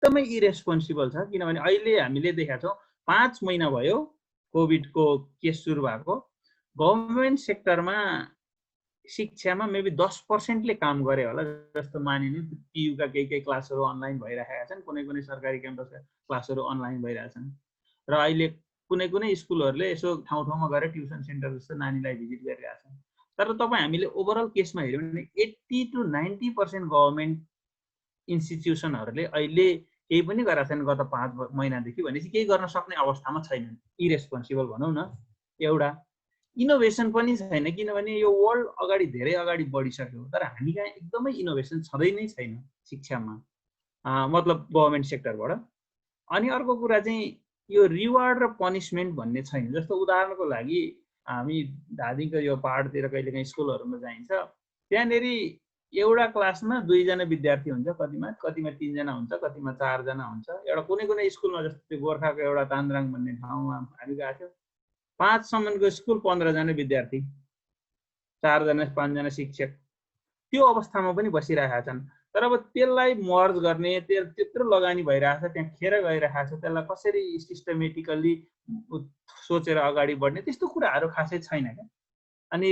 एकदमै इरेस्पोन्सिबल छ। किनभने अहिले हामीले देखेका छौँ 5 महिना भयो कोभिडको केस सुरु भएको, गभर्मेन्ट सेक्टरमा शिक्षामा मेबी 10% काम गरे होला जस्तो मानिने। पियुका केही क्लासहरू अनलाइन भइरहेका छन्, कुनै सरकारी क्याम्पसका क्लासहरू अनलाइन भइरहेछन् र अहिले कुनै स्कुलहरूले यसो ठाउँमा गएर ट्युसन सेन्टर जस्तो नानीलाई भिजिट गरिरहेछन्। तर तपाईँ हामीले ओभरअल केसमा हेऱ्यौँ भने 80 to 90% गभर्मेन्ट इन्स्टिट्युसनहरूले अहिले केही पनि गरेका छैनन् गत 5 महिनादेखि, भनेपछि केही गर्न सक्ने अवस्थामा छैनन्। इरेस्पोन्सिबल भनौँ न। एउटा इनोभेसन पनि छैन, किनभने यो वर्ल्ड धेरै अगाडि बढिसक्यो, तर हामी कहाँ एकदमै इनोभेसन छँदै नै छैन शिक्षामा, मतलब गभर्मेन्ट सेक्टरबाट। अनि अर्को कुरा चाहिँ यो रिवार्ड र पनिसमेन्ट भन्ने छैन। जस्तो उदाहरणको लागि हामी धादिङको यो पहाडतिर कहिलेकाहीँ स्कुलहरूमा जाइन्छ, त्यहाँनिर एउटा क्लासमा 2 जना विद्यार्थी हुन्छ, कतिमा 3 जना हुन्छ, कतिमा 4 जना हुन्छ। एउटा कुनै स्कुलमा जस्तो गोर्खाको एउटा तान्द्राङ भन्ने ठाउँमा हामी गएको थियौँ, 5 सम्मको स्कुल, 15 जना विद्यार्थी, 4 जना 5 जना शिक्षक, त्यो अवस्थामा पनि बसिरहेका छन्। तर अब त्यसलाई मर्ज गर्ने, त्यत्रो लगानी भइरहेको छ, त्यहाँ खेर गइरहेको छ, त्यसलाई कसरी सिस्टमेटिकल्ली सोचेर अगाडि बढ्ने, त्यस्तो कुराहरू खासै छैन क्या। अनि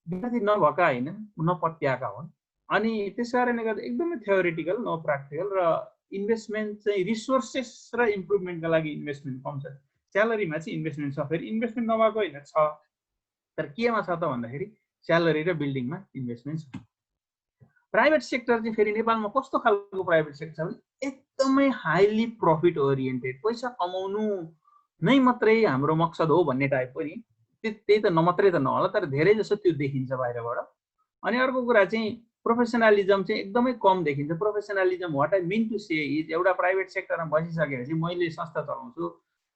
विद्यार्थी नभएका होइन, नपत्याएका हुन्। अनि त्यस कारणले गर्दा एकदमै थ्योरिटिकल, नो प्र्याक्टिकल, र इन्भेस्टमेन्ट चाहिँ रिसोर्सेस र इम्प्रुभमेन्टका लागि इन्भेस्टमेन्ट कम छ। स्यालेरीमा चाहिँ इन्भेस्टमेन्ट छ, फेरि इन्भेस्टमेन्ट नभएको होइन, छ, तर केमा छ त भन्दाखेरि स्यालेरी र बिल्डिङमा इन्भेस्टमेन्ट छ। प्राइभेट सेक्टर चाहिँ फेरि नेपालमा कस्तो खालको प्राइभेट सेक्टर छ भने एकदमै हाइली प्रफिट ओरिएन्टेड, पैसा कमाउनु नै मात्रै हाम्रो मकसद हो भन्ने टाइप पनि। त्यही त मात्रै त नहोला, तर धेरै जसो त्यो देखिन्छ बाहिरबाट। अनि अर्को कुरा चाहिँ प्रोफेसनलिजम चाहिँ एकदमै कम देखिन्छ। Professionalism what I mean to say is, एउटा प्राइभेट सेक्टरमा बसिसकेपछि मैले संस्था चलाउँछु,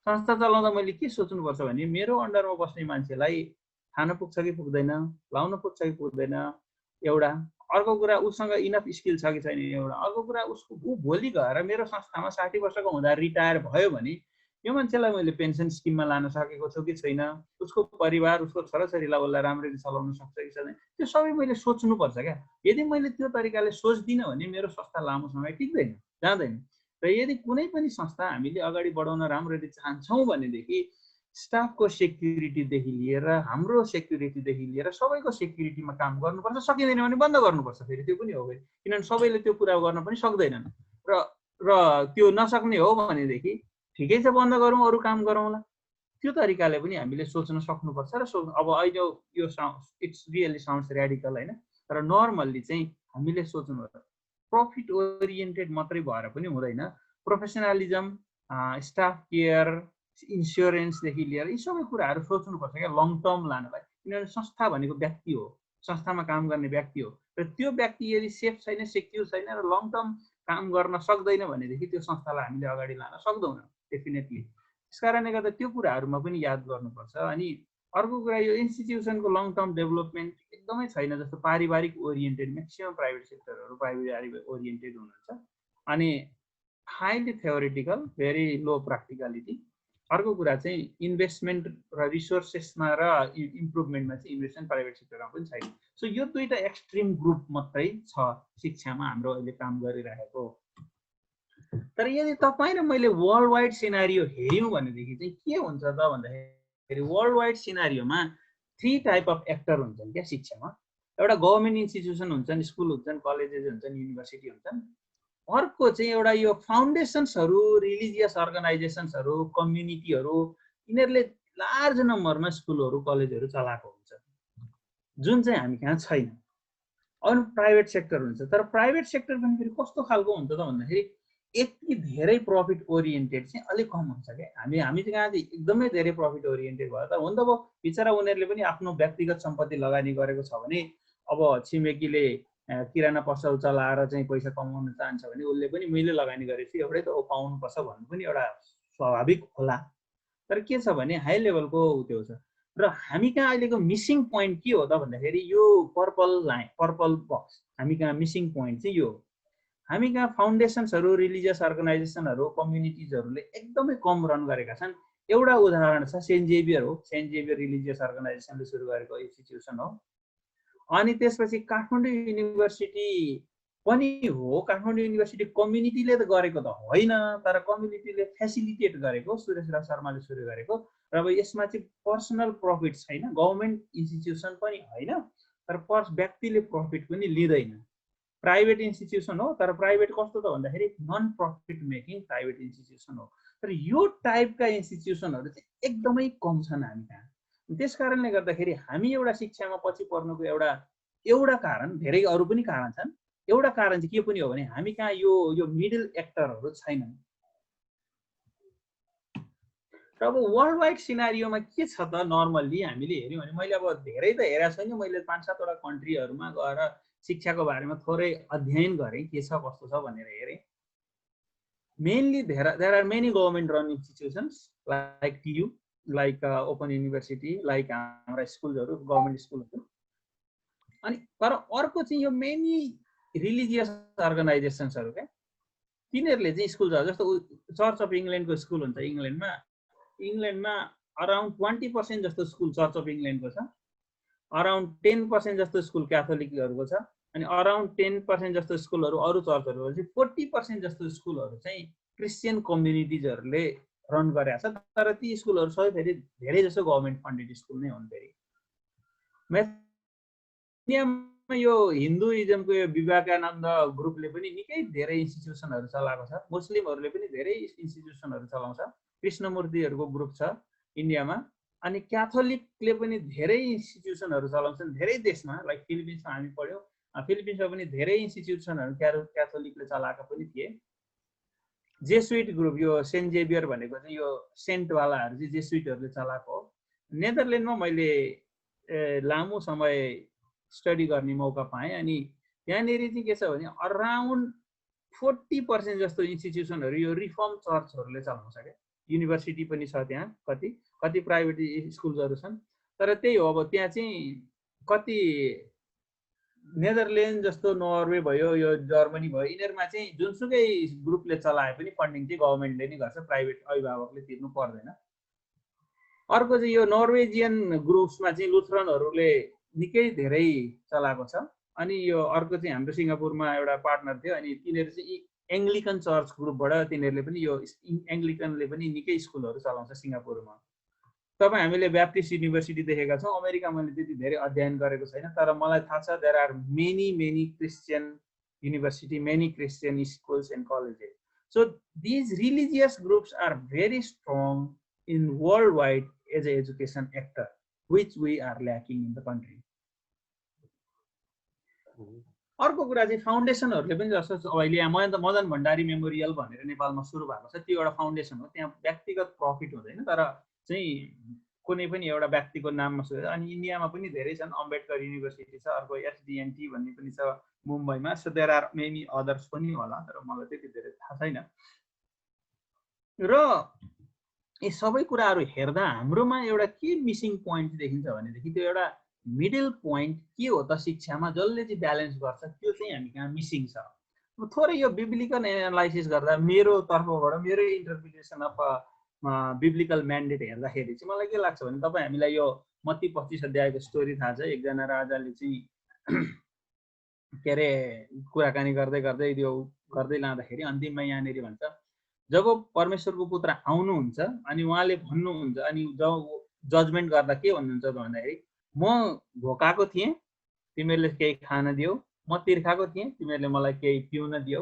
संस्था चलाउँदा मैले के सोच्नुपर्छ भने मेरो अन्डरमा बस्ने मान्छेलाई खान पुग्छ कि पुग्दैन, लाउन पुग्छ कि पुग्दैन, एउटा। अर्को कुरा उसँग इनफ स्किल छ कि छैन, एउटा। अर्को कुरा ऊ भोलि गएर मेरो संस्थामा 60 वर्षको हुँदा रिटायर भयो भने यो मान्छेलाई मैले पेन्सन स्किममा लान सकेको छु कि छैन, उसको परिवार, उसको छोराछोरीलाई उसलाई राम्ररी चलाउन सक्छ कि छैन, त्यो सबै मैले सोच्नुपर्छ क्या। यदि मैले त्यो तरिकाले सोच्दिनँ भने मेरो संस्था लामो समय टिक्दैन, जाँदैन। र यदि कुनै पनि संस्था हामीले अगाडि बढाउन राम्ररी चाहन्छौँ भनेदेखि स्टाफको सेक्युरिटीदेखि लिएर, हाम्रो सेक्युरिटीदेखि लिएर सबैको सेक्युरिटीमा काम गर्नुपर्छ। सकिँदैन भने बन्द गर्नुपर्छ, फेरि त्यो पनि हो। फेरि किनभने सबैले त्यो कुरा गर्न पनि सक्दैनन्, र त्यो नसक्ने हो भनेदेखि ठिकै छ, बन्द गरौँ, अरू काम गरौँला। त्यो तरिकाले पनि हामीले सोच्न सक्नुपर्छ। र अब अहिले यो इट्स रियली साउन्ड्स ऱ्याडिकल होइन, तर नर्मल्ली चाहिँ हामीले सोच्नुपर्छ। प्रफिट ओरिएन्टेड मात्रै भएर पनि हुँदैन। प्रोफेसनलिजम, स्टाफ केयर, इन्स्योरेन्सदेखि लिएर यी सबै कुराहरू सोच्नुपर्छ क्या लङ टर्म लानलाई। किनभने संस्था भनेको व्यक्ति हो, संस्थामा काम गर्ने व्यक्ति हो, र त्यो व्यक्ति यदि सेफ छैन, सेक्युर छैन र लङ टर्म काम गर्न सक्दैन भनेदेखि त्यो संस्थालाई हामीले अगाडि लान सक्दैनौँ डेफिनेटली। त्यस कारणले गर्दा त्यो कुराहरूमा पनि याद गर्नुपर्छ। अनि अर्को कुरा, यो इन्स्टिट्युसनको लङ टर्म डेभलपमेन्ट एकदमै छैन। जस्तो पारिवारिक ओरिएन्टेड, म्याक्सिमम प्राइभेट सेक्टरहरू पारिवारिक ओरिएन्टेड हुनुहुन्छ, अनि हाइली थ्योरिटिकल, भेरी लो प्र्याक्टिकलिटी। अर्को कुरा चाहिँ इन्भेस्टमेन्ट र रिसोर्सेसमा र इम्प्रुभमेन्टमा चाहिँ इन्भेस्टमेन्ट प्राइभेट सेक्टरमा पनि छैन। सो यो दुईटा एक्सट्रिम ग्रुप मात्रै छ शिक्षामा हाम्रो अहिले काम गरिरहेको। तर यदि तपाईँ र मैले वर्ल्ड वाइड सिनारियो हेऱ्यौँ भनेदेखि चाहिँ के हुन्छ त भन्दाखेरि वर्ल्ड वाइड सिनारियोमा 3 टाइप अफ एक्टर हुन्छन् क्या शिक्षामा। एउटा गभर्मेन्ट इन्स्टिट्युसन हुन्छन्, स्कुल हुन्छन्, कलेजेस हुन्छन्, युनिभर्सिटी हुन्छन्। अर्को चाहिँ एउटा यो फाउन्डेसन्सहरू, रिलिजियस अर्गनाइजेसन्सहरू, कम्युनिटीहरू, यिनीहरूले लार्ज नम्बरमा स्कुलहरू, कलेजहरू चलाएको हुन्छ, जुन चाहिँ हामी कहाँ छैन। अरू प्राइभेट सेक्टर हुन्छ, तर प्राइभेट सेक्टर पनि फेरि कस्तो खालको हुन्छ त भन्दाखेरि यति धेरै प्रफिट ओरिएन्टेड चाहिँ अलिक कम हुन्छ क्या। हामी चाहिँ कहाँ चाहिँ एकदमै धेरै प्रफिट ओरिएन्टेड भयो त हुन त अब बिचरा उनीहरूले पनि आफ्नो व्यक्तिगत सम्पत्ति लगानी गरेको छ भने, अब छिमेकीले किराना पसल चलाएर चाहिँ पैसा कमाउन चाहन्छ भने उसले पनि मैले लगानी गरेपछि एउटै त पाउनुपर्छ भन्नु पनि एउटा स्वाभाविक होला। तर के छ भने हाई लेभलको त्यो छ। र हामी कहाँ अहिलेको मिसिङ पोइन्ट के हो त भन्दाखेरि यो पर्पल लाइन, पर्पल बक्स, हामी कहाँ मिसिङ पोइन्ट चाहिँ यो हो। हामी कहाँ फाउन्डेसन्सहरू, रिलिजियस अर्गनाइजेसनहरू, कम्युनिटिजहरूले एकदमै कम रन गरेका छन्। एउटा उदाहरण छ सेन्ट जेभियर हो। सेन्ट जेभियर रिलिजियस अर्गनाइजेसनले सुरु गरेको इन्स्टिट्युसन हो। अनि त्यसपछि काठमाडौँ युनिभर्सिटी पनि हो। काठमाडौँ युनिभर्सिटी कम्युनिटीले त गरेको त होइन, तर कम्युनिटीले फेसिलिटेट गरेको, सुरेश राज शर्माले सुरु गरेको। र अब यसमा चाहिँ पर्सनल प्रफिट छैन, गभर्मेन्ट इन्स्टिट्युसन पनि होइन, तर व्यक्तिले प्रफिट पनि लिँदैन। प्राइभेट इन्स्टिट्युसन हो, तर प्राइभेट कस्तो त भन्दाखेरि non profit making private institution हो। तर यो टाइपका इन्स्टिट्युसनहरू चाहिँ एकदमै कम छन् हामी कहाँ। त्यस कारणले गर्दाखेरि हामी एउटा शिक्षामा पछि पर्नुको एउटा कारण, धेरै अरू पनि कारण छन्, एउटा कारण चाहिँ के पनि हो भने हामी कहाँ यो मिडल एक्टरहरू छैनन्। र अब वर्ल्ड वाइड सिनारियोमा के छ त, नर्मल्ली हामीले हेऱ्यौँ भने, मैले अब धेरै त हेरेको छैन, मैले 5-7 वटा कन्ट्रीहरूमा गएर शिक्षाको बारेमा थोरै अध्ययन गरेँ, के छ कस्तो छ भनेर हेरेँ। Mainly there are many government run institutions like TU, like open university, like हाम्रा स्कुलहरू, गभर्मेन्ट स्कुलहरू। अनि तर अर्को चाहिँ यो मेनी रिलिजियस अर्गनाइजेसन्सहरू क्या, तिनीहरूले चाहिँ स्कुलहरू, जस्तो चर्च अफ इङ्ल्यान्डको स्कुल हुन्छ इङ्ल्यान्डमा अराउन्ड 20% जस्तो स्कुल चर्च अफ इङ्ल्यान्डको छ, अराउन्ड 10% जस्तो स्कुल क्याथोलिकहरूको छ, अनि अराउन्ड 10% जस्तो स्कुलहरू अरू चर्चहरू चाहिँ 40% जस्तो स्कुलहरू चाहिँ क्रिस्चियन कम्युनिटिजहरूले रन गरेका छ। तर ती स्कुलहरू सबै फेरि धेरै जसो गभर्मेन्ट फन्डेड स्कुल नै हुन्। फेरि मेथोनियामा यो हिन्दुइजमको यो विवेकानन्द ग्रुपले पनि निकै धेरै इन्स्टिट्युसनहरू चलाएको छ, मुस्लिमहरूले पनि धेरै इन्स्टिट्युसनहरू चलाउँछ, कृष्णमूर्तिहरूको ग्रुप छ इन्डियामा, अनि क्याथोलिकले पनि धेरै इन्स्टिट्युसनहरू चलाउँछन् धेरै देशमा। लाइक फिलिपिन्समा हामी पढ्यौँ, फिलिपिन्समा पनि धेरै इन्स्टिट्युसनहरू क्याथोलिकले चलाएका पनि थिए। जेसुइट ग्रुप, यो सेन्ट जेभियर भनेको चाहिँ यो सेन्टवालाहरू चाहिँ जेसुइटहरूले चलाएको हो। नेदरल्यान्डमा मैले लामो समय स्टडी गर्ने मौका पाएँ, अनि त्यहाँनिर चाहिँ के छ भने अराउन्ड 40% जस्तो इन्स्टिट्युसनहरू यो रिफर्म चर्चहरूले चलाउँछ क्या। युनिभर्सिटी पनि छ त्यहाँ, कति प्राइभेट स्कुल्सहरू छन्, तर त्यही हो। अब त्यहाँ चाहिँ कति नेदरल्यान्ड जस्तो, नर्वे भयो, यो जर्मनी भयो, यिनीहरूमा चाहिँ जुनसुकै ग्रुपले चलाए पनि फन्डिङ चाहिँ गभर्मेन्टले नै गर्छ, प्राइभेट अभिभावकले तिर्नु पर्दैन। अर्को चाहिँ यो नर्वेजियन ग्रुप्समा चाहिँ लुथरनहरूले निकै धेरै चलाएको छ। अनि यो अर्को चाहिँ हाम्रो सिङ्गापुरमा एउटा पार्टनर थियो, अनि तिनीहरू चाहिँ एङ्ग्लिकन चर्च ग्रुपबाट तिनीहरूले पनि यो एङ्ग्लिकनले पनि निकै स्कुलहरू चलाउँछ सिङ्गापुरमा। तपाईँ हामीले ब्याप्टिस्ट युनिभर्सिटी देखेका छौँ, अमेरिका मैले त्यति धेरै अध्ययन गरेको छैन, तर मलाई थाहा छ there are many Christian university, many Christian schools and colleges. So these religious groups are very strong in world wide as a education actor, which we are lacking in the country. अर्को कुरा चाहिँ फाउन्डेसनहरूले पनि, जस्तो अहिले यहाँ Madan Bhandari memorial भनेर नेपालमा सुरु भएको छ, त्यो एउटा फाउन्डेसन हो। त्यहाँ व्यक्तिगत प्रफिट हुँदैन, तर चाहिँ कुनै पनि एउटा व्यक्तिको नाममा सुरु। अनि इन्डियामा पनि धेरै छन्, अम्बेडकर युनिभर्सिटी छ, अर्को SDNT भन्ने पनि छ मुम्बईमा। So there are many others पनि होला, तर मलाई त्यति धेरै थाहा छैन। र यी सबै कुराहरू हेर्दा हाम्रोमा एउटा के मिसिङ पोइन्ट देखिन्छ भनेदेखि, त्यो एउटा मिडल पोइन्ट के हो त शिक्षामा, जसले चाहिँ ब्यालेन्स गर्छ, त्यो चाहिँ हामी कहाँ मिसिङ छ। थोरै यो बिब्लिकल एनालाइसिस गर्दा, मेरो तर्फबाट मेरो इन्टरप्रिटेसन अफ बिब्लिकल म्यान्डेट हेर्दाखेरि चाहिँ मलाई के लाग्छ भने, तपाईँ हामीलाई यो मत्ती 25 अध्यायको स्टोरी थाहा छ। एकजना राजाले चाहिँ के अरे कुराकानी गर्दै लाँदाखेरि अन्तिममा यहाँनिर भन्छ, जब परमेश्वरको पुत्र आउनुहुन्छ अनि उहाँले भन्नुहुन्छ, अनि जब जजमेन्ट गर्दा के भन्नुहुन्छ भन्दाखेरि, म भोकाएको थिएँ, तिमीहरूले केही खान दियौ, म तिर्खाएको थिएँ, तिमीहरूले मलाई केही पिउन दियौ,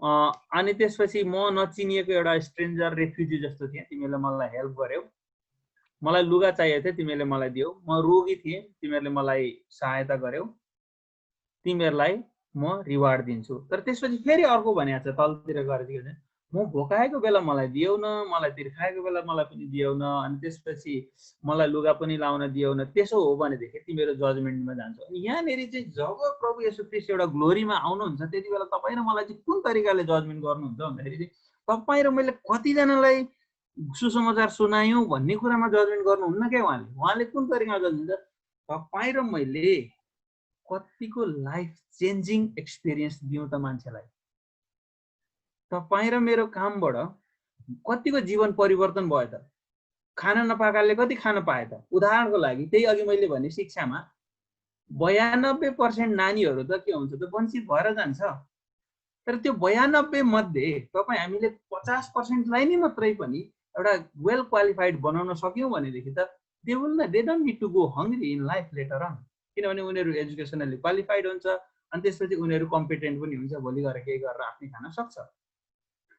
अनि त्यसपछि म नचिनिएको एउटा स्ट्रेन्जर रेफ्युजी जस्तो थिएँ, तिमीहरूले मलाई हेल्प गर्यौ, मलाई लुगा चाहिएको थियो, तिमीहरूले मलाई दियौ, म रोगी थिएँ, तिमीहरूले मलाई सहायता गर्यौ, तिमीहरूलाई म रिवार्ड दिन्छु। तर त्यसपछि फेरि अर्को भनेको छ तलतिर गरेदेखि, म भोकाएको बेला मलाई दियौ न, मलाई तिर्खाएको बेला मलाई पनि दियौ न, अनि त्यसपछि मलाई लुगा पनि लाउन दियौ न, त्यसो हो भनेदेखि तिमीहरू जजमेन्टमा जान्छौ। अनि यहाँनिर चाहिँ जब प्रभु येशू ख्रीष्ट एउटा ग्लोरीमा आउनुहुन्छ, त्यति बेला तपाईँ र मलाई चाहिँ कुन तरिकाले जजमेन्ट गर्नुहुन्छ भन्दाखेरि चाहिँ, तपाईँ र मैले कतिजनालाई सुसमाचार सुनायौँ भन्ने कुरामा जजमेन्ट गर्नुहुन्न क्या। उहाँले कुन तरिकामा जजमेन्ट हुन्छ, तपाईँ र मैले कतिको लाइफ चेन्जिङ एक्सपिरियन्स दिउँ त मान्छेलाई, तपाईँ र मेरो कामबाट कतिको जीवन परिवर्तन भयो त, खाना नपाएकाले कति खान पाए त। उदाहरणको लागि त्यही अघि मैले भने शिक्षामा 92% नानीहरू त के हुन्छ त वञ्चित भएर जान्छ। तर त्यो 92 मध्ये तपाईँ हामीले 50%लाई नै मात्रै पनि एउटा वेल क्वालिफाइड बनाउन सक्यौँ भनेदेखि त they don't need to go hungry in life later on, किनभने उनीहरू एजुकेसनली क्वालिफाइड हुन्छ अनि त्यसपछि उनीहरू कम्पिटेन्ट पनि हुन्छ, भोलि गएर केही गरेर आफ्नै खान सक्छ।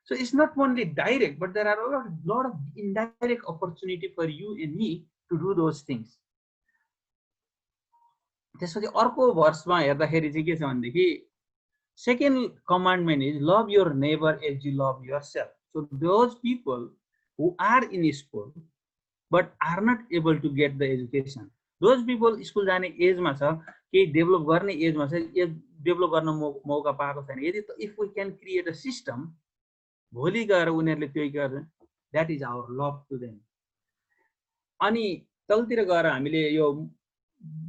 So it's not only direct, but there are a lot of indirect opportunity for you and me to do those things. त्यसपछि अर्को भर्समा हेर्दाखेरि चाहिँ के छ भनेदेखि second commandment is love your neighbor as you love yourself. So those people who are in school but are not able to get the education, those people school जाने एजमा छ, केही डेभलप गर्ने एजमा छ, डेभलप गर्न मौका पाएको छैन, यदि if we can create a system भोलि गएर उनीहरूले त्यही गर्छ, that is our love to them. अनि तलतिर गएर हामीले यो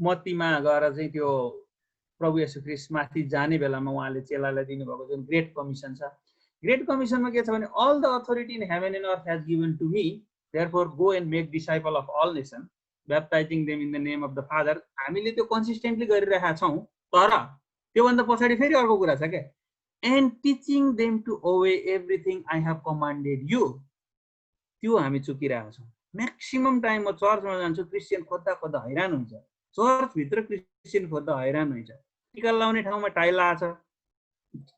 मत्तीमा गएर चाहिँ त्यो प्रभु येशू ख्रीष्ट माथि जाने बेलामा उहाँले चेलालाई दिनुभएको जुन ग्रेट कमिसन छ, ग्रेट कमिसनमा के छ भने all the authority in heaven and earth has given to me, therefore go and make disciple of all nation baptizing them in the name of the father. हामीले त्यो कन्सिस्टेन्टली गरिरहेका छौँ, तर त्योभन्दा पछाडि फेरि अर्को कुरा छ क्या, and teaching them to obey everything I have commanded you, त्यो हामी चुकिरहेका छौँ। म्याक्सिमम टाइम म चर्चमा जान्छु, क्रिस्चियन खोज्दा खोज्दा हैरान हुन्छ, चर्चभित्र क्रिस्चियन खोज्दा हैरान हुन्छ, टिका लाउने ठाउँमा टाई लाछ,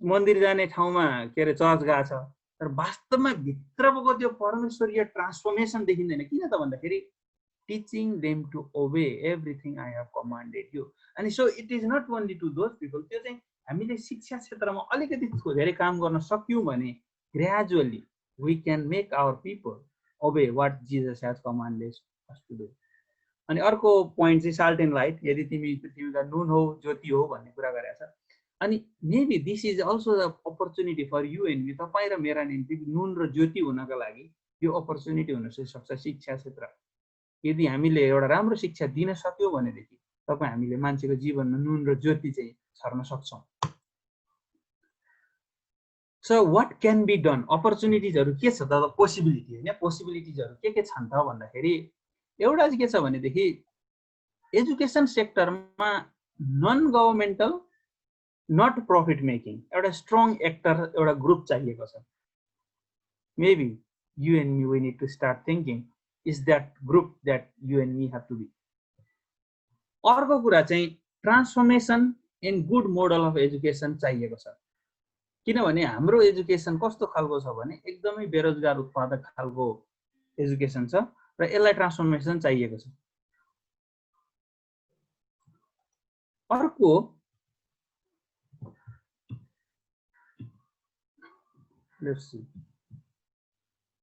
मन्दिर जाने ठाउँमा के अरे चर्च गएको छ, तर वास्तवमा भित्रको त्यो परमेश्वरीय ट्रान्सफर्मेसन देखिँदैन। किन त भन्दाखेरि teaching them to obey everything I have commanded you. And so it is not only to those people, त्यो चाहिँ हामीले शिक्षा क्षेत्रमा अलिकति धेरै काम गर्न सक्यौँ भने gradually we can make our people obey what Jesus has commanded us to do. अनि अर्को पोइन्ट चाहिँ साल्ट एन्ड लाइट, यदि तिमीका नुन हो ज्योति हो भन्ने कुरा गरेको छ। अनि maybe this is also the opportunity for you and me, तपाईँ र मेरा निम्ति नुन र ज्योति हुनका लागि यो अपर्च्युनिटी हुन सक्छ शिक्षा क्षेत्र। यदि हामीले एउटा राम्रो शिक्षा दिन सक्यौँ भनेदेखि तपाईँ हामीले मान्छेको जीवनमा नुन र ज्योति चाहिँ छर्न सक्छौँ। So what can be done, अपर्च्युनिटिजहरू के छ त, पोसिबिलिटी होइन, पोसिबिलिटिजहरू के छन् त भन्दाखेरि एउटा चाहिँ के छ भनेदेखि एजुकेसन सेक्टरमा non governmental not profit making एउटा स्ट्रङ एक्टर एउटा ग्रुप चाहिएको छ। Maybe you and me we need to start thinking is that group that you and me have to be. अर्को कुरा चाहिँ transformation in good model of education चाहिएको छ, किनभने हाम्रो एजुकेसन कस्तो खालको छ भने एकदमै बेरोजगार उत्पादक खालको एजुकेसन छ र यसलाई ट्रान्सफर्मेसन चाहिएको छ। अर्को लेट्स सी,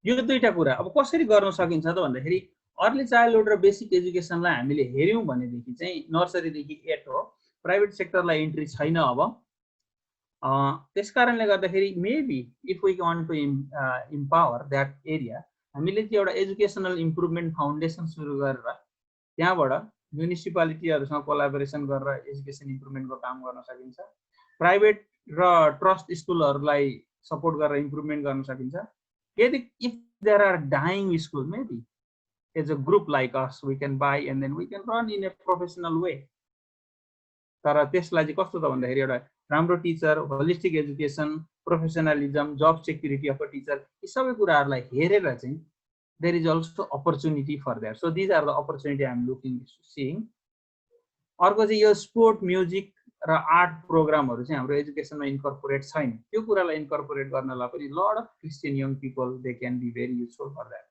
यो दुईटा कुरा अब कसरी गर्न सकिन्छ त भन्दाखेरि अर्ली चाइल्डहुड र बेसिक एजुकेसनलाई हामीले हेऱ्यौँ भनेदेखि चाहिँ नर्सरीदेखि 8 हो, प्राइभेट सेक्टरलाई इन्ट्री छैन अब। त्यसकारणले गर्दाखेरि maybe if we want to empower that area, हामीले चाहिँ एउटा एजुकेसनल इम्प्रुभमेन्ट फाउन्डेसन सुरु गरेर त्यहाँबाट म्युनिसिपालिटीहरूसँग कोलाबोरेसन गरेर एजुकेसन इम्प्रुभमेन्टको काम गर्न सकिन्छ। प्राइभेट र ट्रस्ट स्कुलहरूलाई सपोर्ट गरेर इम्प्रुभमेन्ट गर्न सकिन्छ। यदि if there are dying schools, maybe as a group like us we can buy and then we can run in a professional way. तर त्यसलाई चाहिँ कस्तो त भन्दाखेरि एउटा राम्रो teacher, holistic education, professionalism, job security of a teacher, यी सबै कुराहरूलाई हेरेर चाहिँ there is also opportunity for that. So these are the opportunity I am looking seeing. अर्को चाहिँ यो स्पोर्ट, म्युजिक र आर्ट प्रोग्रामहरू चाहिँ हाम्रो एजुकेसनमा इन्कर्पोरेट छैन। त्यो कुरालाई इन्कर्पोरेट गर्नलाई पनि lot of Christian young people they can be very useful for that.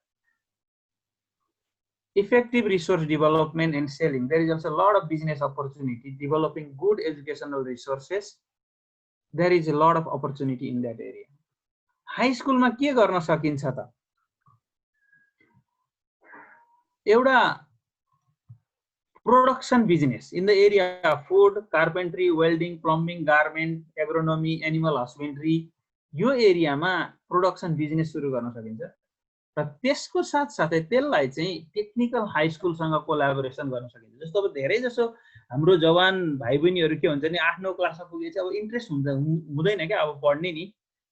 Effective resource development and selling. There is also a lot of business opportunity. Developing good educational resources, there is a lot of opportunity in that area. High school मा के गर्न सकिन्छ त? एउटा production business in the area of food, carpentry, welding, plumbing, garment, agronomy, animal husbandry, यो एरियामा production business सुरु गर्न सकिन्छ र त्यसको साथसाथै त्यसलाई चाहिँ टेक्निकल हाई स्कुलसँग कोलाबोरेसन गर्न सकिन्छ। जस्तो अब धेरै जसो हाम्रो जवान भाइ बहिनीहरू के हुन्छ नि 8-9 क्लासमा पुगेपछि अब इन्ट्रेस्ट हुँदैन क्या, अब पढ्ने नि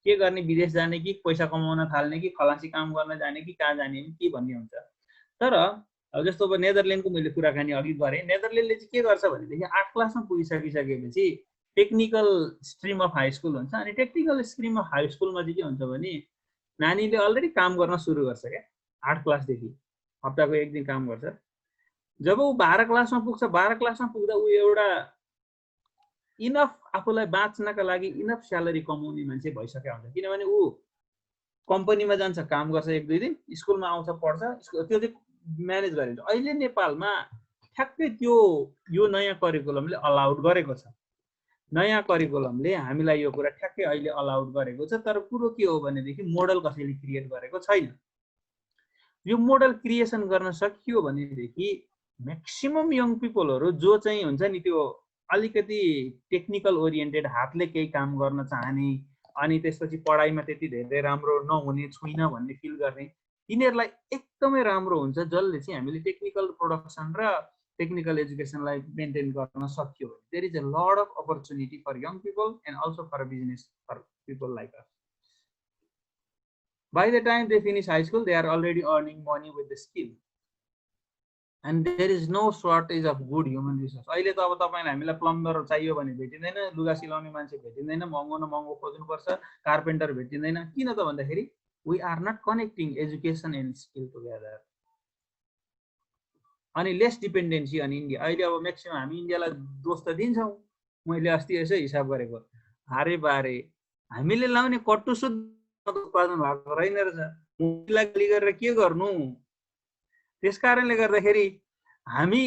के गर्ने, विदेश जाने कि पैसा कमाउन थाल्ने कि खलासी काम गर्न जाने कि कहाँ जाने के भन्ने हुन्छ। तर अब जस्तो अब नेदरल्यान्डको मैले कुराकानी अघि गरेँ, नेदरल्यान्डले चाहिँ के गर्छ भनेदेखि 8 क्लासमा पुगिसकेपछि technical stream of high school हुन्छ। अनि टेक्निकल स्ट्रिम अफ हाई स्कुलमा चाहिँ के हुन्छ भने नानीले अलरेडी काम गर्न सुरु गर्छ क्या 8 क्लासदेखि, हप्ताको 1 दिन काम गर्छ। जब ऊ 12 क्लासमा पुग्छ, 12 क्लासमा पुग्दा ऊ एउटा इनफ आफूलाई बाँच्नका लागि इनफ स्यालेरी कमाउने मान्छे भइसकेको हुन्छ। किनभने ऊ कम्पनीमा जान्छ, काम गर्छ 1-2 दिन, स्कुलमा आउँछ, पढ्छ, त्यो चाहिँ म्यानेज गरिन्छ। अहिले नेपालमा ठ्याक्कै त्यो यो नयाँ करिकुलमले अलाउड गरेको छ। नयाँ करिकुलमले हामीलाई यो कुरा ठ्याक्कै अहिले अलाउड गरेको छ। तर कुरो के हो भनेदेखि मोडल कसैले क्रिएट गरेको छैन। यो मोडल क्रिएसन गर्न सकियो भनेदेखि म्याक्सिमम यङ पिपलहरू जो चाहिँ हुन्छ नि त्यो अलिकति टेक्निकल ओरिएन्टेड, हातले केही काम गर्न चाहने, अनि त्यसपछि पढाइमा त्यति धेरै राम्रो नहुने, छुइनँ भन्ने फिल गर्ने, तिनीहरूलाई एकदमै राम्रो हुन्छ जसले चाहिँ हामीले टेक्निकल प्रोडक्सन र टेक्निकल एजुकेसनलाई मेन्टेन गर्न सक्यो भने there is a lot of opportunity for young people and also for business for people like us. By the time they finish high school, they are already earning money with the skill. And there is no shortage of good human resource. अहिले त अब तपाईलाई हामीलाई plumber चाहियो भने भेटिँदैन, लुगा सिलाउने मान्छे भेटिँदैन, महँगो न महँगो खोज्नुपर्छ, कार्पेन्टर भेटिँदैन। किन त भन्दाखेरि we are not connecting education and skill together. अनि लेस डिपेन्डेन्सी अन इन्डिया। अहिले अब म्याक्सिमम हामी इन्डियालाई दोष त दिन्छौँ। मैले अस्ति यसो हिसाब गरेको, हारे बारे हामीले लाउने कट्टु शुद्ध उत्पादन भएको रहेन रहेछ, मुखलाई गाली गरेर के गर्नु। त्यसकारणले गर्दाखेरि हामी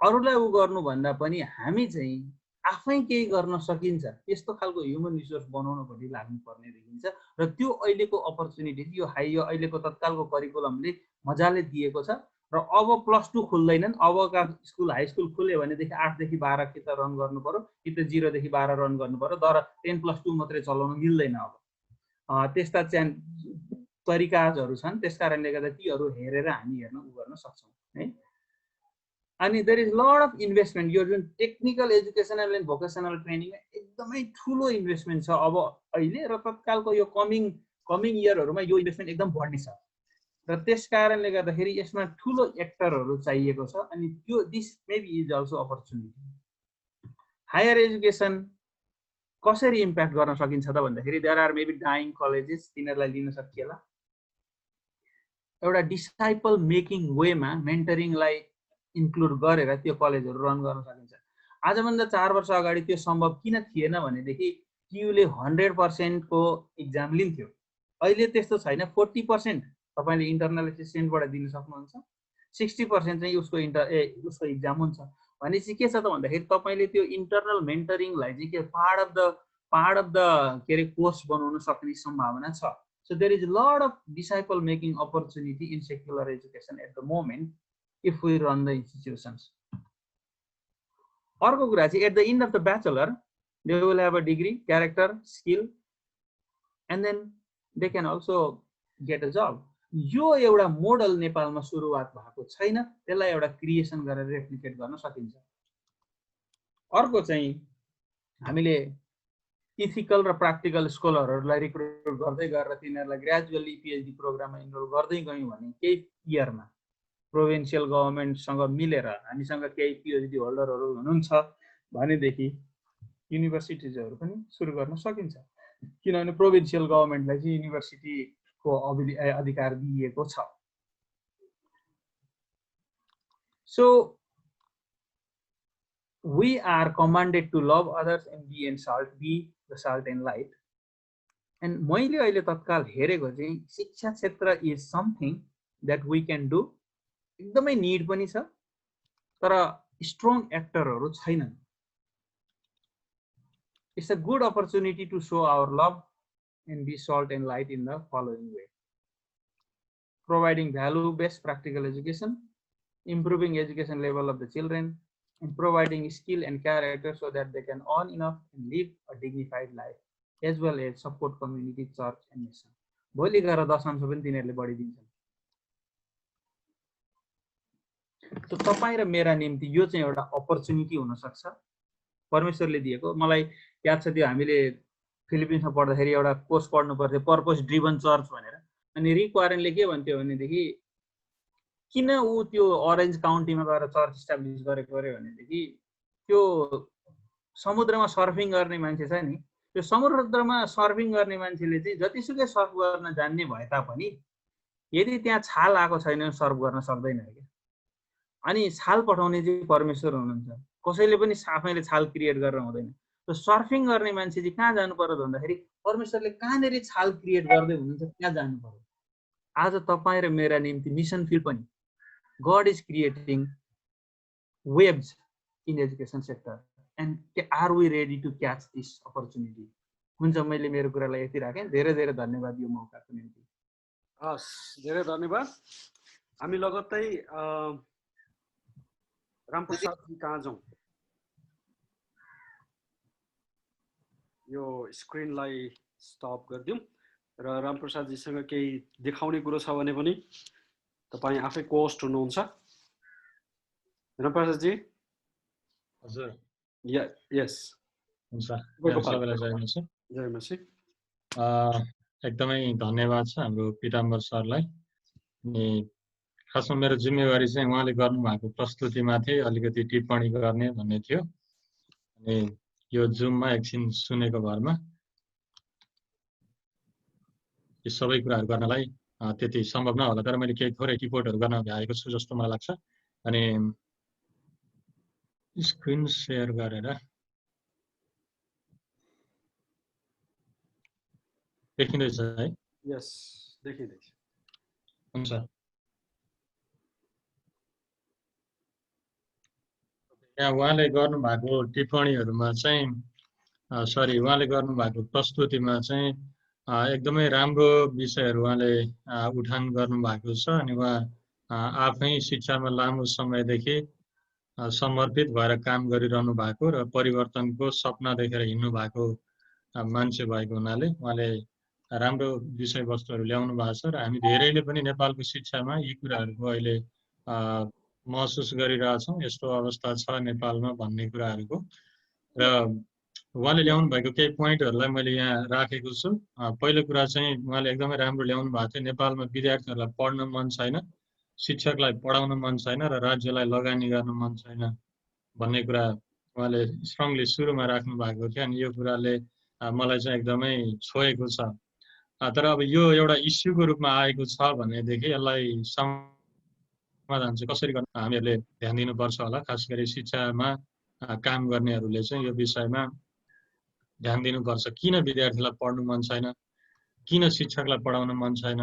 अरूलाई उ गर्नु भन्दा पनि हामी चाहिँ आफै केही गर्न सकिन्छ त्यस्तो खालको ह्युमन रिसोर्स बनाउनपट्टि लाग्नुपर्ने देखिन्छ। र त्यो अहिलेको अपर्च्युनिटी यो अहिलेको तत्कालको करिकुलमले मजाले दिएको छ। र अब +2 खुल्दैनन्, अबका स्कुल हाई स्कुल खुल्यो भनेदेखि 8 देखि 12 कि त रन गर्नु पर्यो कि त 0 देखि 12 रन गर्नु पर्यो। तर 10+2 मात्रै चलाउन मिल्दैन। अब त्यस्ता तरिकाहरू छन्। त्यसकारणले गर्दा तीहरू हेरेर हामी हेर्न उ गर्न सक्छौँ है। अनि there is lot of investment. यो जुन टेक्निकल एजुकेसनल एन्ड भोकेसनल ट्रेनिङमा एकदमै ठुलो इन्भेस्टमेन्ट छ अब अहिले, र तत्कालको यो कमिङ इयरहरूमा यो इन्भेस्टमेन्ट एकदम बढ्ने छ। र त्यसकारणले गर्दाखेरि यसमा ठुलो एक्टरहरू चाहिएको छ। अनि त्यो this maybe is also opportunity. Higher education कसरी इम्प्याक्ट गर्न सकिन्छ त भन्दाखेरि there are maybe dying colleges, तिनीहरूलाई लिन सकिएला। एउटा डिसाइपल मेकिङ वेमा मेन्टरिङलाई इन्क्लुड गरेर त्यो कलेजहरू रन गर्न सकिन्छ। आजभन्दा 4 वर्ष अगाडि त्यो सम्भव किन थिएन भनेदेखि क्युले 100% को इक्जाम लिन्थ्यो। अहिले त्यस्तो छैन। 40% तपाईले इन्टरनल एसिस्टेन्टबाट दिन सक्नुहुन्छ, 60% चाहिँ उसको इक्जाम हुन्छ। भनेपछि के छ त भन्दाखेरि तपाईले त्यो इन्टरनल मेन्टरिङलाई चाहिँ के पार्ट अफ द के अरे कोर्स बनाउन सक्ने सम्भावना छ। So there is a lot of disciple making opportunity in secular education at the moment if we run the institutions. अर्को कुरा चाहिँ at the end of the bachelor they will have a degree, character, skill, and then they can also get a job. यो एउटा model नेपालमा सुरुवात भएको छैन, त्यसलाई एउटा क्रिएसन गरेर रेप्लिकेट गर्न सकिन्छ। अर्को चाहिँ हामीले इथिकल र प्र्याक्टिकल स्कलरहरूलाई रिक्रुट गर्दै गरेर तिनीहरूलाई ग्रेजुअली पिएचडी प्रोग्राममा इनरोल गर्दै गयौँ भने केही इयरमा प्रोभिन्सियल गभर्मेन्टसँग मिलेर हामीसँग केही पिएचडी होल्डरहरू हुनुहुन्छ भनेदेखि युनिभर्सिटिजहरू पनि सुरु गर्न सकिन्छ। किनभने प्रोभिन्सियल गभर्मेन्टलाई चाहिँ युनिभर्सिटीको अधिकार दिइएको छ। So we are commanded to love others and be and salt, be the salt and light. And मैले अहिले तत्काल हेरेको चाहिँ शिक्षा क्षेत्र is something that we can do. एकदमै निड पनि छ, तर स्ट्रङ एक्टरहरू छैनन्। It's a good opportunity to show our love and be salt and light in the following way: providing value-based practical education, improving education level of the children, and providing skill and character so that they can earn enough and live a dignified life, as well as support community, church, and nation. भोलि गएर दशंश पनि तिनीहरूले बढिदिन्छन्। तो तपाईं र मेरा निम्ति यो चाहिँ एउटा अपर्च्युनिटी हुन सक्छ परमेश्वरले दिएको। मलाई याद छ त्यो हामीले फिलिपिन्समा पढ्दाखेरि एउटा कोर्स पढ्नु पर्थ्यो पर्पस ड्रिभन चर्च भनेर। अनि रिक वारेनले के भन्थ्यो भनेदेखि किन ऊ त्यो अरेन्ज काउन्टीमा गएर चर्च इस्टाब्लिस गरेको अरे भनेदेखि त्यो समुद्रमा सर्फिङ गर्ने मान्छे छ नि, त्यो समुद्रमा सर्फिङ गर्ने मान्छेले चाहिँ जतिसुकै सर्फ गर्न जान्ने भए तापनि यदि त्यहाँ छाल आएको छैन सर्फ गर्न सक्दैन क्या। अनि छाल पठाउने चाहिँ परमेश्वर हुनुहुन्छ, कसैले पनि आफैले छाल क्रिएट गरेर हुँदैन। त्यो सर्फिङ गर्ने मान्छे चाहिँ कहाँ जानु पर्यो भन्दाखेरि परमेश्वरले कहाँनिर छाल क्रिएट गर्दै हुनुहुन्छ त्यहाँ जानु पर्यो। आज तपाईँ र मेरा निम्ति मिसन फिल्ड पनि God is creating waves in education sector, and are we ready to catch this opportunity? हुन्छ, मैले मेरो कुरालाई यति राखेँ। धेरै धेरै धन्यवाद यो मौकाको निम्ति। हस्, धेरै धन्यवाद। हामी लगत्तै रामप्रसाद जी कहाँ जाउँ? यो स्क्रिनलाई स्टप गरिदिउँ र रामप्रसाद जीसँग केही देखाउने कुरो छ भने पनि तपाईँ आफै कोस्ट हुनुहुन्छ। रामप्रसाद जी? हजुर। यस, हुन्छ। सबैलाई जय मसी। जय मसी। एकदमै धन्यवाद छ हाम्रो पीताम्बर सरलाई। अनि खासमा मेरो जिम्मेवारी चाहिँ उहाँले गर्नुभएको प्रस्तुतिमाथि अलिकति टिप्पणी गर्ने भन्ने थियो। अनि यो जुममा एकछिन सुनेको भरमा यो सबै कुराहरू गर्नलाई त्यति सम्भव नहोला, तर मैले केही थोरै रिपोर्टहरू गर्न भ्याएको छु जस्तो मलाई लाग्छ। अनि स्क्रिन सेयर गरेर देखिँदैछ है? यस, देखिँदैछ। हुन्छ। यहाँ उहाँले गर्नुभएको टिप्पणीहरूमा चाहिँ उहाँले गर्नुभएको प्रस्तुतिमा चाहिँ एकदमै राम्रो विषयहरू उहाँले उठान गर्नुभएको छ। अनि उहाँ आफै शिक्षामा लामो समयदेखि समर्पित भएर काम गरिरहनु भएको र परिवर्तनको सपना देखेर हिँड्नु भएको मान्छे भएको हुनाले उहाँले राम्रो विषयवस्तुहरू ल्याउनु भएको छ। र हामी धेरैले पनि नेपालको शिक्षामा यी कुराहरूको अहिले महसुस गरिरहेछौँ, यस्तो अवस्था छ नेपालमा भन्ने कुराहरूको। र उहाँले ल्याउनु भएको केही पोइन्टहरूलाई मैले यहाँ राखेको छु। पहिलो कुरा चाहिँ उहाँले एकदमै राम्रो ल्याउनु भएको थियो, नेपालमा विद्यार्थीहरूलाई पढ्न मन छैन, शिक्षकलाई पढाउन मन छैन र राज्यलाई लगानी गर्न मन छैन भन्ने कुरा उहाँले स्ट्रङली सुरुमा राख्नु भएको थियो। अनि यो कुराले मलाई चाहिँ एकदमै छोएको छ। तर अब यो एउटा इस्युको रूपमा आएको छ भनेदेखि यसलाई समाधान चाहिँ कसरी गर्न हामीहरूले ध्यान दिनुपर्छ होला। खास गरी शिक्षामा काम गर्नेहरूले चाहिँ यो विषयमा ध्यान दिनुपर्छ। किन विद्यार्थीलाई पढ्नु मन छैन, किन शिक्षकलाई पढाउन मन छैन,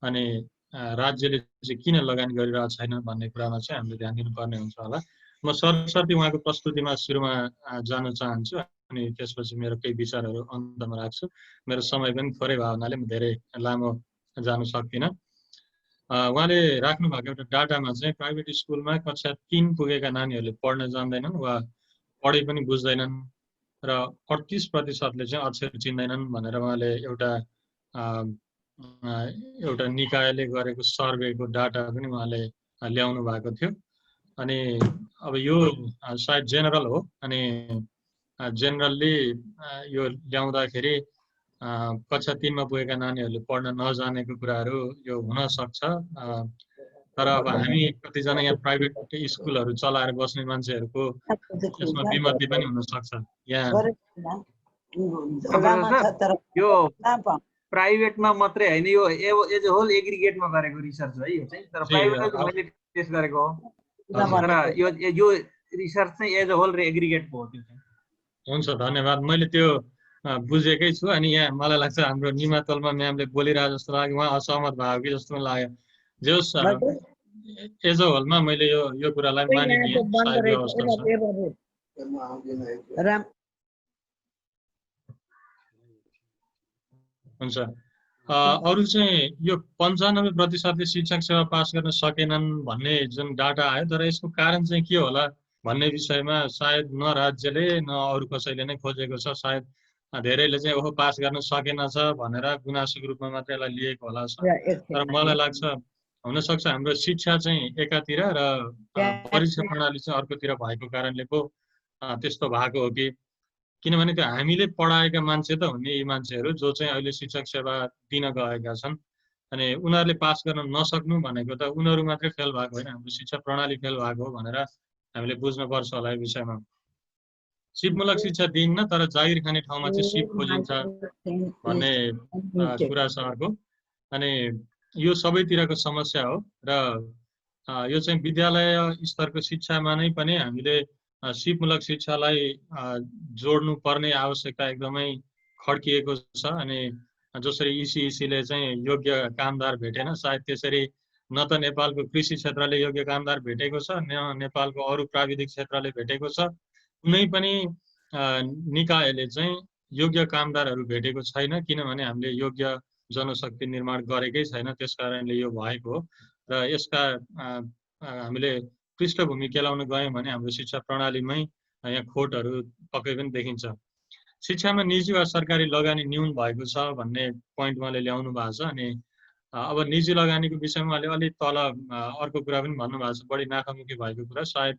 अनि राज्यले चाहिँ किन लगानी गरिरहेको छैन भन्ने कुरामा चाहिँ हामीले ध्यान दिनुपर्ने हुन्छ होला। म सरसर्ती उहाँको प्रस्तुतिमा सुरुमा जान चाहन्छु, अनि त्यसपछि मेरो केही विचारहरू अन्तमा राख्छु। मेरो समय पनि थोरै भयो हुनाले म धेरै लामो जान सक्दिनँ। उहाँले राख्नु भएको एउटा डाटामा चाहिँ प्राइभेट स्कुलमा कक्षा 3 पुगेका नानीहरूले पढ्न जान्दैनन् वा पढे पनि बुझ्दैनन् र 38%ले चाहिँ अक्षर चिन्दैनन् भनेर उहाँले एउटा निकायले गरेको सर्वेको डाटा पनि उहाँले ल्याउनु भएको थियो। अनि अब यो सायद जेनरल हो, अनि जेनरली यो ल्याउँदाखेरि कक्षा 3 मा पुगेका नानीहरूले पढ्न नजानेको कुराहरू यो हुन सक्छ। तर अब हामी कतिजना यहाँ प्राइभेट स्कुलहरू चलाएर बस्ने मान्छेहरूको यसमा विमति पनि हुन सक्छ। यहाँ यो प्राइभेटमा मात्रै हैन, यो एज होल एग्रिगेटमा गरेको रिसर्च है यो चाहिँ। तर प्राइभेटमा मैले टेस्ट गरेको हो, तर यो रिसर्च चाहिँ एज होल एग्रिगेटको हो त्यो चाहिँ। हुन्छ, धन्यवाद। मैले त्यो बुझेकै छु। अनि यहाँ मलाई लाग्छ हाम्रो निमातलमा म्यामले बोलिरहे जस्तो लाग्यो, उहाँ असहमत भयो कि जस्तो पनि लाग्यो। जे होस्, एज अ होलमा मैले यो कुरालाई मानिलिएँ। हुन्छ। अरू चाहिँ यो 95%ले शिक्षक सेवा पास गर्न सकेनन् भन्ने जुन डाटा आयो, तर यसको कारण चाहिँ के होला भन्ने विषयमा सायद न राज्यले न अरू कसैले नै खोजेको छ। सायद धेरैले चाहिँ ओहो पास गर्न सकेन छ भनेर गुनासोको रूपमा मात्रै यसलाई लिएको होला। तर मलाई लाग्छ हुनसक्छ हाम्रो शिक्षा चाहिँ एकातिर र परीक्षा प्रणाली चाहिँ अर्कोतिर भएको कारणले पो त्यस्तो भएको हो कि। किनभने त्यो हामीले पढाएका मान्छे त हुने यी मान्छेहरू जो चाहिँ अहिले शिक्षक सेवा दिन गएका छन्। अनि उनीहरूले पास गर्न नसक्नु भनेको त उनीहरू मात्रै फेल भएको होइन, हाम्रो शिक्षा प्रणाली फेल भएको हो भनेर हामीले बुझ्नुपर्छ होला यो विषयमा। सिपमूलक शिक्षा दिइन्न तर जागिर खाने ठाउँमा चाहिँ सिप खोजिन्छ भन्ने कुरा छ अर्को। अनि यो सबैतिरको समस्या हो र यो चाहिँ विद्यालय स्तरको शिक्षामा नै पनि हामीले सिपमूलक शिक्षालाई जोड्नु पर्ने आवश्यकता एकदमै खड्किएको छ। अनि जसरी इसीले चाहिँ योग्य कामदार भेटेन, सायद त्यसरी न त नेपालको कृषि क्षेत्रले योग्य कामदार भेटेको छ, न नेपालको अरू प्राविधिक क्षेत्रले भेटेको छ, कुनै पनि निकायले चाहिँ योग्य कामदारहरू भेटेको छैन, किनभने हामीले योग्य जनशक्ति निर्माण गरेकै छैन। त्यस कारणले यो भएको हो र यसका हामीले पृष्ठभूमि केलाउन गयौँ भने हाम्रो शिक्षा प्रणालीमै यहाँ खोटहरू पक्कै पनि देखिन्छ। शिक्षामा निजी वा सरकारी लगानी न्यून भएको छ भन्ने पोइन्ट उहाँले ल्याउनु भएको छ। अनि अब निजी लगानीको विषयमा उहाँले अलिक तल अर्को कुरा पनि भन्नुभएको छ, बढी नाफामुखी भएको कुरा। सायद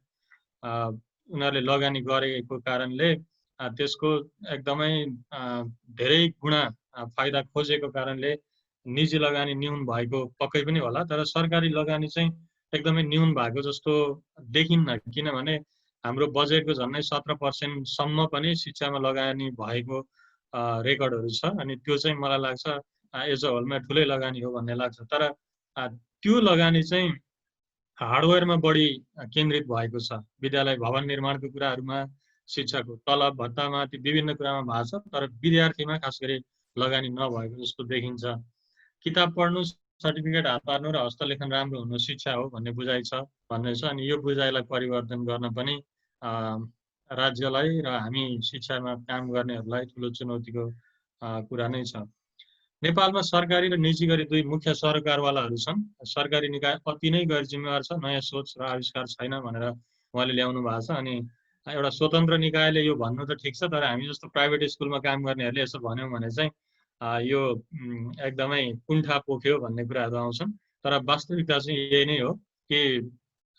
उनीहरूले लगानी गरेको कारणले त्यसको एकदमै धेरै गुणा फाइदा खोजेको कारणले निजी लगानी न्यून भएको पक्कै पनि होला, तर सरकारी लगानी चाहिँ एकदमै न्यून भएको जस्तो देखिन्न, किनभने हाम्रो बजेटको झन्डै 17% सम्म पनि शिक्षामा लगानी भएको रेकर्डहरू छ। अनि त्यो चाहिँ मलाई लाग्छ एज अ होलमा ठुलै लगानी हो भन्ने लाग्छ। तर त्यो लगानी चाहिँ हार्डवेयरमा बढी केन्द्रित भएको छ। विद्यालय भवन निर्माणको कुराहरूमा, शिक्षाको तलब भत्तामा, ती विभिन्न कुरामा भएको छ, तर विद्यार्थीमा खास गरी लगानी नभएको जस्तो देखिन्छ। किताब पढ्नु, सर्टिफिकेट हात पार्नु र हस्तलेखन राम्रो हुनु शिक्षा हो भन्ने बुझाइ छ भन्ने छ। अनि यो बुझाइलाई परिवर्तन गर्न पनि राज्यलाई र हामी शिक्षामा काम गर्नेहरूलाई ठुलो चुनौतीको कुरा नै छ। नेपालमा सरकारी र निजी गरी दुई मुख्य सरकारवालाहरू छन्। सरकारी निकाय अति नै गैर जिम्मेवार छ, नयाँ सोच र आविष्कार छैन भनेर उहाँले ल्याउनु भएको छ। अनि एउटा स्वतन्त्र निकायले यो भन्नु त ठिक छ, तर हामी जस्तो प्राइभेट स्कुलमा काम गर्नेहरूले यसो भन्यौँ भने चाहिँ यो एकदमै कुण्ठा पोख्यो भन्ने कुराहरू आउँछन्। तर वास्तविकता चाहिँ यही नै हो कि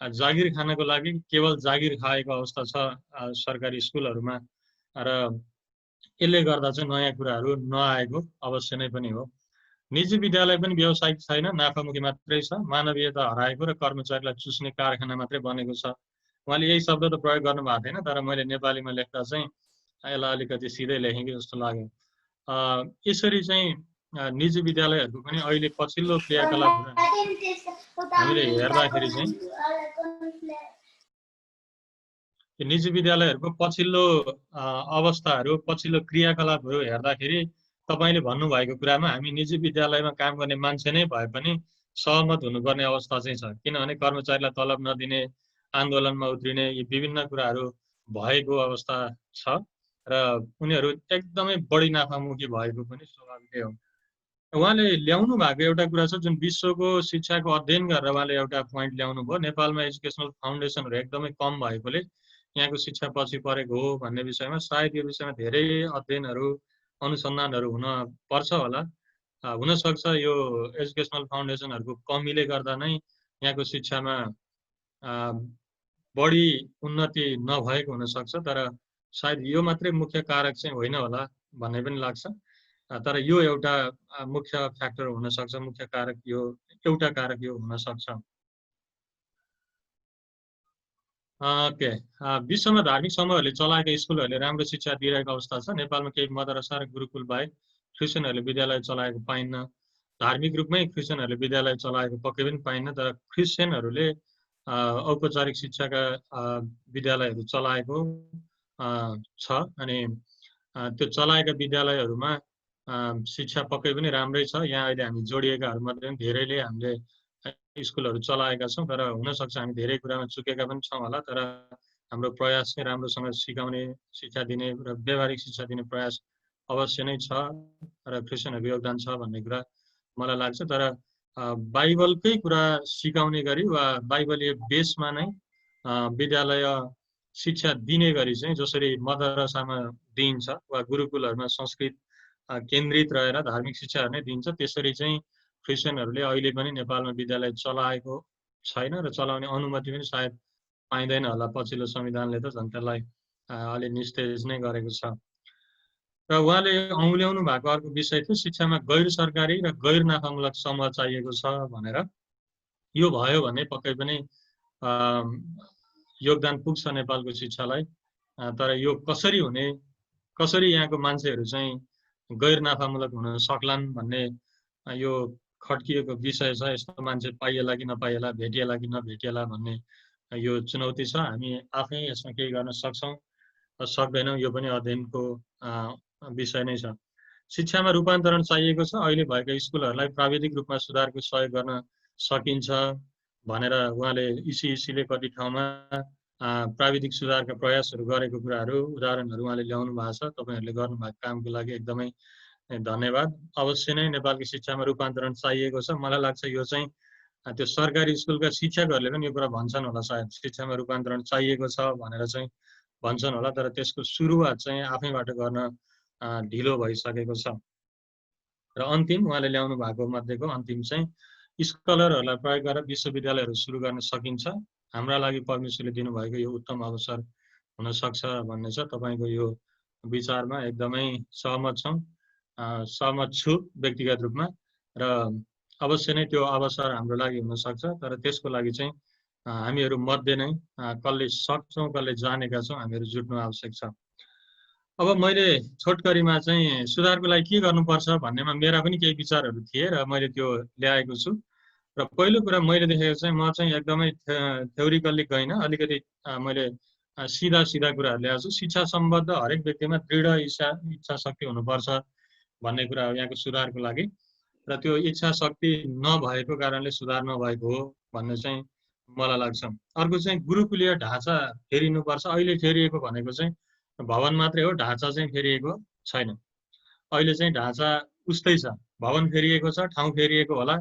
जागिर खानको लागि केवल जागिर खाएको अवस्था छ सरकारी स्कुलहरूमा, र यसले गर्दा चाहिँ नयाँ कुराहरू नआएको अवश्य नै पनि हो। निजी विद्यालय पनि व्यावसायिक छैन, नाफामुखी मात्रै छ, मानवीयता हराएको र कर्मचारीलाई चुस्ने कारखाना मात्रै बनेको छ। उहाँले यही शब्द त प्रयोग गर्नुभएको थिएन, तर मैले नेपालीमा लेख्दा चाहिँ यसलाई अलिकति सिधै लेखेँ कि जस्तो लाग्यो। यसरी चाहिँ निजी विद्यालयहरूको पनि अहिले पछिल्लो क्रियाकलापहरू हामीले हेर्दाखेरि चाहिँ निजी विद्यालयहरूको पछिल्लो अवस्थाहरू, पछिल्लो क्रियाकलापहरू हेर्दाखेरि तपाईँले भन्नुभएको कुरामा हामी निजी विद्यालयमा काम गर्ने मान्छे नै भए पनि सहमत हुनुपर्ने अवस्था चाहिँ छ। किनभने कर्मचारीलाई तलब नदिने, आन्दोलनमा उत्रिने, यी विभिन्न कुराहरू भएको अवस्था छ र उनीहरू एकदमै बढी नाफामुखी भएको पनि स्वाभाविकै हो। उहाँले ल्याउनु भएको एउटा कुरा छ जुन विश्वको शिक्षाको अध्ययन गरेर उहाँले एउटा पोइन्ट ल्याउनु भयो। नेपालमा एजुकेसनल फाउन्डेसनहरू एकदमै कम भएकोले यहाँको शिक्षा पछि परेको हो भन्ने विषयमा सायद यो विषयमा धेरै अध्ययनहरू, अनुसन्धानहरू हुन पर्छ होला। हुनसक्छ यो एजुकेसनल फाउन्डेसनहरूको कमीले गर्दा नै यहाँको शिक्षामा बढी उन्नति नभएको हुनसक्छ, तर सायद यो मात्रै मुख्य कारक चाहिँ होइन होला भन्ने पनि लाग्छ। तर यो एउटा मुख्य फ्याक्टर हुनसक्छ, मुख्य कारक यो एउटा कारक यो हुनसक्छ। ओके, विश्वमा धार्मिक समूहहरूले चलाएका स्कुलहरूले राम्रो शिक्षा दिइरहेको अवस्था छ। नेपालमा केही मदरसा र गुरुकुल बाहेक क्रिस्चियनहरूले विद्यालय चलाएको पाइन्न। धार्मिक रूपमै क्रिस्चियनहरूले विद्यालय चलाएको पक्कै पनि पाइन्न, तर क्रिस्चियनहरूले औपचारिक शिक्षाका विद्यालयहरू चलाएको छ। अनि त्यो चलाएका विद्यालयहरूमा शिक्षा पक्कै पनि राम्रै छ। यहाँ अहिले हामी जोडिएकाहरू मध्ये धेरैले हामीले स्कुलहरू चलाएका छौँ, तर हुनसक्छ हामी धेरै कुरामा चुकेका पनि छौँ होला। तर हाम्रो प्रयास चाहिँ राम्रोसँग सिकाउने, शिक्षा दिने र व्यावहारिक शिक्षा दिने प्रयास अवश्य नै छ र क्रिस्चियनहरूको योगदान छ भन्ने कुरा मलाई लाग्छ। तर बाइबलकै कुरा सिकाउने गरी वा बाइबलीय बेसमा नै विद्यालय शिक्षा दिने गरी चाहिँ जसरी मदरसामा दिइन्छ वा गुरुकुलहरूमा संस्कृत केन्द्रित रहेर धार्मिक शिक्षाहरू नै दिइन्छ, त्यसरी चाहिँ क्रिस्चियनहरूले अहिले पनि नेपालमा विद्यालय चलाएको छैन र चलाउने अनुमति पनि सायद पाइँदैन होला। पछिल्लो संविधानले त झन् त्यसलाई अलि निस्तेज नै गरेको छ। र उहाँले औँल्याउनु भएको अर्को विषय थियो शिक्षामा गैर सरकारी र गैर नाफामूलक समूह चाहिएको छ भनेर। यो भयो भने पक्कै पनि योगदान पुग्छ नेपालको शिक्षालाई। तर यो कसरी यहाँको मान्छेहरू चाहिँ गैर नाफामूलक हुन सक्लान् भन्ने यो खड्किएको विषय छ। यस्तो मान्छे पाइएला कि नपाइएला, भेटिएला कि नभेटिएला भन्ने यो चुनौती छ। हामी आफै यसमा केही गर्न सक्छौँ सक्दैनौँ, यो पनि अध्ययनको विषय नै छ। शिक्षामा रूपान्तरण चाहिएको छ। अहिले भएका स्कुलहरूलाई प्राविधिक रूपमा सुधारको सहयोग गर्न सकिन्छ भनेर उहाँले इसीले कति ठाउँमा प्राविधिक सुधारका प्रयासहरू गरेको कुराहरू उदाहरणहरू उहाँले ल्याउनु भएको छ। तपाईँहरूले गर्नुभएको कामको लागि एकदमै धन्यवाद। अवश्य नै नेपालको शिक्षामा रूपान्तरण चाहिएको छ। मलाई लाग्छ यो चाहिँ त्यो सरकारी स्कुलका शिक्षकहरूले पनि यो कुरा भन्छन् होला, सायद शिक्षामा रूपान्तरण चाहिएको छ भनेर चाहिँ भन्छन् होला, तर त्यसको सुरुवात चाहिँ आफैबाट गर्न ढिलो भइसकेको छ। र अन्तिम उहाँले ल्याउनु भएको मध्येको अन्तिम चाहिँ स्कलरहरूलाई प्रयोग गरेर विश्वविद्यालयहरू सुरु गर्न सकिन्छ। हाम्रा लागि परमेश्वरले दिनुभएको यो उत्तम अवसर हुन सक्छ भन्ने छ। तपाईँको यो विचारमा एकदमै सहमत छु व्यक्तिगत रूपमा। र अवश्य नै त्यो अवसर हाम्रो लागि हुन सक्छ, तर त्यसको लागि चाहिँ हामीहरू मध्ये नै कसले सक्छौँ कसले जानेका छौँ हामीहरू जुट्नु आवश्यक छ। अब मैले छोटकरीमा चाहिँ सुधारको लागि के गर्नुपर्छ भन्नेमा मेरा पनि केही विचारहरू थिए र मैले त्यो ल्याएको छु। र पहिलो कुरा मैले देखेको चाहिँ म चाहिँ एकदमै थ्योरिकल्ली गइनँ, अलिकति मैले सिधा कुराहरू ल्याएको छु। शिक्षा सम्बद्ध हरेक व्यक्तिमा दृढ इच्छा शक्ति हुनुपर्छ भन्ने कुरा हो यहाँको सुधारको लागि। र त्यो इच्छा शक्ति नभएको कारणले सुधार नभएको हो भन्ने चाहिँ मलाई लाग्छ। अर्को चाहिँ गुरुकुलीय ढाँचा फेरिनुपर्छ। अहिले फेरिएको भनेको चाहिँ भवन मात्रै हो, ढाँचा चाहिँ फेरिएको छैन। अहिले चाहिँ ढाँचा उस्तै छ, भवन फेरिएको छ, ठाउँ फेरिएको होला,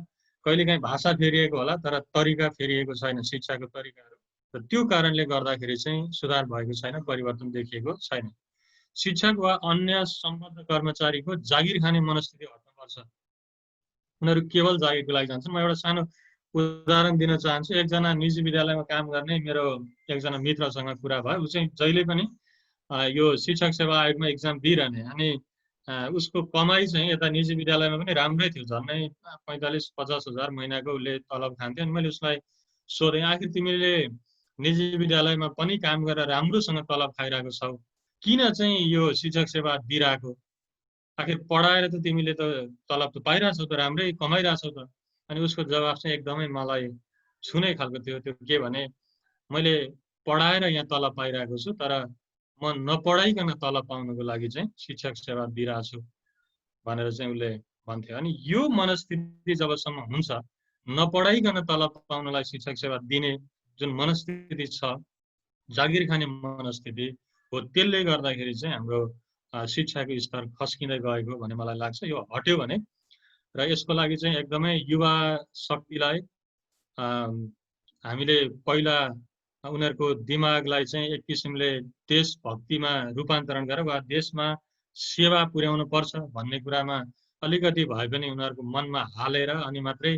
कहिलेकाहीँ भाषा फेरिएको होला, तर तरिका फेरिएको छैन, शिक्षाको तरिकाहरू। र त्यो कारणले गर्दाखेरि चाहिँ सुधार भएको छैन, परिवर्तन देखिएको छैन। शिक्षक वा अन्य सम्बद्ध कर्मचारीको जागिर खाने मनस्थिति हट्नुपर्छ। उनीहरू केवल जागिरको लागि जान्छन्। म एउटा सानो उदाहरण दिन चाहन्छु। एकजना निजी विद्यालयमा काम गर्ने मेरो एकजना मित्रसँग कुरा भयो। ऊ चाहिँ जहिले पनि यो शिक्षक सेवा आयोगमा एक्जाम दिइरहने, अनि उसको कमाइ चाहिँ यता निजी विद्यालयमा पनि राम्रै थियो, झन्डै 45-50 हजार महिनाको उसले तलब खान्थ्यो। अनि मैले उसलाई सोधेँ, आखिर तिमीले निजी विद्यालयमा पनि काम गरेर राम्रोसँग तलब खाइरहेको छौ, किन चाहिँ यो शिक्षक सेवा दिइरहेको? आखिर पढाएर त तिमीले त तलब त पाइरहेछौ त, राम्रै कमाइरहेछौ त। अनि उसको जवाफ चाहिँ एकदमै मलाई छुने खालको थियो। त्यो के भने, मैले पढाएर यहाँ तलब पाइरहेको छु, तर म नपढाइकन तलब पाउनको लागि चाहिँ शिक्षक सेवा दिइरहेको छु भनेर चाहिँ उसले भन्थ्यो। अनि यो मनस्थिति जबसम्म हुन्छ, नपढाइकन तलब पाउनलाई शिक्षक सेवा दिने जुन मनस्थिति छ, जागिर खाने मनस्थिति हो, त्यसले गर्दाखेरि चाहिँ हाम्रो शिक्षाको स्तर खस्किँदै गएको भन्ने मलाई लाग्छ। यो हट्यो भने र यसको लागि चाहिँ एकदमै युवा शक्तिलाई हामीले पहिला उनीहरूको दिमागलाई चाहिँ एक किसिमले देशभक्तिमा रूपान्तरण गरेर वा देशमा सेवा पुर्याउनु पर्छ भन्ने कुरामा अलिकति भए पनि उनीहरूको मनमा हालेर अनि मात्रै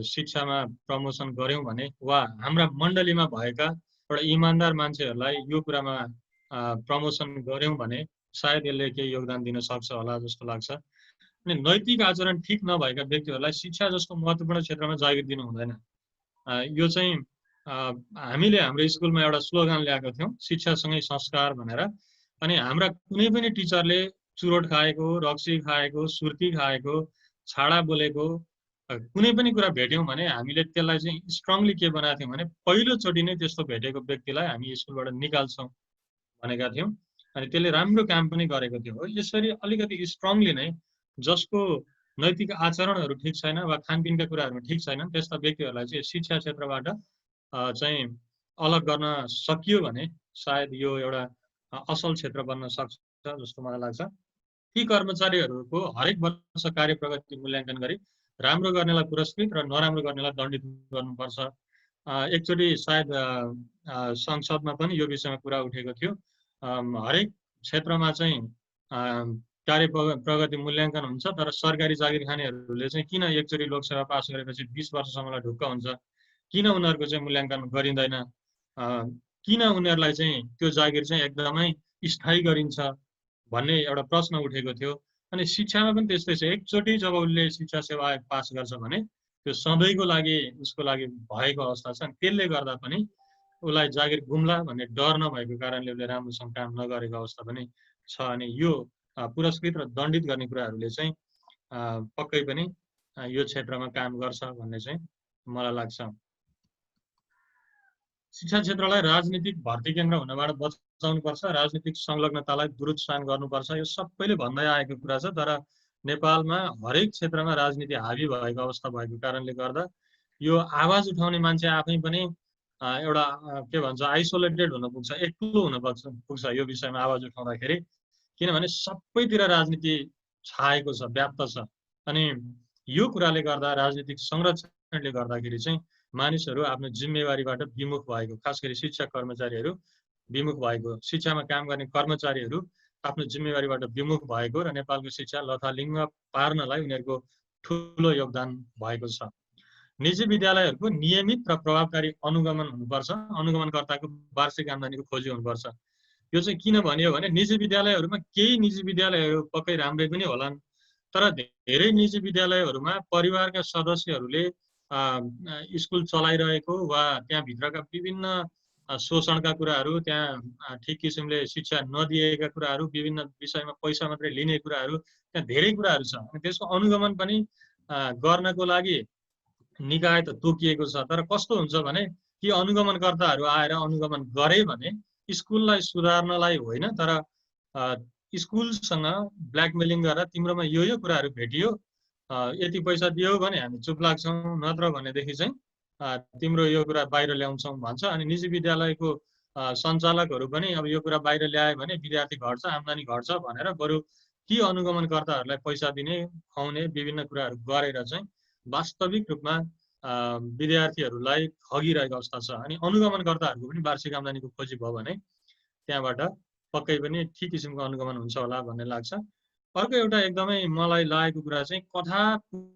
शिक्षामा प्रमोसन गऱ्यौँ भने, वा हाम्रा मण्डलीमा भएका एउटा इमान्दार मान्छेहरूलाई यो कुरामा प्रमोसन गऱ्यौँ भने सायद यसले केही योगदान दिन सक्छ होला जस्तो लाग्छ। अनि नैतिक आचरण ठिक नभएका व्यक्तिहरूलाई शिक्षा जस्तो महत्त्वपूर्ण क्षेत्रमा जागिर दिनु हुँदैन। यो चाहिँ हामीले हाम्रो स्कुलमा एउटा स्लोगन ल्याएको थियौँ, शिक्षासँगै संस्कार भनेर। अनि हाम्रा कुनै पनि टिचरले चुरोट खाएको, रक्सी खाएको, सुर्ती खाएको, छाडा बोलेको कुनै पनि कुरा भेट्यौँ भने हामीले त्यसलाई चाहिँ स्ट्रङली के बनाएको थियौँ भने, पहिलोचोटि नै त्यस्तो भेटेको व्यक्तिलाई हामी स्कुलबाट निकाल्छौँ भनेका थियौँ। अनि त्यसले राम्रो काम पनि गरेको थियो। हो, यसरी अलिकति स्ट्रङली नै जसको नैतिक आचरणहरू ठिक छैन वा खानपिनका कुराहरू ठिक छैनन् त्यस्ता व्यक्तिहरूलाई चाहिँ शिक्षा क्षेत्रबाट चाहिँ अलग गर्न सकियो भने सायद यो एउटा असल क्षेत्र बन्न सक्छ जस्तो मलाई लाग्छ। ती कर्मचारीहरूको हरेक वर्ष कार्य प्रगति मूल्याङ्कन गरी राम्रो गर्नेलाई पुरस्कृत र नराम्रो गर्नेलाई दण्डित गर्नुपर्छ। एकचोटि सायद संसदमा पनि यो विषयमा कुरा उठेको थियो। हरेक क्षेत्रमा चाहिँ कार्य प्रगति मूल्याङ्कन हुन्छ, तर सरकारी जागिर खानेहरूले चाहिँ किन एकचोटि लोकसेवा पास गरेपछि 20 वर्षसम्मलाई ढुक्क हुन्छ, किन उनीहरूको चाहिँ मूल्याङ्कन गरिँदैन, किन उनीहरूलाई चाहिँ त्यो जागिर चाहिँ एकदमै स्थायी गरिन्छ भन्ने एउटा प्रश्न उठेको थियो। अनि शिक्षामा पनि त्यस्तै छ, एकचोटि जब उसले शिक्षा सेवा आयोग पास गर्छ भने त्यो सधैँको लागि उसको लागि भएको अवस्था छ। त्यसले गर्दा पनि उसलाई जागिर गुम्ला भन्ने डर नभएको कारणले उसले राम्रोसँग काम नगरेको अवस्था पनि छ। अनि यो पुरस्कृत र दण्डित गर्ने कुराहरूले चाहिँ पक्कै पनि यो क्षेत्रमा काम गर्छ भन्ने चाहिँ मलाई लाग्छ। शिक्षा क्षेत्रलाई राजनीतिक भर्ती केन्द्र हुनबाट बचाउनुपर्छ, राजनीतिक संलग्नतालाई दुरुत्साहन गर्नुपर्छ, यो सबैले भन्दै आएको कुरा छ। तर नेपालमा हरेक क्षेत्रमा राजनीति हावी भएको अवस्था भएको कारणले गर्दा यो आवाज उठाउने मान्छे आफै पनि एउटा के भन्छ आइसोलेटेड हुन पुग्छ, एक्लो हुन पुग्छ यो विषयमा आवाज उठाउँदाखेरि। किनभने सबैतिर राजनीति छाएको छ, व्याप्त छ। अनि यो कुराले गर्दा राजनीतिक संरक्षणले गर्दाखेरि चाहिँ मानिसहरू आफ्नो जिम्मेवारीबाट विमुख भएको, खास गरी शिक्षा कर्मचारीहरू विमुख भएको, शिक्षामा काम गर्ने कर्मचारीहरू आफ्नो जिम्मेवारीबाट विमुख भएको र नेपालको शिक्षा लथालिङ्ग पार्नलाई उनीहरूको ठुलो योगदान भएको छ। निजी विद्यालयहरूको नियमित र प्रभावकारी अनुगमन हुनुपर्छ, अनुगमनकर्ताको वार्षिक आम्दानीको खोजी हुनुपर्छ। यो चाहिँ किन भनियो भने निजी विद्यालयहरूमा केही निजी विद्यालयहरू पक्कै राम्रै पनि होलान्, तर धेरै निजी विद्यालयहरूमा परिवारका सदस्यहरूले स्कुल चलाइरहेको वा त्यहाँभित्रका विभिन्न शोषणका कुराहरू, त्यहाँ ठिक किसिमले शिक्षा नदिएका कुराहरू, विभिन्न विषयमा पैसा मात्रै लिने कुराहरू, त्यहाँ धेरै कुराहरू छ। अनि त्यसको अनुगमन पनि गर्नको लागि निकाय त तोकिएको छ। तर कस्तो हुन्छ भने ती अनुगमनकर्ताहरू आएर अनुगमन गरे भने स्कुललाई सुधार्नलाई होइन, तर स्कुलसँग ब्ल्याकमेलिङ गरेर तिम्रोमा यो कुराहरू भेटियो, यति पैसा दियो भने हामी चुप लाग्छौँ, नत्र भनेदेखि चाहिँ तिम्रो यो कुरा बाहिर ल्याउँछौँ भन्छ। अनि निजी विद्यालयको सञ्चालकहरू पनि अब यो कुरा बाहिर ल्यायो भने विद्यार्थी घट्छ, आम्दानी घट्छ भनेर बरु ती अनुगमनकर्ताहरूलाई पैसा दिने, खुवाउने विभिन्न कुराहरू गरेर चाहिँ वास्तविक रूपमा विद्यार्थीहरूलाई ठगिरहेको अवस्था छ। अनि अनुगमनकर्ताहरूको पनि वार्षिक आम्दानीको खोजी भयो भने त्यहाँबाट पक्कै पनि ठिक किसिमको अनुगमन हुन्छ होला भन्ने लाग्छ। अर्को एउटा एकदमै मलाई लागेको कुरा चाहिँ कथा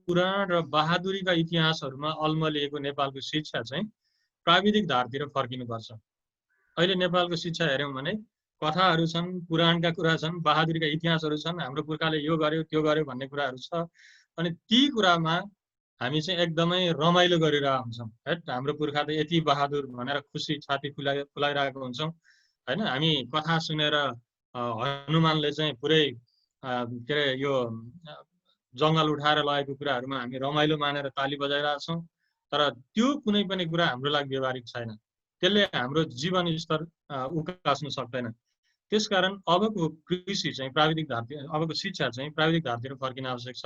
पुराण र बहादुरीका इतिहासहरूमा अल्मलिएको नेपालको शिक्षा चाहिँ प्राविधिक धारतिर फर्किनुपर्छ। अहिले नेपालको शिक्षा हेऱ्यौँ भने कथाहरू छन्, पुराणका कुरा छन्, बहादुरीका इतिहासहरू छन्, हाम्रो पुर्खाले यो गर्यो त्यो गर्यो भन्ने कुराहरू छ। अनि ती कुरामा हामी चाहिँ एकदमै रमाइलो गरिरहेको हुन्छौँ। है, हाम्रो पुर्खा त यति बहादुर भनेर खुसी छाती फुलाइरहेको हुन्छौँ होइन। हामी कथा सुनेर हनुमानले चाहिँ पुरै के अरे यो जङ्गल उठाएर लगेको कुराहरूमा हामी रमाइलो मानेर ताली बजाइरहेछौँ, तर त्यो कुनै पनि कुरा हाम्रो लागि व्यवहारिक छैन, त्यसले हाम्रो जीवन स्तर उकास्न सक्दैन। त्यसकारण अबको कृषि चाहिँ प्राविधिक धारतिर, अबको शिक्षा चाहिँ प्राविधिक धारतिर फर्किन आवश्यक छ।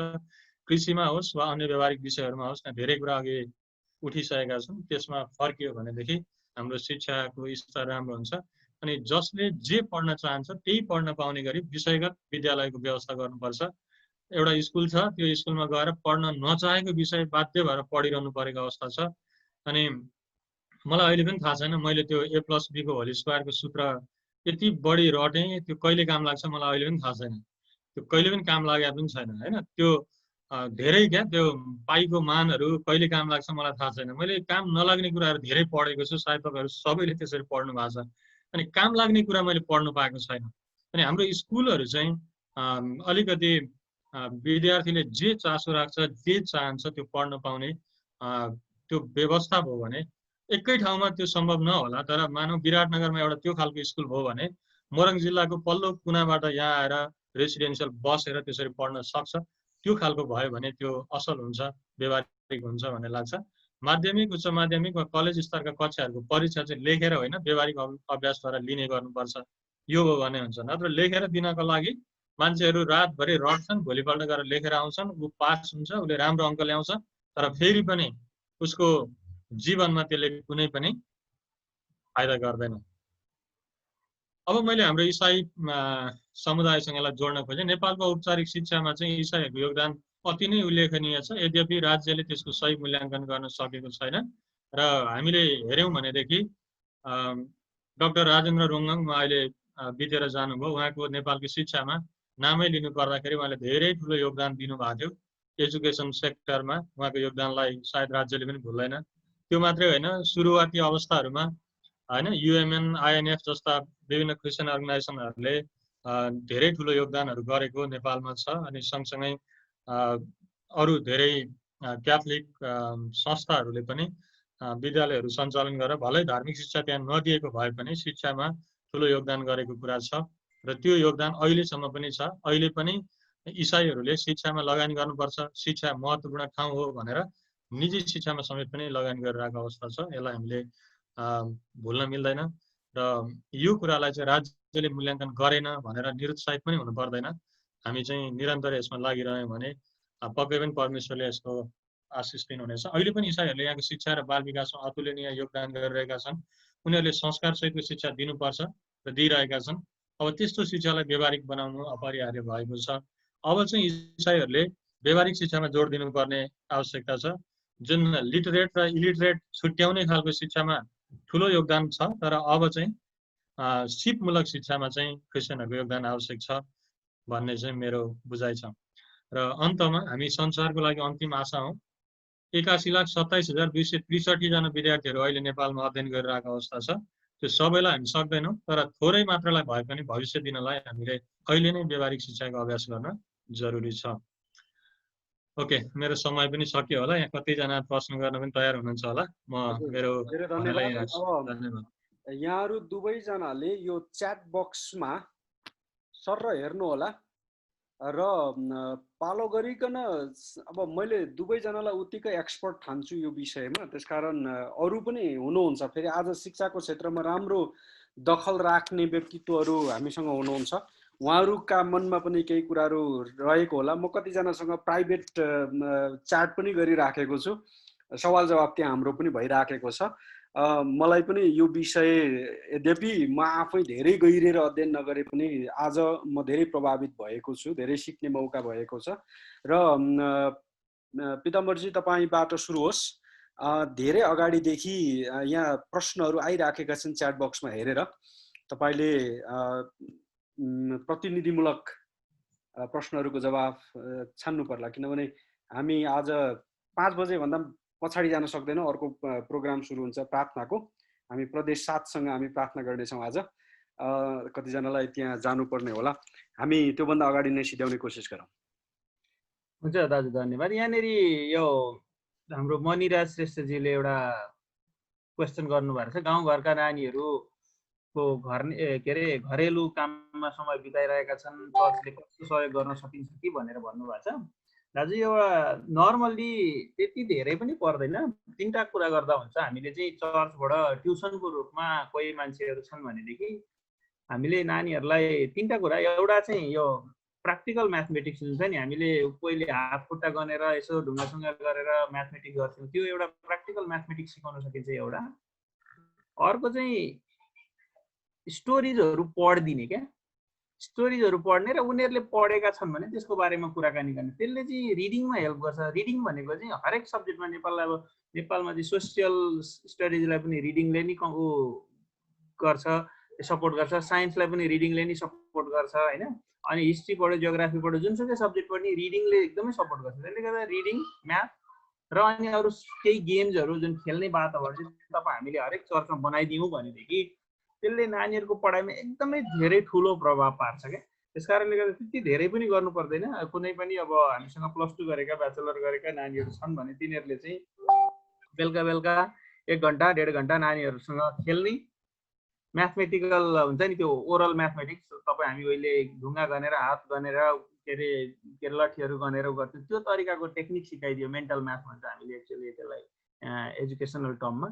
कृषिमा होस् वा अन्य व्यवहारिक विषयहरूमा होस्, त्यहाँ धेरै कुरा अघि उठिसकेका छन्, त्यसमा फर्कियो भनेदेखि हाम्रो शिक्षाको स्तर राम्रो हुन्छ। अनि जसले जे पढ्न चाहन्छ त्यही पढ्न पाउने गरी विषयगत विद्यालयको व्यवस्था गर्नुपर्छ। एउटा स्कुल छ, त्यो स्कुलमा गएर पढ्न नचाहेको विषय बाध्य भएर पढिरहनु परेको अवस्था छ। अनि मलाई अहिले पनि थाहा छैन, मैले त्यो A+B को होल स्क्वायरको सूत्र यति बढी रटेँ, त्यो कहिले काम लाग्छ मलाई अहिले पनि थाहा छैन, त्यो कहिले पनि काम लागेको पनि छैन होइन। त्यो धेरै क्या त्यो पाइको मानहरू कहिले काम लाग्छ मलाई थाहा छैन। मैले काम नलाग्ने कुराहरू धेरै पढेको छु, सायद तपाईँहरू सबैले त्यसरी पढ्नु भएको छ। अनि काम लाग्ने कुरा मैले पढ्नु पाएको छैन। अनि हाम्रो स्कुलहरू चाहिँ अलिकति विद्यार्थीले जे चासो राख्छ, जे चाहन्छ त्यो पढ्न पाउने त्यो व्यवस्था भयो भने एकै ठाउँमा त्यो सम्भव नहोला, तर मानव विराटनगरमा एउटा त्यो खालको स्कुल भयो भने मोरङ जिल्लाको पल्लो कुनाबाट यहाँ आएर रेसिडेन्सियल बसेर त्यसरी पढ्न सक्छ। त्यो खालको भयो भने त्यो असल हुन्छ, व्यवहारिक हुन्छ भन्ने लाग्छ। माध्यमिक, उच्च माध्यमिक वा कलेज स्तरका कक्षाहरूको परीक्षा चाहिँ लेखेर होइन, व्यवहारिक अभ्यासद्वारा लिने गर्नुपर्छ। यो हो भने हुन्छ, नत्र लेखेर दिनको लागि मान्छेहरू रातभरि रट्छन्, भोलिपल्ट गएर लेखेर आउँछन्, ऊ पास हुन्छ, उसले राम्रो अङ्क ल्याउँछ, तर फेरि पनि उसको जीवनमा त्यसले कुनै पनि फाइदा गर्दैन। अब मैले हाम्रो इसाई समुदायसँग यसलाई जोड्न खोजेँ। नेपालको औपचारिक शिक्षामा चाहिँ इसाईहरूको योगदान अति नै उल्लेखनीय छ, यद्यपि राज्यले त्यसको सही मूल्याङ्कन गर्न सकेको छैन। र हामीले हेऱ्यौँ भनेदेखि डाक्टर राजेन्द्र रोङ्गाङ अहिले बितेर जानुभयो, उहाँको नेपालको शिक्षामा नामै लिनु पर्दाखेरि उहाँले धेरै ठुलो योगदान दिनुभएको थियो। एजुकेसन सेक्टरमा उहाँको योगदानलाई सायद राज्यले पनि भुल्दैन। त्यो मात्रै होइन, सुरुवाती अवस्थाहरूमा होइन UMN, INF जस्ता विभिन्न क्रिस्चियन अर्गनाइजेसनहरूले धेरै ठुलो योगदानहरू गरेको नेपालमा छ। अनि सँगसँगै अरू धेरै क्याथोलिक संस्थाहरूले पनि विद्यालयहरू सञ्चालन गरेर भलै धार्मिक शिक्षा त्यहाँ नदिएको भए पनि शिक्षामा ठुलो योगदान गरेको कुरा छ र त्यो योगदान अहिलेसम्म पनि छ। अहिले पनि इसाईहरूले शिक्षामा लगानी गर्नुपर्छ, शिक्षा महत्त्वपूर्ण ठाउँ हो भनेर निजी शिक्षामा समेत पनि लगानी गरिरहेको अवस्था छ। यसलाई हामीले भुल्न मिल्दैन र यो कुरालाई चाहिँ राज्यले मूल्याङ्कन गरेन भनेर निरुत्साहित पनि हुनु पर्दैन। हामी चाहिँ निरन्तर यसमा लागिरह्यौँ भने पक्कै पनि परमेश्वरले यसको आशिष दिनुहुनेछ। अहिले पनि इसाईहरूले यहाँको शिक्षा र बाल विकासमा अतुलनीय योगदान गरिरहेका छन्। उनीहरूले संस्कारसहितको शिक्षा दिनुपर्छ र दिइरहेका छन्। अब त्यस्तो शिक्षालाई व्यवहारिक बनाउनु अपरिहार्य भएको छ। अब चाहिँ इसाईहरूले व्यवहारिक शिक्षामा जोड दिनुपर्ने आवश्यकता छ। जुन लिटरेट र इलिटरेट छुट्याउने खालको शिक्षामा ठुलो योगदान छ, तर अब चाहिँ सिपमूलक शिक्षामा चाहिँ क्रिस्चियनहरूको योगदान आवश्यक छ भन्ने चाहिँ मेरो बुझाइ छ। र अन्तमा हामी संसारको लागि अन्तिम आशा हौँ। 81,27,263 जना विद्यार्थीहरू अहिले नेपालमा अध्ययन गरिरहेको अवस्था छ। त्यो सबैलाई हामी सक्दैनौँ, तर थोरै मात्रालाई भए पनि भविष्य दिनलाई हामीले अहिले नै व्यवहारिक शिक्षाको अभ्यास गर्न जरुरी छ। ओके, मेरो समय पनि सक्यो होला। यहाँ कतिजना प्रश्न गर्न पनि तयार हुनुहुन्छ होला। म मेरो धन्यवाद। यहाँहरू दुवैजनाले यो च्याट बक्समा सर हेर्नु होला र पालो गरिकन, अब मैले दुवैजनालाई उत्तिकै एक्सपर्ट ठान्छु यो विषयमा, त्यसकारण अरू पनि हुनुहुन्छ फेरि आज शिक्षाको क्षेत्रमा राम्रो दखल राख्ने व्यक्तित्वहरू हामीसँग हुनुहुन्छ। उहाँहरूका मनमा पनि केही कुराहरू रहेको होला। म कतिजनासँग प्राइभेट च्याट पनि गरिराखेको छु, सवाल जवाब त्यहाँ हाम्रो पनि भइराखेको छ। मलाई पनि यो विषय यद्यपि म आफै धेरै गहिरेर अध्ययन नगरे पनि आज म धेरै प्रभावित भएको छु, धेरै सिक्ने मौका भएको छ। र पिताम्बरजी तपाईँबाट सुरु होस्। धेरै अगाडिदेखि यहाँ प्रश्नहरू आइराखेका छन् च्याट बक्समा हेरेर। तपाईँले प्रतिनिधिमूलक प्रश्नहरूको जवाफ छान्नु पर्ला, किनभने हामी आज 5 बजेभन्दा पछाडि जान सक्दैनौँ। अर्को प्रोग्राम सुरु हुन्छ प्रार्थनाको। हामी प्रदेश 7सँग हामी प्रार्थना गर्नेछौँ आज। कतिजनालाई त्यहाँ जानुपर्ने होला। हामी त्योभन्दा अगाडि नै सिध्याउने कोसिस गरौँ। हुन्छ दाजु, धन्यवाद। यहाँनिर यो हाम्रो मनिराज श्रेष्ठजीले एउटा क्वेसन गर्नुभएको छ। गाउँघरका नानीहरूको घरेलु काममा समय बिताइरहेका छन्, चर्चले कस्तो सहयोग गर्न सकिन्छ कि भनेर भन्नुभएको छ। दाजु, एउटा नर्मल्ली त्यति धेरै पनि पर्दैन। 3टा कुरा गर्दा हुन्छ। हामीले चाहिँ चर्चबाट ट्युसनको रूपमा कोही मान्छेहरू छन् भनेदेखि हामीले नानीहरूलाई 3टा कुरा, एउटा चाहिँ यो प्र्याक्टिकल म्याथमेटिक्स हुन्छ नि, हामीले पहिले हात खुट्टा गनेर यसो ढुङ्गासुङ्गा गरेर म्याथमेटिक्स गर्थ्यौँ, त्यो एउटा प्र्याक्टिकल म्याथमेटिक्स सिकाउन सकिन्छ एउटा। अर्को चाहिँ स्टोरिजहरू पढिदिने, क्या स्टोरिजहरू पढ्ने र उनीहरूले पढेका छन् भने त्यसको बारेमा कुराकानी गर्ने, त्यसले चाहिँ रिडिङमा हेल्प गर्छ। रिडिङ भनेको चाहिँ हरेक सब्जेक्टमा नेपालमा चाहिँ सोसियल स्टडिजलाई पनि रिडिङले नै गर्छ, सपोर्ट गर्छ। साइन्सलाई पनि रिडिङले नै सपोर्ट गर्छ होइन। अनि हिस्ट्री पढ्यो, जियोग्राफी पढ्यो, जुनसुकै सब्जेक्ट पनि रिडिङले एकदमै सपोर्ट गर्छ। त्यसले गर्दा रिडिङ, म्याथ र अनि अरू केही गेम्सहरू जुन खेल्ने वातावरण चाहिँ तपाईँ हामीले हरेक चर्चमा बनाइदियौँ भनेदेखि त्यसले नानीहरूको पढाइमा एकदमै धेरै ठुलो प्रभाव पार्छ क्या। त्यस कारणले गर्दा त्यति धेरै पनि गर्नु पर्दैन। कुनै पनि अब हामीसँग +2 गरेका, ब्याचलर गरेका नानीहरू छन् भने तिनीहरूले चाहिँ बेलुका 1 घन्टा 1.5 घन्टा नानीहरूसँग खेल्ने, म्याथमेटिकल हुन्छ नि त्यो ओरल म्याथमेटिक्स, तपाईँ हामी अहिले ढुङ्गा गनेर हात गनेर के लठीहरू गनेर गर्थ्यौँ, त्यो तरिकाको टेक्निक सिकाइदियो। मेन्टल म्याथ भन्छ हामीले एक्चुअली त्यसलाई एजुकेसनल टर्ममा।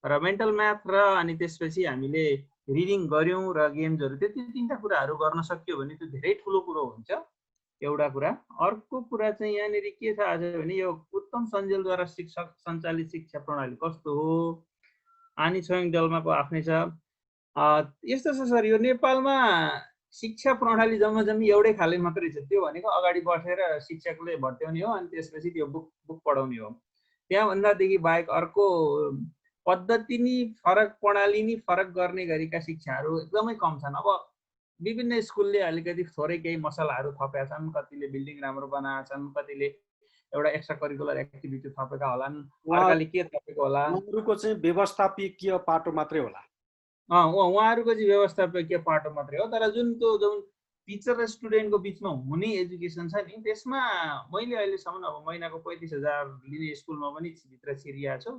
र मेन्टल म्याथ र अनि त्यसपछि हामीले रिडिङ गऱ्यौँ र गेम्सहरू, त्यति 3टा कुराहरू गर्न सक्यो भने त्यो धेरै ठुलो कुरो हुन्छ, एउटा कुरा। अर्को कुरा चाहिँ यहाँनिर के छ आज भने यो उत्तम सञ्जेलद्वारा सञ्चालित शिक्षा प्रणाली कस्तो हो, आनी स्वयं दलमा पो आफ्नै छ। यस्तो छ सर, यो नेपालमा शिक्षा प्रणाली जम्मी एउटै खाले मात्रै छ। त्यो भनेको अगाडि बसेर शिक्षकले भट्याउने हो अनि त्यसपछि त्यो बुक पढाउने हो। त्यहाँभन्दादेखि बाहेक अर्को पद्धति नि फरक, प्रणाली नि फरक गर्ने गरीका शिक्षाहरू एकदमै कम छन्। अब विभिन्न स्कुलले अलिकति थोरै केही मसलाहरू थपेका छन्, कतिले बिल्डिङ राम्रो बनाएका छन्, कतिले एउटा एक्स्ट्रा करिकुलर एक्टिभिटी थपेका होलान्, अर्काले के थपेको होला। उहाँहरूको चाहिँ व्यवस्थापकीय पाटो मात्रै होला। उहाँहरूको चाहिँ व्यवस्थापकीय पाटो मात्रै हो। तर जुन टिचर र स्टुडेन्टको बिचमा हुने एजुकेसन छ नि त्यसमा मैले अहिलेसम्म अब महिनाको 35,000 लिने स्कुलमा पनि भित्र छिरिया छु,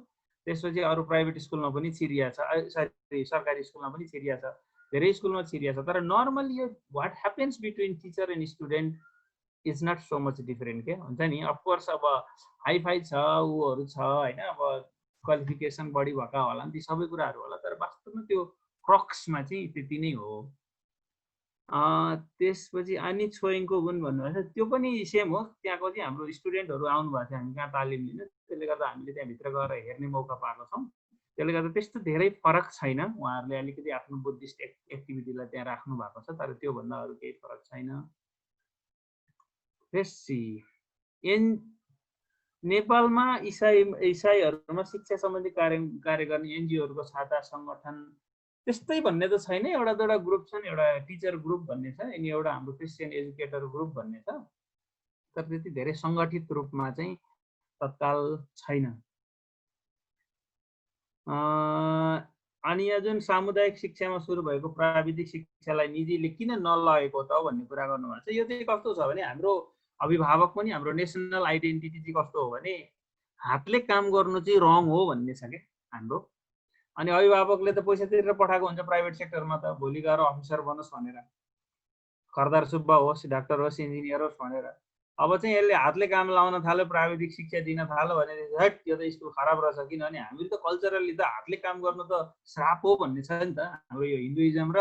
त्यसपछि अरू प्राइभेट स्कुलमा पनि छिरिया छ, सरी सरकारी स्कुलमा पनि छिरिया छ, धेरै स्कुलमा छिरिया छ। तर नर्मली यो what happens between teacher and student is not so much different के हुन्छ नि। अफकोर्स अब हाइफाई छ ऊहरू छ होइन, अब क्वालिफिकेसन बढी भएका होला नि, ती सबै कुराहरू होला, तर वास्तवमा त्यो क्रक्समा चाहिँ त्यति नै हो। त्यसपछि अनि छोइङको गुण भन्नुभएको छ, त्यो पनि सेम हो। त्यहाँको चाहिँ हाम्रो स्टुडेन्टहरू आउनुभएको थियो हामी कहाँ तालिम लिन, त्यसले गर्दा हामीले त्यहाँभित्र गएर हेर्ने मौका पाएको छौँ। त्यसले गर्दा त्यस्तो धेरै फरक छैन, उहाँहरूले अलिकति आफ्नो बुद्धिस्ट एक्टिभिटीलाई त्यहाँ राख्नु भएको छ, तर त्योभन्दा अरू केही फरक छैन। नेपालमा इसाईहरूमा शिक्षा सम्बन्धी कार्य गर्ने एनजिओहरूको छाता सङ्गठन त्यस्तै भन्ने त छैन। एउटा दुईवटा ग्रुप छन्, एउटा टिचर ग्रुप भन्ने छ, अनि एउटा हाम्रो क्रिस्चियन एजुकेटर ग्रुप भन्ने छ, तर त्यति धेरै सङ्गठित रूपमा चाहिँ तत्काल छैन। अनि यहाँ जुन सामुदायिक शिक्षामा सुरु भएको प्राविधिक शिक्षालाई निजीले किन नलगेको त भन्ने कुरा गर्नुभएको छ। यो चाहिँ कस्तो छ भने हाम्रो अभिभावक पनि हाम्रो नेसनल आइडेन्टिटी चाहिँ कस्तो हो भने हातले काम गर्नु चाहिँ रङ हो भन्ने छ क्या हाम्रो। अनि अभिभावकले त पैसा तिरेर पठाएको हुन्छ प्राइभेट सेक्टरमा, त भोलि गएर अफिसर बनोस् भनेर, खरदार सुब्बा होस्, डाक्टर होस्, इन्जिनियर होस् भनेर। अब चाहिँ यसले हातले काम लाउन थाल्यो, प्राविधिक शिक्षा दिन थाल्यो भने हट यो त स्कुल खराब रहेछ। किनभने हामीले त कल्चरली त हातले काम गर्नु त श्राप हो भन्ने छ नि त। हाम्रो यो हिन्दुइजम र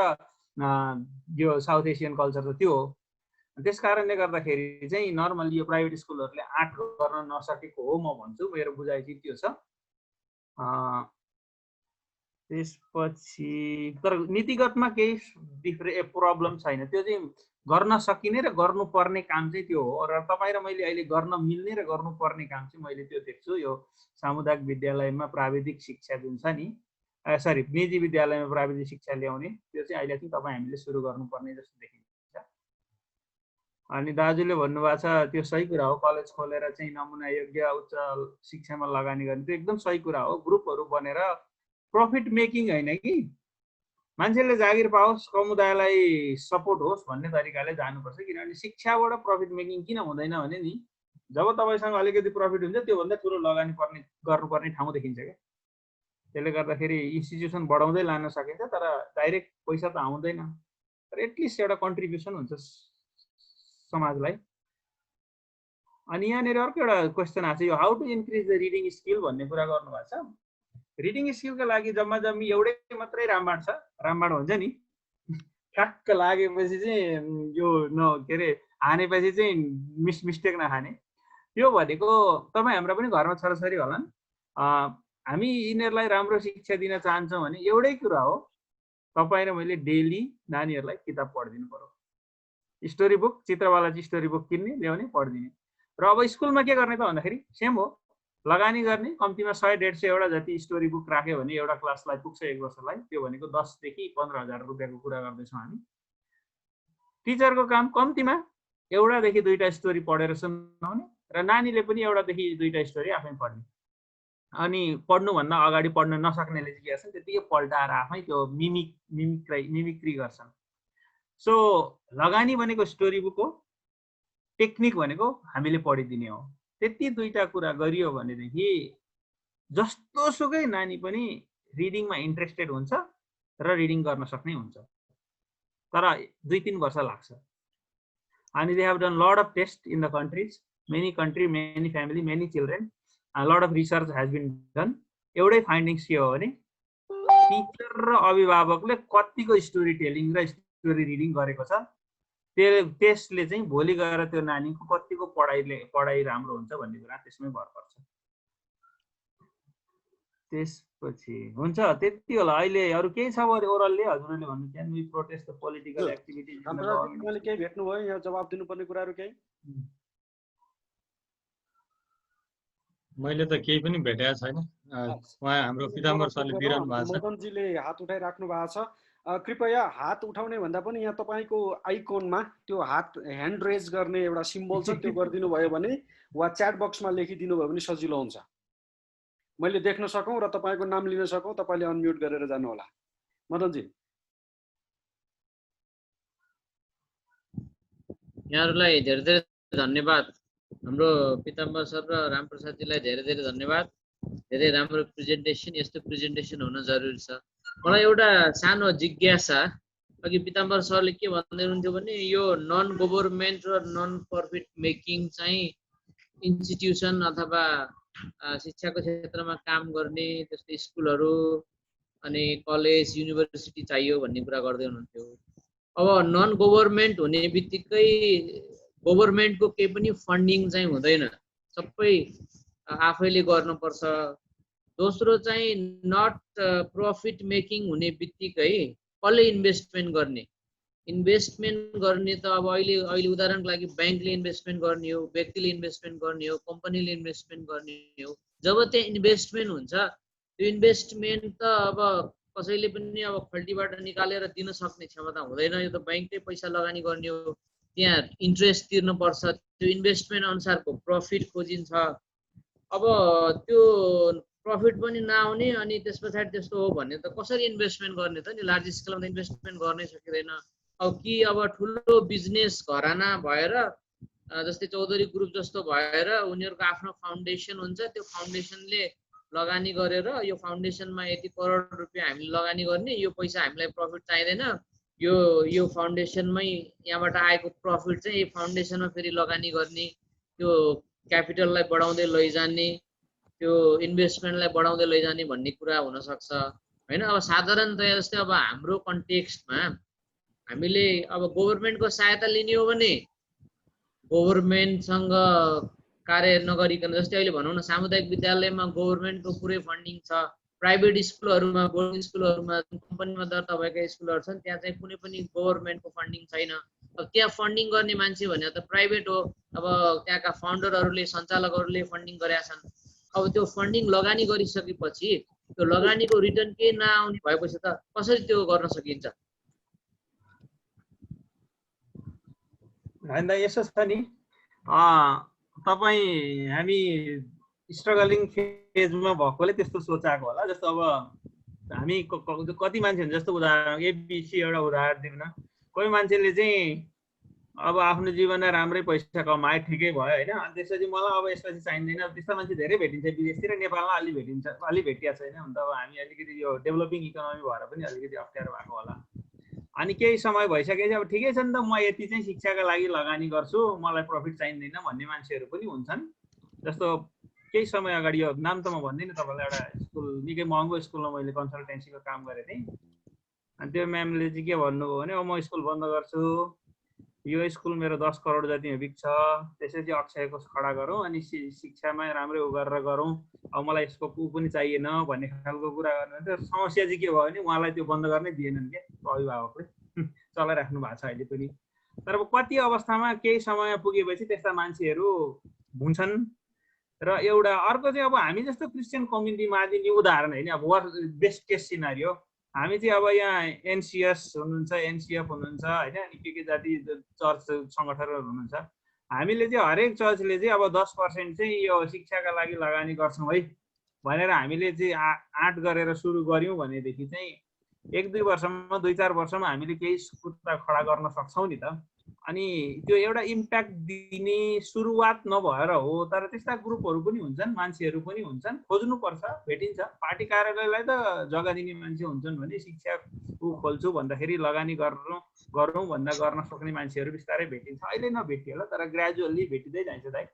यो साउथ एसियन कल्चर त त्यो हो। त्यस कारणले गर्दाखेरि चाहिँ नर्मली यो प्राइभेट स्कुलहरूले आँट गर्न नसकेको हो म भन्छु, मेरो बुझाइ चाहिँ त्यो छ। त्यसपछि तर नीतिगतमा केही प्रब्लम छैन, त्यो चाहिँ गर्न सकिने र गर्नुपर्ने काम चाहिँ त्यो हो। र तपाईँ र मैले अहिले गर्न मिल्ने र गर्नुपर्ने काम चाहिँ मैले त्यो देख्छु। यो सामुदायिक विद्यालयमा प्राविधिक शिक्षा जुन छ नि, सरी निजी विद्यालयमा प्राविधिक शिक्षा ल्याउने, त्यो चाहिँ अहिले चाहिँ तपाईँ हामीले सुरु गर्नुपर्ने जस्तो देखिन्छ। अनि दाजुले भन्नुभएको छ त्यो सही कुरा हो, कलेज खोलेर चाहिँ नमुना योग्य उच्च शिक्षामा लगानी गर्ने, त्यो एकदम सही कुरा हो। ग्रुपहरू बनेर प्रफिट मेकिङ होइन कि, मान्छेले जागिर पाओस्, समुदायलाई सपोर्ट होस् भन्ने तरिकाले जानुपर्छ। किनभने शिक्षाबाट प्रफिट मेकिङ किन हुँदैन भने नि, जब तपाईँसँग अलिकति प्रफिट हुन्छ त्योभन्दा ठुलो लगानी गर्नुपर्ने ठाउँ देखिन्छ क्या। त्यसले गर्दाखेरि इन्स्टिट्युसन बढाउँदै लान सकिन्छ, तर डाइरेक्ट पैसा त आउँदैन, तर एटलिस्ट एउटा कन्ट्रिब्युसन हुन्छ समाजलाई। अनि यहाँनिर अर्को एउटा क्वेसन आएको छ, यो how to increase the reading skill भन्ने कुरा गर्नुभएको छ। रिडिङ स्किलको लागि जम्मा जम्मी एउटै मात्रै रामबाण छ, रामबाण हुन्छ नि, ठ्याक्क लागेपछि चाहिँ यो के अरे हानेपछि चाहिँ मिस्टेक नखाने। त्यो भनेको तपाईँ हाम्रो पनि घरमा छोराछोरी होलान्, हामी यिनीहरूलाई राम्रो शिक्षा दिन चाहन्छौँ भने एउटै कुरा हो, तपाईँ र मैले डेली नानीहरूलाई किताब पढिदिनु पर्यो। स्टोरी बुक, चित्रवाला चाहिँ स्टोरी बुक किन्ने ल्याउने पढिदिने। र अब स्कुलमा के गर्ने त भन्दाखेरि सेम हो, लगानी गर्ने, कम्तीमा 100-150 एउटा जति स्टोरी बुक राख्यो भने एउटा क्लासलाई पुग्छ, एक वर्षलाई, त्यो भनेको 10 देखि 15,000 रुपियाँको कुरा गर्दैछौँ हामी। टिचरको काम कम्तीमा एउटादेखि दुईटा स्टोरी पढेर सुनाउने र नानीले पनि एउटादेखि दुईटा स्टोरी आफै पढ्ने। अनि पढ्नुभन्दा अगाडि पढ्न नसक्नेले चाहिँ के गर्छन्, त्यतिकै पल्टाएर आफै त्यो मिमिक्री गर्छन्। सो लगानी भनेको स्टोरी बुक हो, टेक्निक भनेको हामीले पढिदिने हो। त्यति दुईटा कुरा गरियो भनेदेखि जस्तो सुकै नानी पनि रिडिङमा इन्ट्रेस्टेड हुन्छ र रिडिङ गर्न सक्ने हुन्छ, तर 2-3 वर्ष लाग्छ। अनि they have done lot of test in the countries, many country, many family, many children, lot of research has been done. एउटै फाइन्डिङ्स के हो भने टिचर र अभिभावकले कतिको स्टोरी टेलिङ र स्टोरी रिडिङ गरेको छ, त्यसले चाहिँ भोलि गएर त्यो नानीको कतिको पढाइ राम्रो हुन्छ भन्ने कुरा त्यसमै भर पर्छ। त्यसपछि हुन्छ त्यति होला। अहिले अरू केही छ भने ओरलले हजुरले भन्नु can we protest the political activity. मैले केही भेट्नुभयो यहाँ जवाब दिनुपर्ने कुराहरू केही? मैले त केही पनि भेटेको छैन। उहाँ हाम्रो पिताम्बर सरले बिराउनु भएको छ। मदनजीले हात उठाइराख्नु भएको छ। कृपया हात उठाउने भन्दा पनि यहाँ तपाईँको आइकोनमा त्यो हात ह्यान्ड रेज गर्ने एउटा सिम्बल छ, त्यो गरिदिनु भयो भने वा च्याट बक्समा लेखिदिनु भयो भने सजिलो हुन्छ, मैले देख्न सकौँ र तपाईँको नाम लिन सकौँ। तपाईँले अनम्युट गरेर जानु होला। मदनजी यहाँहरूलाई धेरै धेरै धन्यवाद। हाम्रो पिताम्बर सर र रामप्रसादजीलाई धेरै धेरै धन्यवाद। धेरै राम्रो प्रेजेन्टेसन, यस्तो प्रेजेन्टेसन हुन जरुरी छ। मलाई एउटा सानो जिज्ञासा, अघि पिताम्बर सरले के भन्दै हुनुहुन्थ्यो भने यो नन गभर्नमेन्ट र नन प्रफिट मेकिङ चाहिँ इन्स्टिट्युसन अथवा शिक्षाको क्षेत्रमा काम गर्ने जस्तै स्कुलहरू अनि कलेज युनिभर्सिटी चाहियो भन्ने कुरा गर्दै हुनुहुन्थ्यो। अब नन गभर्नमेन्ट हुने बित्तिकै गभर्नमेन्टको केही पनि फन्डिङ चाहिँ हुँदैन, सबै आफैले गर्नुपर्छ। दोस्रो चाहिँ नट प्रफिट मेकिङ हुने बित्तिकै कसले इन्भेस्टमेन्ट गर्ने? इन्भेस्टमेन्ट गर्ने त अब अहिले उदाहरणको लागि ब्याङ्कले इन्भेस्टमेन्ट गर्ने हो, व्यक्तिले इन्भेस्टमेन्ट गर्ने हो, कम्पनीले इन्भेस्टमेन्ट गर्ने हो। जब त्यहाँ इन्भेस्टमेन्ट हुन्छ, त्यो इन्भेस्टमेन्ट त अब कसैले पनि अब खल्टीबाट निकालेर दिन सक्ने क्षमता हुँदैन। यो त ब्याङ्कले पैसा लगानी गर्ने हो, त्यहाँ इन्ट्रेस्ट तिर्नुपर्छ, त्यो इन्भेस्टमेन्ट अनुसारको प्रफिट खोजिन्छ। अब त्यो प्रफिट पनि नआउने अनि त्यस पछाडि त्यस्तो हो भने त कसरी इन्भेस्टमेन्ट गर्ने त नि? लार्ज स्केलमा त इन्भेस्टमेन्ट गर्नै सकिँदैन। अब कि अब ठुलो बिजनेस घराना भएर जस्तै चौधरी ग्रुप जस्तो भएर उनीहरूको आफ्नो फाउन्डेसन हुन्छ, त्यो फाउन्डेसनले लगानी गरेर यो फाउन्डेसनमा यति करोड रुपियाँ हामीले लगानी गर्ने, यो पैसा हामीलाई प्रफिट चाहिँदैन, यो फाउन्डेसनमै यहाँबाट आएको प्रफिट चाहिँ यो फाउन्डेसनमा फेरि लगानी गर्ने, त्यो क्यापिटललाई बढाउँदै लैजाने, त्यो इन्भेस्टमेन्टलाई बढाउँदै लैजाने भन्ने कुरा हुनसक्छ होइन। अब साधारणतया जस्तै अब हाम्रो कन्टेक्स्टमा हामीले अब गभर्नमेन्टको सहायता लिने हो भने गभर्नमेन्टसँग कार्य नगरिकन, जस्तै अहिले भनौँ न सामुदायिक विद्यालयमा गभर्नमेन्टको पुरै फन्डिङ छ, प्राइभेट स्कुलहरूमा, बोर्डिङ स्कुलहरूमा, कम्पनीमा दर्ता भएका स्कुलहरू छन्, त्यहाँ चाहिँ कुनै पनि गभर्नमेन्टको फन्डिङ छैन। अब त्यहाँ फन्डिङ गर्ने मान्छे भने त प्राइभेट हो, अब त्यहाँका फाउन्डरहरूले, सञ्चालकहरूले फन्डिङ गरेका छन्। अब त्यो फन्डिङ लगानी गरिसकेपछि त्यो लगानीको रिटर्न केही नआउने भएपछि त कसरी त्यो गर्न सकिन्छ? होइन यसो छ नि, तपाईँ हामी स्ट्रगलिङ फेजमा भएकोले त्यस्तो सोचाएको होला। जस्तो अब हामी कति मान्छे हुन्छ, जस्तो उदाहरण एबिसी एउटा उदाहरण दिउँ न। कोही मान्छेले चाहिँ अब आफ्नो जीवनमा राम्रै पैसा कमाए, ठिकै भयो होइन, अनि त्यसपछि मलाई अब यसपछि चाहिँदैन। त्यस्तो मान्छे धेरै भेटिन्छ विदेशतिर, नेपालमा अलि भेटिन्छ, अलि भेटिया छैन। अन्त अब हामी अलिकति यो डेभलपिङ इकोनोमी भएर पनि अलिकति अप्ठ्यारो भएको होला। अनि केही समय भइसकेपछि अब ठिकै छ नि त, म यति चाहिँ शिक्षाका लागि लगानी गर्छु, मलाई प्रफिट चाहिँदैन भन्ने मान्छेहरू पनि हुन्छन्। जस्तो केही समय अगाडि, यो नाम त म भन्दिनँ तपाईँलाई, एउटा स्कुल निकै महँगो स्कुलमा मैले कन्सल्टेन्सीको काम गरेको थिएँ। अनि त्यो म्यामले चाहिँ के भन्नुभयो भने, अब म स्कुल बन्द गर्छु, यो स्कुल मेरो 10 करोड जतिमा बिक्छ, त्यसपछि अक्षयको खडा गरौँ अनि शिक्षामा राम्रै उ गरेर गरौँ, अब मलाई यसको ऊ पनि चाहिएन भन्ने खालको कुरा गर्नु। समस्या चाहिँ के भयो भने उहाँलाई त्यो बन्द गर्नै दिएनन् क्या अभिभावकले, चलाइराख्नु भएको छ अहिले पनि। तर अब कति अवस्थामा केही समय पुगेपछि त्यस्ता मान्छेहरू हुन्छन्। र एउटा अर्को चाहिँ अब हामी जस्तो क्रिस्चियन कम्युनिटीमा दिने उदाहरण होइन, अब बेस्ट केस सिनारियो हामी चाहिँ अब यहाँ एनसिएस हुनुहुन्छ, एनसिएफ हुनुहुन्छ होइन, अनि के जाति चर्च सङ्गठनहरू हुनुहुन्छ। हामीले चाहिँ हरेक चर्चले चाहिँ अब 10% चाहिँ यो शिक्षाका लागि लगानी गर्छौँ है भनेर हामीले चाहिँ आँट गरेर सुरु गऱ्यौँ भनेदेखि चाहिँ 1-2 वर्षमा, 2-4 वर्षमा हामीले केही कुराता खडा गर्न सक्छौँ नि त। अनि त्यो एउटा इम्प्याक्ट दिने सुरुवात नभएर हो, तर त्यस्ता ग्रुपहरू पनि हुन्छन्, मान्छेहरू पनि हुन्छन्, खोज्नुपर्छ, भेटिन्छ। पार्टी कार्यालयलाई त जग्गा दिने मान्छे हुन्छन् भने शिक्षा ऊ खोल्छु भन्दाखेरि लगानी गरौँ भन्दा गर्न सक्ने मान्छेहरू बिस्तारै भेटिन्छ। अहिले नभेटियो होला, तर ग्रेजुअल्ली भेटिँदै जान्छ दाइ।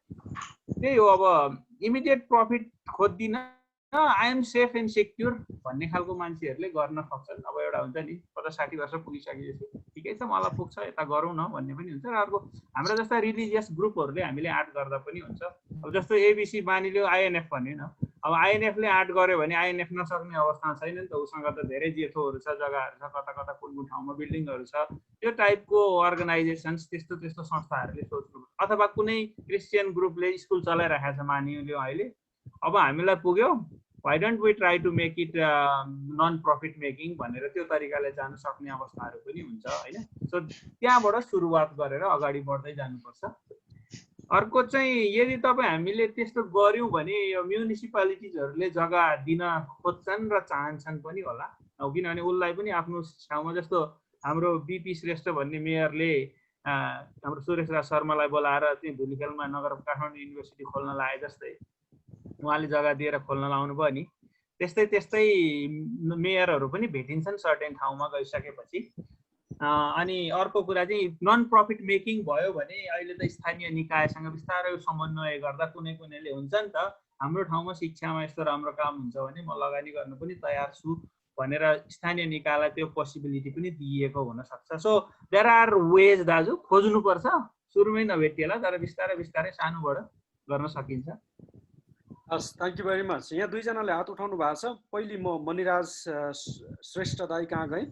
त्यही हो, अब इमिडिएट प्रफिट खोज्दिन, I am safe and secure भन्ने खालको मान्छेहरूले गर्न सक्छन्। अब एउटा हुन्छ नि 50-60 वर्ष पुगिसकेपछि ठिकै छ मलाई पुग्छ, यता गरौँ न भन्ने पनि हुन्छ। र अर्को हाम्रो जस्ता रिलिजियस ग्रुपहरूले हामीले आँट गर्दा पनि हुन्छ। अब जस्तो एबिसी मानिलियो आइएनएफ भन्यो न, अब आइएनएफले आँट गर्यो भने आइएनएफ नसक्ने अवस्था छैन नि त, उसँग त धेरै जेठोहरू छ, जग्गाहरू छ, कता कता कुन कुन ठाउँमा बिल्डिङहरू छ। त्यो टाइपको अर्गनाइजेसन्स, त्यस्तो संस्थाहरूले सोच्नु। अथवा कुनै क्रिस्चियन ग्रुपले स्कुल चलाइरहेको छ मानिलियो अहिले, अब हामीलाई पुग्यो, why don't we try to make it non profit making भनेर त्यो तरिकाले जान सक्ने अवस्थाहरू पनि हुन्छ होइन। सो त्यहाँबाट सुरुवात गरेर अगाडि बढ्दै जानुपर्छ। अर्को चाहिँ यदि तपाईँ हामीले त्यस्तो गऱ्यौँ भने यो म्युनिसिपालिटिजहरूले जग्गा दिन खोज्छन् र चाहन्छन् पनि होला, किनभने उसलाई पनि आफ्नो ठाउँमा, जस्तो हाम्रो बिपी श्रेष्ठ भन्ने मेयरले हाम्रो सुरेश राज शर्मालाई बोलाएर चाहिँ धुलिखेलमा नगर काठमाडौँ युनिभर्सिटी खोल्न लाए जस्तै उहाँले जग्गा दिएर खोल्न लाउनु भयो नि। त्यस्तै मेयरहरू पनि भेटिन्छन् सर्टेन ठाउँमा गइसकेपछि। अनि अर्को कुरा चाहिँ नन प्रफिट मेकिङ भयो भने अहिले त स्थानीय निकायसँग बिस्तारै समन्वय गर्दा कुनैले हुन्छ नि त, हाम्रो ठाउँमा शिक्षामा यस्तो राम्रो काम हुन्छ भने म लगानी गर्न पनि तयार छु भनेर स्थानीय निकायलाई त्यो पोसिबिलिटी पनि दिएको हुनसक्छ। सो देयर आर वेज दाजु, खोज्नुपर्छ, सुरुमै नभेटिएला तर बिस्तारै सानोबाट गर्न सकिन्छ। हस्, थ्याङ्क यू भेरी मच। यहाँ दुईजनाले हात उठाउनु भएको छ। पहिले म मणिराज श्रेष्ठ दाई कहाँ गएँ,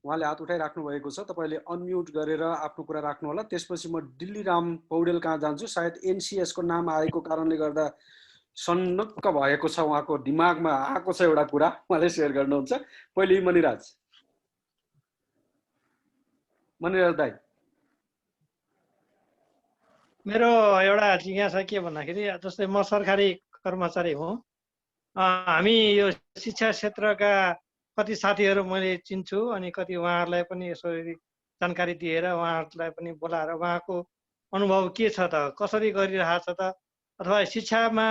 उहाँले हात उठाइराख्नु भएको छ, तपाईँले अनम्युट गरेर आफ्नो कुरा राख्नु होला। त्यसपछि म दिल्लीराम पौडेल कहाँ जान्छु। सायद NCS को नाम आएको कारणले गर्दा सन्नक्क भएको छ, उहाँको दिमागमा आएको छ एउटा कुरा, उहाँले सेयर गर्नुहुन्छ। पहिले मणिराज दाई। मेरो एउटा जिज्ञासा के भन्दाखेरि, जस्तै म सरकारी कर्मचारी हुँ, हामी यो शिक्षा क्षेत्रका कति साथीहरू मैले चिन्छु अनि कति उहाँहरूलाई पनि यसो जानकारी दिएर उहाँहरूलाई पनि बोलाएर उहाँको अनुभव के छ त, कसरी गरिरहेको छ त, अथवा शिक्षामा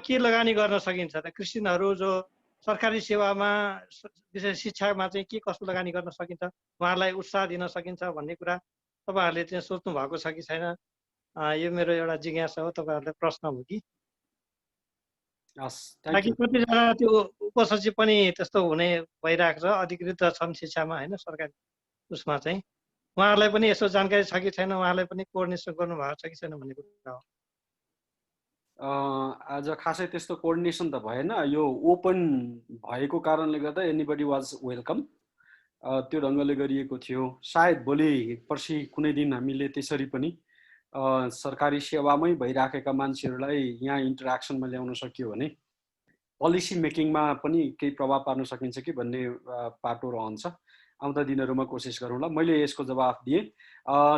के लगानी गर्न सकिन्छ त, क्रिस्चियनहरू जो सरकारी सेवामा विशेष शिक्षामा चाहिँ के कस्तो लगानी गर्न सकिन्छ, उहाँहरूलाई उत्साह दिन सकिन्छ भन्ने कुरा तपाईँहरूले चाहिँ सोच्नु भएको छ कि छैन? यो मेरो एउटा जिज्ञासा हो, तपाईँहरूलाई प्रश्न हो कि। ताकि कतिजना त्यो उपसचिव पनि त्यस्तो हुने भइरहेको छ, अधिकृत छन् शिक्षामा होइन, सरकारी उसमा चाहिँ उहाँहरूलाई पनि यसो जानकारी छ कि छैन, उहाँलाई पनि कोअर्डिनेसन गर्नु भएको छ कि छैन भन्ने कुरा हो। आज खासै त्यस्तो कोअर्डिनेसन त भएन, यो ओपन भएको कारणले गर्दा एनीबडी वाज वेलकम, त्यो ढङ्गले गरिएको थियो। सायद भोलि पर्सि कुनै दिन हामीले त्यसरी पनि सरकारी सेवामै भइराखेका मान्छेहरूलाई यहाँ इन्टरेक्सनमा ल्याउन सक्यो भने पोलिसी मेकिङमा पनि केही प्रभाव पार्न सकिन्छ कि भन्ने पाटो रहन्छ। आउँदा दिनहरूमा कोसिस गरौँला। मैले यसको जवाफ दिएँ।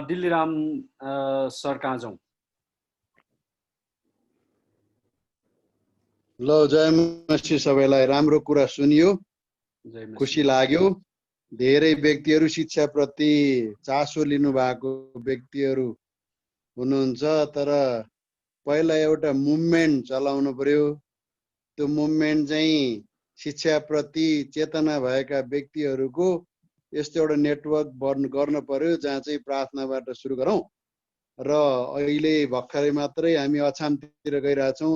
दिल्लीराम सर कहाँ जाउँ? ल, जय मसी सबैलाई। राम्रो कुरा सुनियो, खुसी लाग्यो। धेरै व्यक्तिहरू शिक्षाप्रति चासो लिनु भएको व्यक्तिहरू हुनुहुन्छ, तर पहिला एउटा मुभमेन्ट चलाउनु पर्यो। त्यो मुभमेन्ट चाहिँ शिक्षाप्रति चेतना भएका व्यक्तिहरूको यस्तो एउटा नेटवर्क गर्न पर्यो, जहाँ चाहिँ प्रार्थनाबाट सुरु गरौँ। र अहिले भर्खरै मात्रै हामी अछामतिर गइरहेछौँ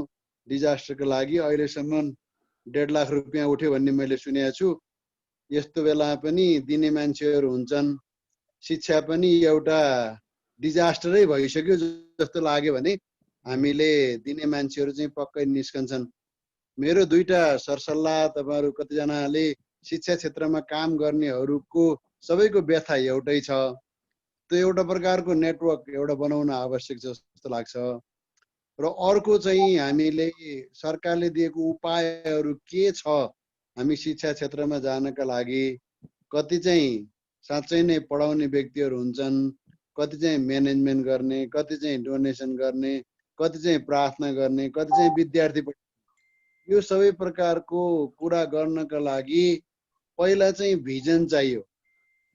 डिजास्टरको लागि। अहिलेसम्म 1.5 लाख रुपियाँ उठ्यो भन्ने मैले सुनेको छु। यस्तो बेला पनि दिने मान्छेहरू हुन्छन्। शिक्षा पनि एउटा डिजास्टरै भइसक्यो जस्तो लाग्यो भने हामीले दिने मान्छेहरू चाहिँ पक्कै निस्कन्छन्। मेरो दुईटा सरसल्लाह, तपाईँहरू कतिजनाले शिक्षा क्षेत्रमा काम गर्नेहरूको सबैको व्यथा एउटै छ। त्यो एउटा प्रकारको नेटवर्क एउटा बनाउन आवश्यक जस्तो लाग्छ। र अर्को चाहिँ हामीले सरकारले दिएको उपायहरू के छ हामी शिक्षा क्षेत्रमा जानका लागि। कति चाहिँ साँच्चै नै पढाउने व्यक्तिहरू हुन्छन्, कति चाहिँ म्यानेजमेन्ट गर्ने, कति चाहिँ डोनेसन गर्ने, कति चाहिँ प्रार्थना गर्ने, कति चाहिँ विद्यार्थी। यो सबै प्रकारको कुरा गर्नका लागि पहिला चाहिँ भिजन चाहियो।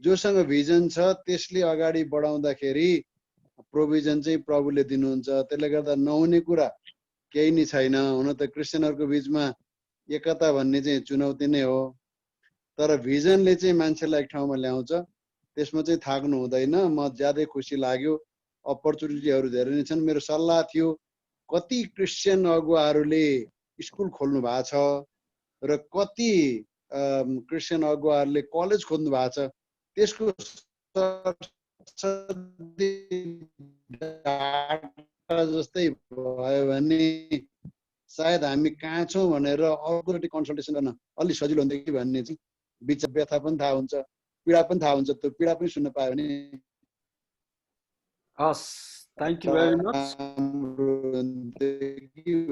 जोसँग भिजन छ त्यसले अगाडि बढाउँदाखेरि प्रोभिजन चाहिँ प्रभुले दिनुहुन्छ। त्यसले गर्दा नहुने कुरा केही नै छैन। हुन त क्रिस्चियनहरूको बिचमा एकता भन्ने चाहिँ चुनौती नै हो, तर भिजनले चाहिँ मान्छेलाई एक ठाउँमा ल्याउँछ। त्यसमा चाहिँ थाक्नु हुँदैन। म ज्यादै खुसी लाग्यो, अपर्च्युनिटीहरू धेरै नै छन्। मेरो सल्लाह थियो, कति क्रिस्चियन अगुवाहरूले स्कुल खोल्नु भएको छ र कति क्रिस्चियन अगुवाहरूले कलेज खोल्नु भएको छ, त्यसको जस्तै भयो भने सायद हामी कहाँ छौँ भनेर अर्कोचोटि कन्सल्टेसन गर्न अलि सजिलो हुन्थ्यो कि भन्ने चाहिँ विचार। व्यथा पनि थाहा हुन्छ, पीडा पनि थाहा हुन्छ, त्यो पीडा पनि सुन्न पायो भने। हस्, थ्याङ्क यू भेरी मच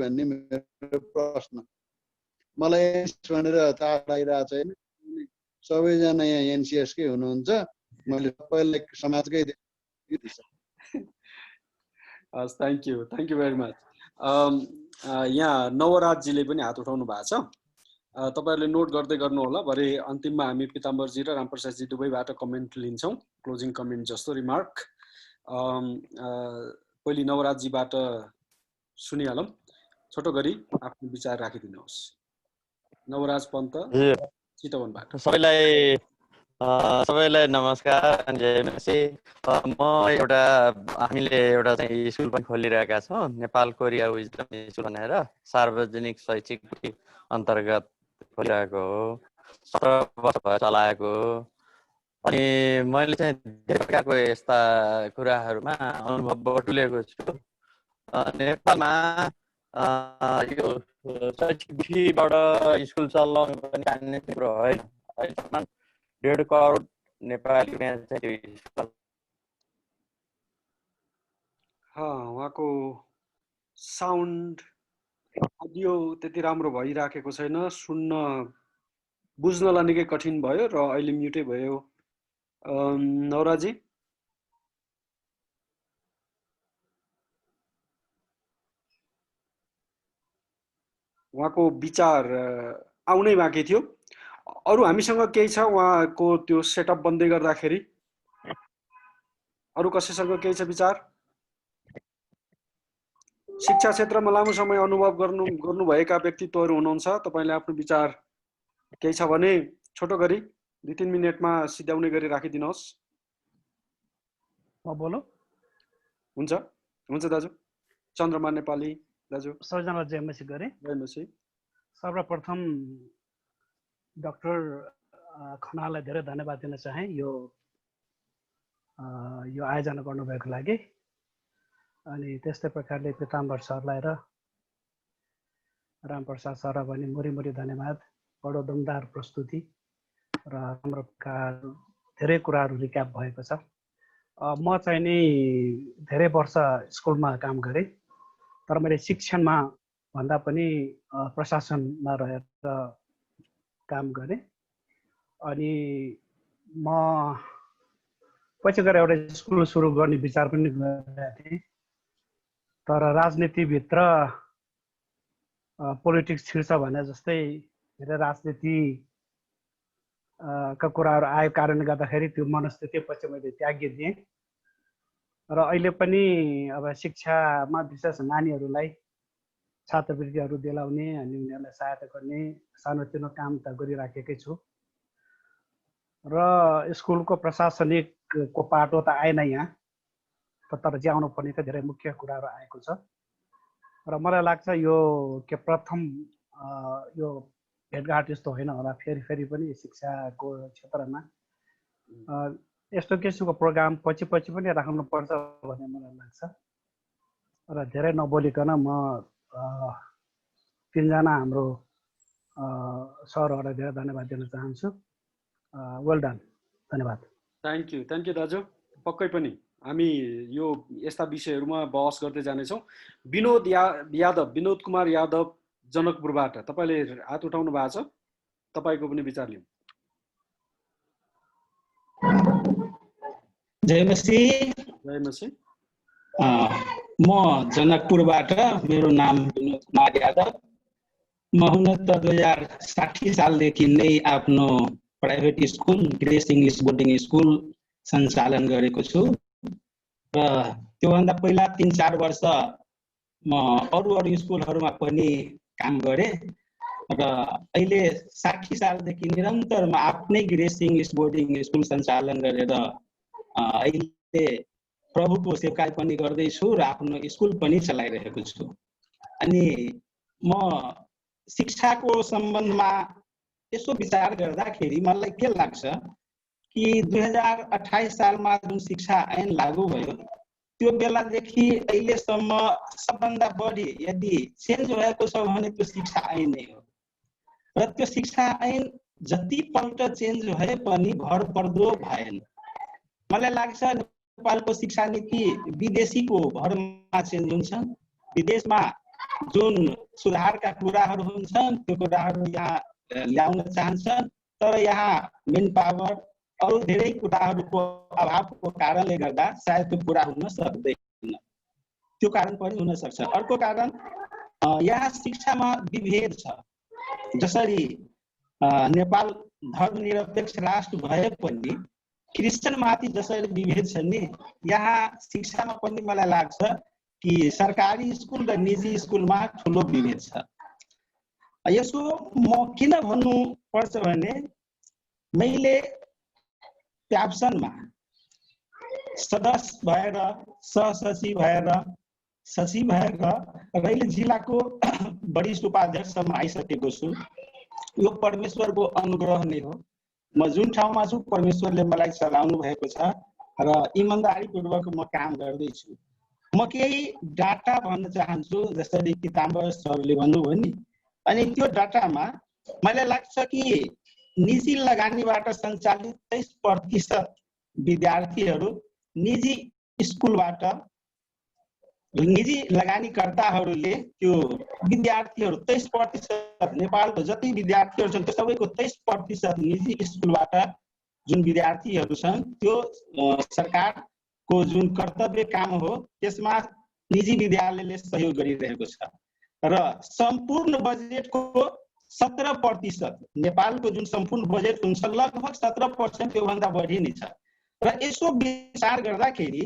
भन्ने मेरो प्रश्न। मलाई भनेर चाह लागिरहेको छैन। सबैजना यहाँ NCS कै हुनुहुन्छ, मैले सबैलाई समाजकै। हस्, थ्याङ्क यू भेरी मच। यहाँ नवराजजीले पनि हात उठाउनु भएको छ। तपाईँहरूले नोट गर्दै गर्नु होला। भरे अन्तिममा हामी पिताम्बरजी र रामप्रसादजी दुवैबाट कमेन्ट लिन्छौँ, क्लोजिङ कमेन्ट जस्तो रिमार्क। पहिले नवराजजीबाट सुनिहालौँ। छोटो गरी आफ्नो विचार राखिदिनुहोस्। नवराज पन्त चितवनबाट। सबैलाई नमस्कार, जय मसी। हामीले एउटा चाहिँ स्कुल पनि खोलिरहेका छौँ, नेपाल कोरिया विजडम स्कुल भनेर, सार्वजनिक शैक्षिक अन्तर्गत खोलिरहेको हो। 17 वर्ष भयो चलाएको। अनि मैले चाहिँ धेरै प्रकारको यस्ता कुराहरूमा अनुभव बटुलेको छु। नेपालमा यो शैक्षिक विधिबाट स्कुल चलाउनु पनि जान्ने कुरो होइन। अहिलेसम्म 1.5 करोड नेपाली उहाँको साउन्ड अडियो त्यति राम्रो भइराखेको छैन, सुन्न बुझ्नलाई निकै कठिन भयो र अहिले म्युटै भयो। नवराजी उहाँको विचार आउनै बाँकी थियो। अरू हामीसँग केही छ उहाँको त्यो सेटअप बन्दै गर्दाखेरि? अरू कसैसँग केही छ विचार? शिक्षा क्षेत्रमा लामो समय अनुभव गर्नुभएका व्यक्तित्वहरू हुनुहुन्छ, तपाईँले आफ्नो विचार केही छ भने छोटो गरी 2-3 मिनटमा सिध्याउने गरी राखिदिनुहोस्। म बोलौँ? हुन्छ हुन्छ दाजु। चन्द्रमा नेपाली दाजु। सबैजना जयमसी गरे। जयमसी। सर्वप्रथम डाक्टर खनाललाई धेरै धन्यवाद दिन चाहे यो आयोजना गर्नुभएको लागि। अनि त्यस्तै प्रकारले पीताम्बर सरलाई र रामप्रसाद सरलाई पनि मुरी धन्यवाद। बडो दमदार प्रस्तुति र हाम्रो धेरै कुराहरू रिक्याप भएको छ। म चाहिँ नि धेरै वर्ष स्कुलमा काम गरेँ, तर मैले शिक्षणमा भन्दा पनि प्रशासनमा रहेर काम गरेँ। अनि म पछि गएर एउटा स्कुल सुरु गर्ने विचार पनि गरेको थिएँ, तर राजनीतिभित्र पोलिटिक्स छिर्छ भने जस्तै धेरै राजनीति का कुराहरू आयो कारणले गर्दाखेरि त्यो मनस्थिति पछि मैले त्यागिदिएँ। र अहिले पनि अब शिक्षामा विशेष नानीहरूलाई छात्रवृत्तिहरू दिलाउने अनि उनीहरूलाई सहायता गर्ने सानोतिनो काम त गरिराखेकै छु। र स्कुलको प्रशासनिकको पाटो त आएन यहाँ, तर ज्याउनु पर्ने त धेरै मुख्य कुराहरू आएको छ। र मलाई लाग्छ यो प्रथम यो भेटघाट यस्तो होइन होला, फेरि पनि शिक्षाको क्षेत्रमा यस्तो किसिमको प्रोग्राम पछि पनि राख्नुपर्छ भन्ने मलाई लाग्छ। र धेरै नबोलिकन म 3 जना हाम्रो सरहरूलाई धेरै धन्यवाद दिन चाहन्छु। वेल डन, धन्यवाद। थ्याङ्क यू दाजु। पक्कै पनि हामी यो यस्ता विषयहरूमा बहस गर्दै जानेछौँ। विनोद कुमार यादव जनकपुरबाट तपाईँले हात उठाउनु भएको छ, तपाईँको पनि विचार लिउँ। जयमसी। म जनकपुरबाट, मेरो नाम विनोद कुमार यादव। म हुन त 2060 सालदेखि नै आफ्नो private school grace English boarding school सञ्चालन गरेको छु। र त्योभन्दा पहिला 3-4 वर्ष म अरू स्कुलहरूमा पनि काम गरेँ। र अहिले 60 सालदेखि निरन्तर म आफ्नै ग्रेस इङ्ग्लिस बोर्डिङ स्कुल सञ्चालन गरेर अहिले प्रभुको सेवकाई पनि गर्दैछु र आफ्नो स्कुल पनि चलाइरहेको छु। अनि म शिक्षाको सम्बन्धमा यसो विचार गर्दाखेरि मलाई के लाग्छ कि 2028 सालमा जुन शिक्षा ऐन लागू भयो त्यो बेलादेखि अहिलेसम्म सबभन्दा बढी यदि चेन्ज भएको छ भने त्यो शिक्षा ऐन नै हो। र त्यो शिक्षा ऐन जतिपल्ट चेन्ज भए पनि भरपर्दो भएन। मलाई लाग्छ नेपालको शिक्षा नीति विदेशीको भरमा चेन्ज हुन्छ। विदेशमा जुन सुधारका कुराहरू हुन्छन् त्यो कुराहरू यहाँ ल्याउन चाहन्छन्, तर यहाँ मेन पावर अरू धेरै कुराहरूको अभावको कारणले गर्दा सायद त्यो पुरा हुन सक्दैन। त्यो कारण पनि हुन सक्छ। अर्को कारण यहाँ शिक्षामा विभेद छ। जसरी नेपाल धर्मनिरपेक्ष राष्ट्र भए पनि क्रिस्चियनमाथि जसरी विभेद छ नि, यहाँ शिक्षामा पनि मलाई लाग्छ कि सरकारी स्कुल र निजी स्कुलमा ठुलो विभेद छ। यसो म किन भन्नु पर्छ भने मैले प्याप्सनमा सदस्य भएर, सहसचिव भएर, सचिव भएर र अहिले जिल्लाको वरिष्ठ उपाध्यक्षसम्म आइसकेको छु। यो परमेश्वरको अनुग्रह नै हो। म जुन ठाउँमा छु परमेश्वरले मलाई चलाउनु भएको छ र इमानदारीपूर्वक म काम गर्दैछु। म केही डाटा भन्न चाहन्छु, जसरी पिताम्बर सरले भन्नुभयो नि। अनि त्यो डाटामा मलाई लाग्छ कि निजी लगानीबाट सञ्चालित 23% विद्यार्थीहरू निजी स्कुलबाट, निजी लगानीकर्ताहरूले त्यो विद्यार्थीहरू 23%, नेपालको जति विद्यार्थीहरू छन् त्यो सबैको 23% निजी स्कुलबाट जुन विद्यार्थीहरू छन् त्यो सरकारको जुन कर्तव्य काम हो त्यसमा निजी विद्यालयले सहयोग गरिरहेको छ र सम्पूर्ण बजेटको 17%, नेपालको जुन सम्पूर्ण बजेट हुन्छ लगभग 17% त्योभन्दा बढी नै छ। र यसो विचार गर्दाखेरि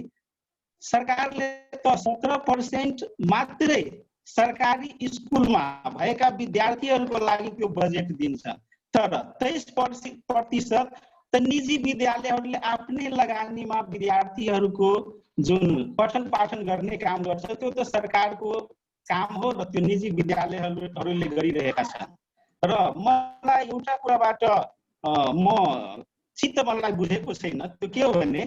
सरकारले त 17% मात्रै सरकारी स्कुलमा भएका विद्यार्थीहरूको लागि त्यो बजेट दिन्छ, तर 23% त निजी विद्यालयहरूले आफ्नै लगानीमा विद्यार्थीहरूको जुन पठन पाठन गर्ने काम गर्छ त्यो त सरकारको काम हो र त्यो निजी विद्यालयहरूले गरिरहेका छन्। र मलाई एउटा कुराबाट म चित्त मलाई बुझेको छैन, त्यो के हो भने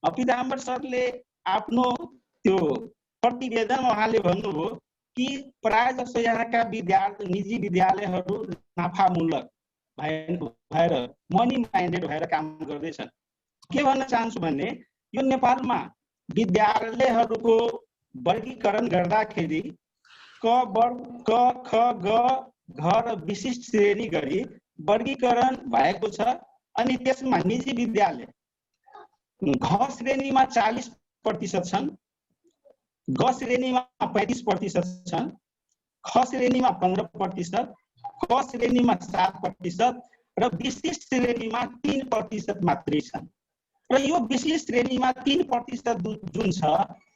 पिताम्बर सरले आफ्नो त्यो प्रतिवेदनमा उहाँले भन्नुभयो कि प्राय जसो यहाँका विद्यार्थी निजी विद्यालयहरू नाफामूलक भएर, मनी माइन्डेड भएर काम गर्दैछन्। के भन्न चाहन्छु भने यो नेपालमा विद्यालयहरूको वर्गीकरण गर्दाखेरि क, वर्ग, क, ख, ग, घ र विशिष्ट श्रेणी गरी वर्गीकरण भएको छ। अनि त्यसमा निजी विद्यालय घ श्रेणीमा 40% छन्, ग श्रेणीमा 35% छन्, ख श्रेणीमा 15%, क श्रेणीमा 7% र विशिष्ट श्रेणीमा 3% मात्रै छन्। र यो विशिष्ट श्रेणीमा 3% जुन छ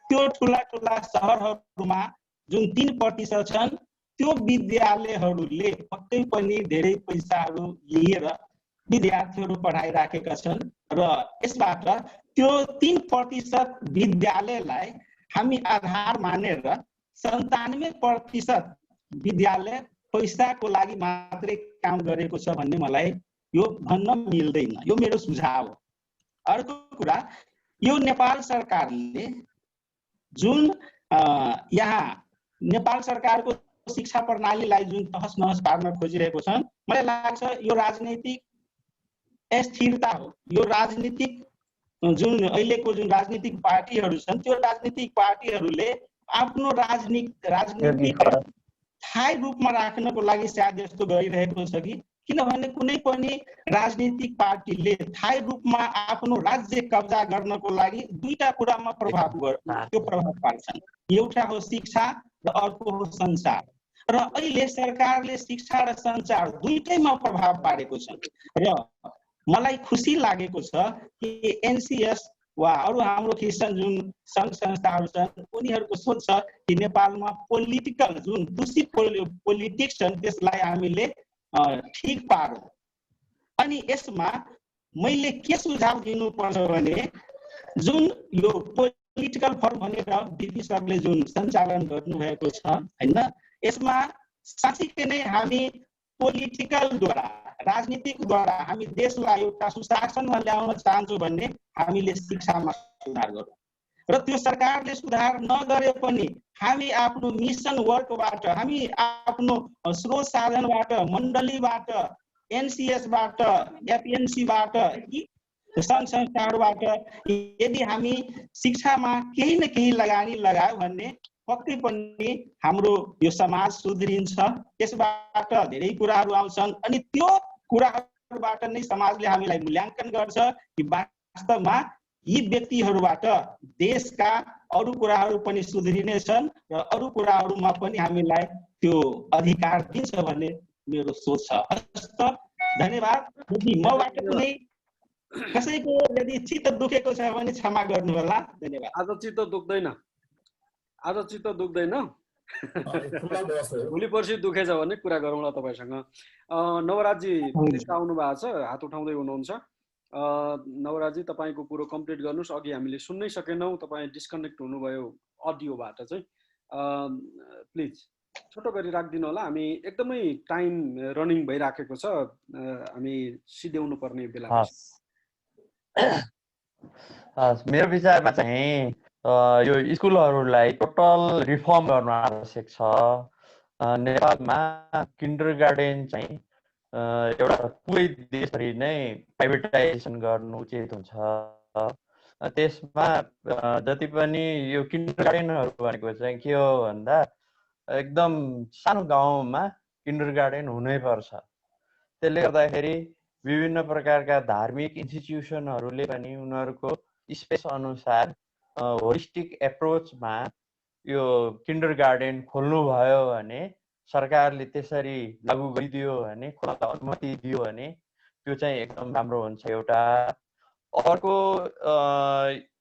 त्यो ठुला ठुला सहरहरूमा जुन 3% छन् त्यो विद्यालयहरूले पक्कै पनि धेरै पैसाहरू लिएर विद्यार्थीहरू पढाइराखेका छन् र यसबाट त्यो 3% विद्यालयलाई हामी आधार मानेर 97% विद्यालय पैसाको लागि मात्रै काम गरेको छ भन्ने मलाई यो भन्न मिल्दैन। यो मेरो सुझाव हो। अर्को कुरा, यो नेपाल सरकारले जुन यहाँ नेपाल सरकारको शिक्षा प्रणालीलाई जुन तहस नहस पार्न खोजिरहेको छन्, मलाई लाग्छ यो राजनीतिक अस्थिरता हो। यो राजनीतिक जुन अहिलेको जुन राजनीतिक पार्टीहरू छन् त्यो राजनीतिक पार्टीहरूले आफ्नो राजनीतिक स्थायी रूपमा राख्नको लागि सायद यस्तो गरिरहेको छ कि, किनभने कुनै पनि राजनीतिक पार्टीले स्थायी रूपमा आफ्नो राज्य कब्जा गर्नको लागि दुईटा कुरामा प्रभाव पार्छन्। एउटा हो शिक्षा र अर्को हो सञ्चार। र अहिले सरकारले शिक्षा र सञ्चार दुईटैमा प्रभाव पारेको छ। र मलाई खुसी लागेको छ कि एनसीएस वा अरू हाम्रो क्रिस्चियन जुन सङ्घ संस्थाहरू छन् उनीहरूको सोच छ कि नेपालमा पोलिटिकल जुन दूषित पोलिटिक्स छन् त्यसलाई हामीले ठिक पारौँ। अनि यसमा मैले के सुझाव दिनुपर्छ भने जुन यो पोलिटिकल फर्म भनेर बिपी सरले जुन सञ्चालन गर्नुभएको छ हैन, यसमा साँच्चै नै हामी पोलिटिकलद्वारा, राजनीतिकद्वारा हामी देशलाई एउटा सुशासनमा ल्याउन चाहन्छौँ भन्ने हामीले शिक्षामा सुधार गरौँ। र त्यो सरकारले सुधार नगरे पनि हामी आफ्नो मिसन वर्कबाट, हामी आफ्नो स्रोत साधनबाट, मण्डलीबाट, एनसीएसबाट, एपीएनसीबाट, सङ्घ संस्थाहरूबाट यदि हामी शिक्षामा केही न केही लगानी लगायो भने पक्कै पनि हाम्रो यो समाज सुध्रिन्छ। त्यसबाट धेरै कुराहरू आउँछन् अनि त्यो कुराहरूबाट नै समाजले हामीलाई मूल्याङ्कन गर्छ कि वास्तवमा यी व्यक्तिहरूबाट देशका अरू कुराहरू पनि सुध्रिनेछन् र अरू कुराहरूमा पनि हामीलाई त्यो अधिकार दिन्छ भन्ने मेरो सोच छ। धन्यवाद। यदि मबाट कुनै कसैको यदि चित्त दुखेको छ भने क्षमा गर्नु होला। धन्यवाद। आज चित्त दुख्दैन, आज चित्त दुख्दैन, भोलि पर्सि दुखेछ भने कुरा गरौँला तपाईँसँग। नवराजी आउनु भएको छ, हात उठाउँदै हुनुहुन्छ। नवराजी तपाईँको कुरो कम्प्लिट गर्नुहोस्। अघि हामीले सुन्नै सकेनौँ, तपाईँ डिस्कनेक्ट हुनुभयो अडियोबाट चाहिँ। प्लिज छोटो गरी राखिदिनु होला, हामी एकदमै टाइम रनिङ भइराखेको छ, हामी सिध्याउनु पर्ने बेला। मेरो विचारमा चाहिँ यो स्कुलहरूलाई टोटल रिफर्म गर्न आवश्यक छ। नेपालमा किन्डरगार्टेन चाहिँ एउटा पुरै देशभरि नै प्राइभेटाइजेसन गर्नु उचित हुन्छ। त्यसमा जति पनि यो किन्डरगार्टेनहरू भनेको चाहिँ के हो भन्दा एकदम सानो गाउँमा किन्डरगार्टेन हुनैपर्छ। त्यसले गर्दाखेरि विभिन्न प्रकारका धार्मिक इन्स्टिट्युसनहरूले पनि उनीहरूको स्पेस अनुसार होलिस्टिक एप्रोचमा यो किन्डरगार्टेन खोल्नुभयो भने, सरकारले त्यसरी लागू गरिदियो भने, खोल्न अनुमति दियो भने त्यो चाहिँ एकदम राम्रो हुन्छ एउटा। अर्को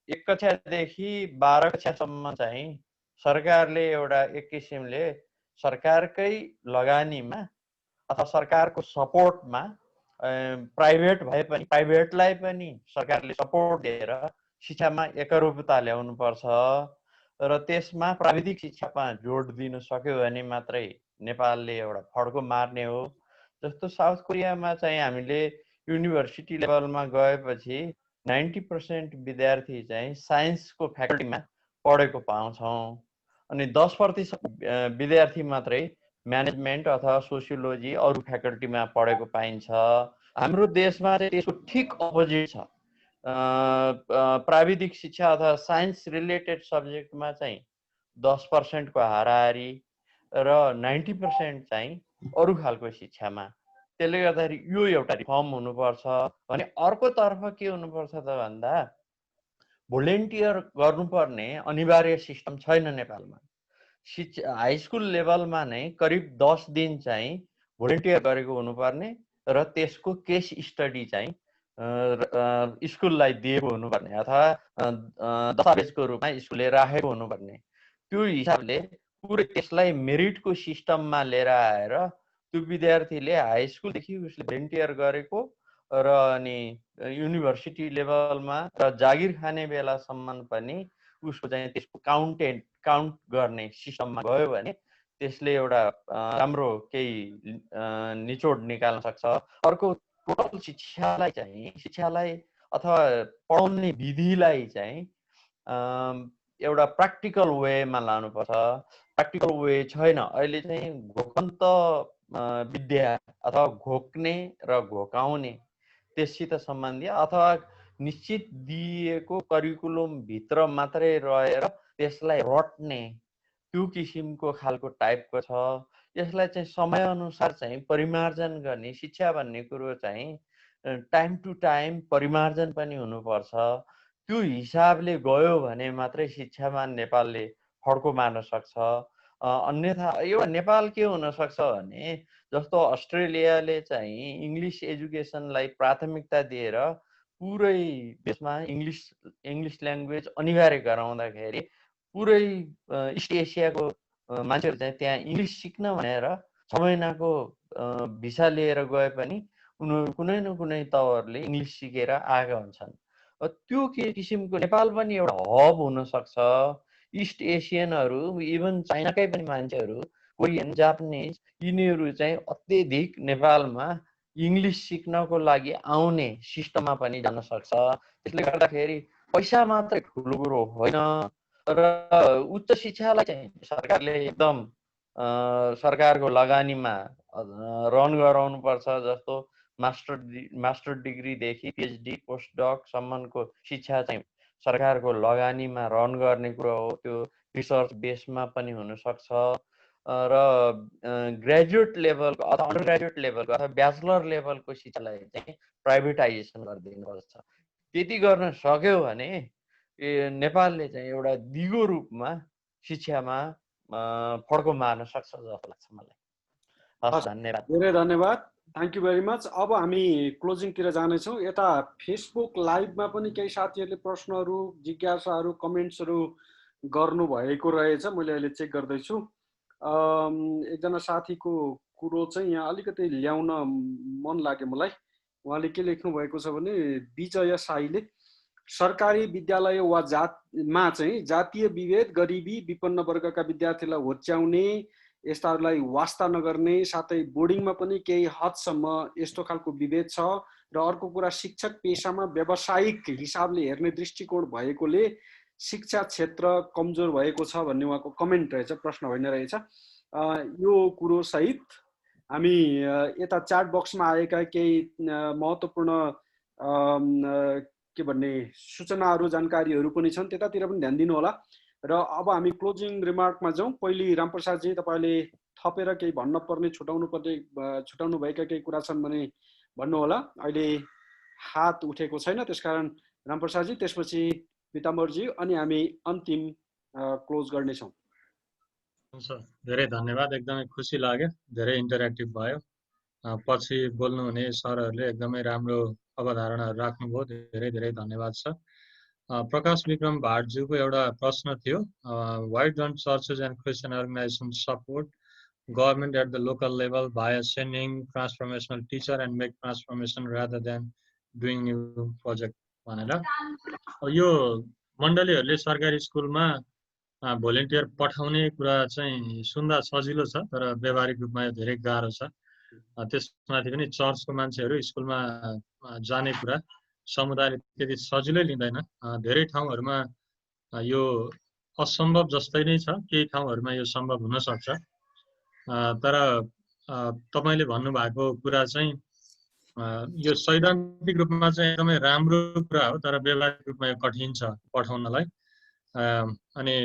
1 कक्षादेखि 12 कक्षासम्म चाहिँ सरकारले एउटा एक किसिमले सरकारकै लगानीमा अथवा सरकारको सपोर्टमा प्राइभेट भए पनि प्राइभेटलाई पनि सरकारले सपोर्ट दिएर शिक्षामा एकरूपता ल्याउनु पर्छ र त्यसमा प्राविधिक शिक्षामा जोड दिन सक्यो भने मात्रै नेपालले एउटा फड्को मार्ने हो। जस्तो साउथ कोरियामा चाहिँ हामीले युनिभर्सिटी लेभलमा गएपछि 90% विद्यार्थी चाहिँ साइन्सको फ्याकल्टीमा पढेको पाउँछौँ, अनि 10% विद्यार्थी मात्रै म्यानेजमेन्ट अथवा सोसियोलोजी अरू फ्याकल्टीमा पढेको पाइन्छ। हाम्रो देशमा चाहिँ त्यसको ठिक अपोजिट छ। प्राविधिक शिक्षा अथवा साइन्स रिलेटेड सब्जेक्टमा चाहिँ 10% को हाराहारी र 90% चाहिँ अरू खालको शिक्षामा। त्यसले गर्दाखेरि यो एउटा रिफर्म हुनुपर्छ भने अर्कोतर्फ के हुनुपर्छ त भन्दा भोलिन्टियर गर्नुपर्ने अनिवार्य सिस्टम छैन नेपालमा। हाई स्कुल लेभलमा नै करिब 10 दिन चाहिँ भोलिन्टियर गरेको हुनुपर्ने र त्यसको केस स्टडी चाहिँ स्कुललाई दिएको हुनुपर्ने अथवा दस्तावेजको रूपमा स्कुलले राखेको हुनुपर्ने। त्यो हिसाबले पुरै त्यसलाई मेरिटको सिस्टममा लिएर आएर त्यो विद्यार्थीले हाई स्कुलदेखि उसले भोलिन्टियर गरेको र अनि युनिभर्सिटी लेभलमा र जागिर खाने बेलासम्म पनि उसको चाहिँ त्यसको काउन्ट गर्ने सिस्टममा गयो भने त्यसले एउटा राम्रो केही निचोड निकाल्न सक्छ। अर्को टोटल शिक्षालाई अथवा पढाउने विधिलाई चाहिँ एउटा प्र्याक्टिकल वेमा लानुपर्छ। प्र्याक्टिकल वे छैन अहिले चाहिँ घोकन्त विद्या अथवा घोक्ने र घोकाउने त्यससित सम्बन्धी अथवा निश्चित दिएको करिकुलम भित्र मात्रै रहेर त्यसलाई रट्ने त्यो किसिमको खालको टाइपको छ। यसलाई चाहिँ समयअनुसार चाहिँ परिमार्जन गर्ने शिक्षा भन्ने कुरो चाहिँ टाइम टु टाइम परिमार्जन पनि हुनुपर्छ। त्यो हिसाबले गयो भने मात्रै शिक्षामा नेपालले फड्को मार्न सक्छ। अन्यथा एउटा नेपाल के हुन सक्छ भने जस्तो अस्ट्रेलियाले चाहिँ इङ्ग्लिस एजुकेसनलाई प्राथमिकता दिएर पुरै देशमा इङ्ग्लिस ल्याङ्ग्वेज अनिवार्य गराउँदाखेरि पुरै इस्ट एसियाको मान्छेहरू चाहिँ त्यहाँ इङ्ग्लिस सिक्न भनेर 6 महिनाको भिसा लिएर गए पनि उनीहरू कुनै न कुनै तवरले इङ्ग्लिस सिकेर आएका हुन्छन्। त्यो किसिमको नेपाल पनि एउटा हब हुन सक्छ। इस्ट एसियनहरू इभन चाइनाकै पनि मान्छेहरू कोरियन जापानिज यिनीहरू चाहिँ अत्यधिक नेपालमा इङ्ग्लिस सिक्नको लागि आउने सिस्टममा पनि जान सक्छ। त्यसले गर्दाखेरि पैसा मात्रै ठुलो कुरो होइन र उच्च शिक्षालाई चाहिँ सरकारले एकदम सरकारको लगानीमा रन गराउनु पर्छ। जस्तो मास्टर डिग्रीदेखि पिएचडी पोस्टडकसम्मको शिक्षा चाहिँ सरकारको लगानीमा रन गर्ने कुरो हो। त्यो रिसर्च बेसमा पनि हुनसक्छ र ग्रेजुएट लेभलको अथवा अन्डर ग्रेजुएट लेभलको अथवा ब्याचलर लेभलको शिक्षालाई चाहिँ प्राइभेटाइजेसन गरिदिनुपर्छ। त्यति गर्न सक्यो भने नेपालले चाहिँ एउटा दिगो रूपमा शिक्षामा फड्को मार्न सक्छ जस्तो लाग्छ मलाई। हस्, धन्यवाद। धेरै धन्यवाद। Thank you very much. अब हामी क्लोजिङतिर जानेछौँ। यता फेसबुक लाइभमा पनि केही साथीहरूले प्रश्नहरू, जिज्ञासाहरू, कमेन्ट्सहरू गर्नुभएको रहेछ, मैले अहिले चेक गर्दैछु। एकजना साथीको कुरो चाहिँ यहाँ अलिकति ल्याउन मन लाग्यो मलाई। उहाँले के लेख्नु भएको छ भने, विजय साईले सरकारी विद्यालय वा जातमा चाहिँ जातीय विभेद, गरिबी, विपन्न वर्गका विद्यार्थीलाई होच्याउने, यस्ताहरूलाई वास्ता नगर्ने, साथै बोर्डिङमा पनि केही हदसम्म यस्तो खालको विभेद छ। र अर्को कुरा, शिक्षक पेसामा व्यावसायिक हिसाबले हेर्ने दृष्टिकोण भएकोले शिक्षा क्षेत्र कमजोर भएको छ भन्ने उहाँको कमेन्ट रहेछ, प्रश्न होइन रहेछ। यो कुरो सहित हामी यता च्याट बक्समा आएका केही महत्त्वपूर्ण के भन्ने सूचनाहरू, जानकारीहरू पनि छन्, त्यतातिर पनि ध्यान दिनु होला। र अब हामी क्लोजिङ रिमार्कमा जाउँ। पहिले रामप्रसादजी, तपाईँले थपेर केही भन्न पर्ने, छुटाउनु भएका केही कुरा छन् भने भन्नु होला। अहिले हात उठेको छैन, त्यसकारण रामप्रसादजी, त्यसपछि पिताम्बरजी, अनि हामी अन्तिम क्लोज गर्नेछौँ। हुन्छ, धेरै धन्यवाद। एकदमै खुसी लाग्यो, धेरै इन्टरेक्टिभ भयो। पछि बोल्नुहुने सरहरूले एकदमै राम्रो अवधारणाहरू राख्नुभयो, धेरै धेरै धन्यवाद छ। प्रकाश विक्रम भाटज्यूको एउटा प्रश्न थियो, why don't churches and Christian organization support government at the local level by sending transformational teacher and make transformation rather than doing new project भनेर। यो मण्डलीहरूले सरकारी स्कुलमा भोलिन्टियर पठाउने कुरा चाहिँ सुन्दा सजिलो छ, तर व्यावहारिक रूपमा यो धेरै गाह्रो छ। त्यसमाथि पनि चर्चको मान्छेहरू स्कुलमा जाने कुरा समुदायले त्यति सजिलै लिँदैन। धेरै ठाउँहरूमा यो असम्भव जस्तै नै छ, केही ठाउँहरूमा यो सम्भव हुन सक्छ। तर तपाईँले भन्नुभएको कुरा चाहिँ यो सैद्धान्तिक रूपमा चाहिँ एकदमै राम्रो कुरा हो, तर व्यावहारिक रूपमा यो कठिन छ पठाउनलाई। अनि